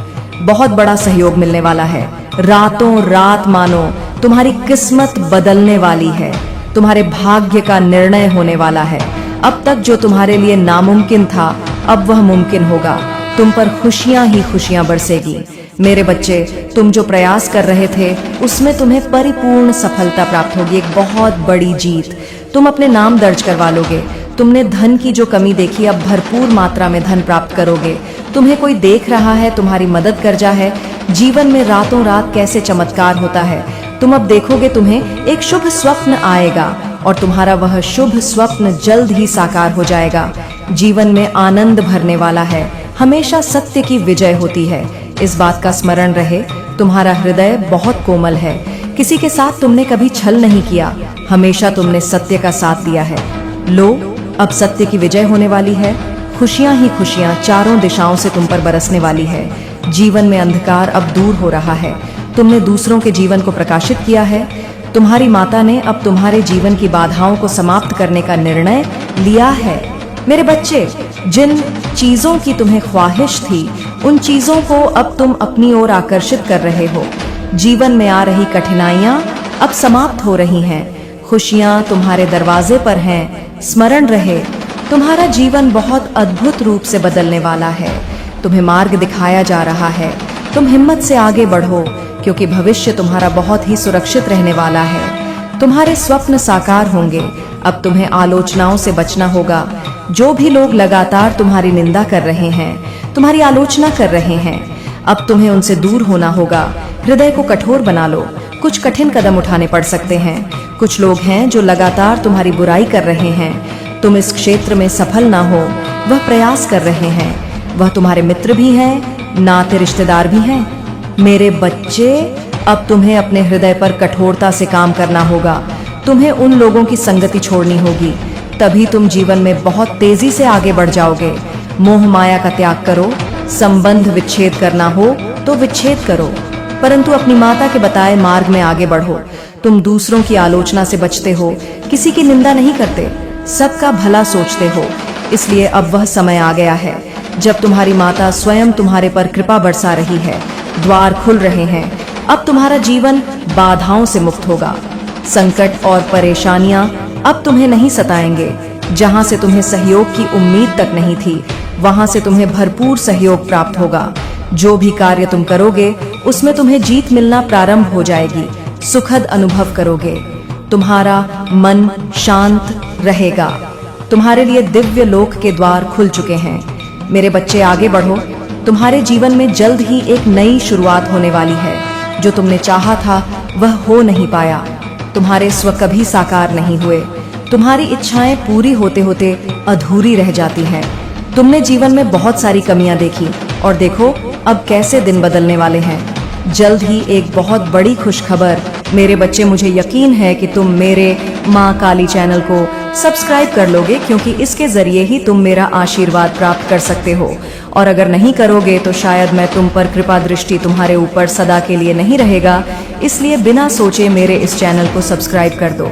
बहुत बड़ा सहयोग मिलने वाला है। रातों रात मानो तुम्हारी किस्मत बदलने वाली है। तुम्हारे भाग्य का निर्णय होने वाला है। अब तक जो तुम्हारे लिए नामुमकिन था अब वह मुमकिन होगा। तुम पर खुशियां ही खुशियां बरसेगी। मेरे बच्चे, तुम जो प्रयास कर रहे थे उसमें तुम्हें परिपूर्ण सफलता प्राप्त होगी। एक बहुत बड़ी जीत तुम अपने नाम दर्ज करवा लोगे। तुमने धन की जो कमी देखी अब भरपूर मात्रा में धन प्राप्त करोगे। तुम्हें कोई देख रहा है, तुम्हारी मदद कर जा है। जीवन में रातों रात कैसे चमत्कार होता है। तुम अब देखोगे तुम्हें एक शुभ स्वप्न आएगा और तुम्हारा वह शुभ स्वप्न जल्द ही साकार हो जाएगा। जीवन में आनंद भरने वाला है। हमेशा सत्य की विजय होती है। इस बात का स्मरण रहे, तुम्हारा हृदय बहुत कोमल है। किसी के साथ तुमने कभी छल नहीं किया। हमेशा तुमने सत्य का साथ दिया है। लो, अब सत्य की विजय होने वाली है। खुशियां ही खुशियां चारों दिशाओं से तुम पर बरसने वाली है। जीवन में अंधकार अब दूर हो रहा है। तुमने दूसरों के जीवन को प्रकाशित किया है। तुम्हारी माता ने अब तुम्हारे जीवन की बाधाओं को समाप्त करने का निर्णय लिया है। मेरे बच्चे, जिन चीजों की तुम्हें ख्वाहिश थी उन चीजों को अब तुम अपनी ओर आकर्षित कर रहे हो। जीवन में आ रही कठिनाइयां अब समाप्त हो रही हैं। खुशियां तुम्हारे दरवाजे पर हैं। स्मरण रहे, तुम्हारा जीवन बहुत अद्भुत रूप से बदलने वाला है। तुम्हें मार्ग दिखाया जा रहा है। तुम हिम्मत से आगे बढ़ो, क्योंकि भविष्य तुम्हारा बहुत ही सुरक्षित रहने वाला है। तुम्हारे स्वप्न साकार होंगे। अब तुम्हें आलोचनाओं से बचना होगा। जो भी लोग लगातार तुम्हारी निंदा कर रहे हैं, तुम्हारी आलोचना कर रहे हैं, अब तुम्हें उनसे दूर होना होगा। हृदय को कठोर बना लो। कुछ कठिन कदम उठाने पड़ सकते हैं। कुछ लोग हैं जो लगातार तुम्हारी बुराई कर रहे हैं। तुम इस क्षेत्र में सफल ना हो, वह प्रयास कर रहे हैं। वह तुम्हारे मित्र भी हैं, नाते रिश्तेदार भी हैं। मेरे बच्चे, अब तुम्हें अपने हृदय पर कठोरता से काम करना होगा। तुम्हें उन लोगों की संगति छोड़नी होगी, तभी तुम जीवन में बहुत तेजी से आगे बढ़ जाओगे। मोह माया का त्याग करो। संबंध विच्छेद करना हो तो विच्छेद करो, परंतु अपनी माता के बताए मार्ग में आगे बढ़ो। तुम दूसरों की आलोचना से बचते हो, किसी की निंदा नहीं करते, सबका भला सोचते हो। इसलिए अब वह समय आ गया है जब तुम्हारी माता स्वयं तुम्हारे पर कृपा बरसा रही है। द्वार खुल रहे हैं। अब तुम्हारा जीवन बाधाओं से मुक्त होगा। संकट और परेशानियां अब तुम्हें नहीं सताएंगे। जहां से तुम्हें सहयोग की उम्मीद तक नहीं थी, वहां से तुम्हें भरपूर सहयोग प्राप्त होगा। जो भी कार्य तुम करोगे उसमें तुम्हें जीत मिलना प्रारंभ हो जाएगी। सुखद अनुभव करोगे। तुम्हारा मन शांत रहेगा। तुम्हारे लिए दिव्य लोक के द्वार खुल चुके हैं। मेरे बच्चे, आगे बढ़ो। तुम्हारे जीवन में जल्द ही एक नई शुरुआत होने वाली है। जो तुमने चाहा था वह हो नहीं पाया। तुम्हारे स्व कभी साकार नहीं हुए। तुम्हारी इच्छाएं पूरी होते होते अधूरी रह जाती हैं। तुमने जीवन में बहुत सारी कमियां देखी और देखो अब कैसे दिन बदलने वाले हैं। जल्द ही एक बहुत बड़ी खुशखबर। मेरे बच्चे, मुझे यकीन है कि तुम मेरे माँ काली चैनल को सब्सक्राइब कर लोगे, क्योंकि इसके जरिए ही तुम मेरा आशीर्वाद प्राप्त कर सकते हो। और अगर नहीं करोगे तो शायद मैं तुम पर कृपा दृष्टि तुम्हारे ऊपर सदा के लिए नहीं रहेगा। इसलिए बिना सोचे मेरे इस चैनल को सब्सक्राइब कर दो।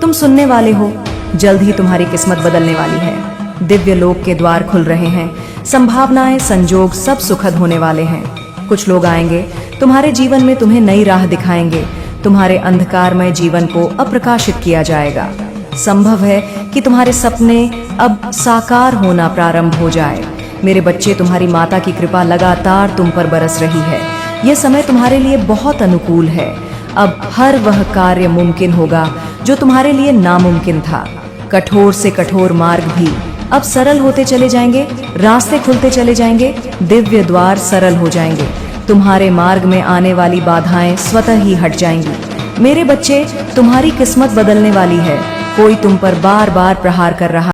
तुम सुनने वाले हो, जल्द ही तुम्हारी किस्मत बदलने वाली है। दिव्य लोक के द्वार खुल रहे हैं। संभावनाएं, संजोग सब सुखद होने वाले हैं। कुछ लोग आएंगे तुम्हारे जीवन में, तुम्हें नई राह दिखाएंगे। तुम्हारे अंधकारमय जीवन को अप्रकाशित किया जाएगा। संभव है कि तुम्हारे सपने अब साकार होना प्रारंभ हो जाए। मेरे बच्चे, तुम्हारी माता की कृपा लगातार तुम पर बरस रही है। यह समय तुम्हारे लिए बहुत अनुकूल है। अब हर वह कार्य मुमकिन होगा जो तुम्हारे लिए नामुमकिन था। कठोर से कठोर मार्ग भी अब सरल होते चले जाएंगे। रास्ते खुलते चले जाएंगे। दिव्य द्वार सरल हो जाएंगे। तुम्हारे मार्ग में आने वाली बाधाएं स्वतः ही हट जाएंगी। मेरे बच्चे, तुम्हारी किस्मत बदलने वाली है। कोई तुम पर बार बार प्रहार कर रहा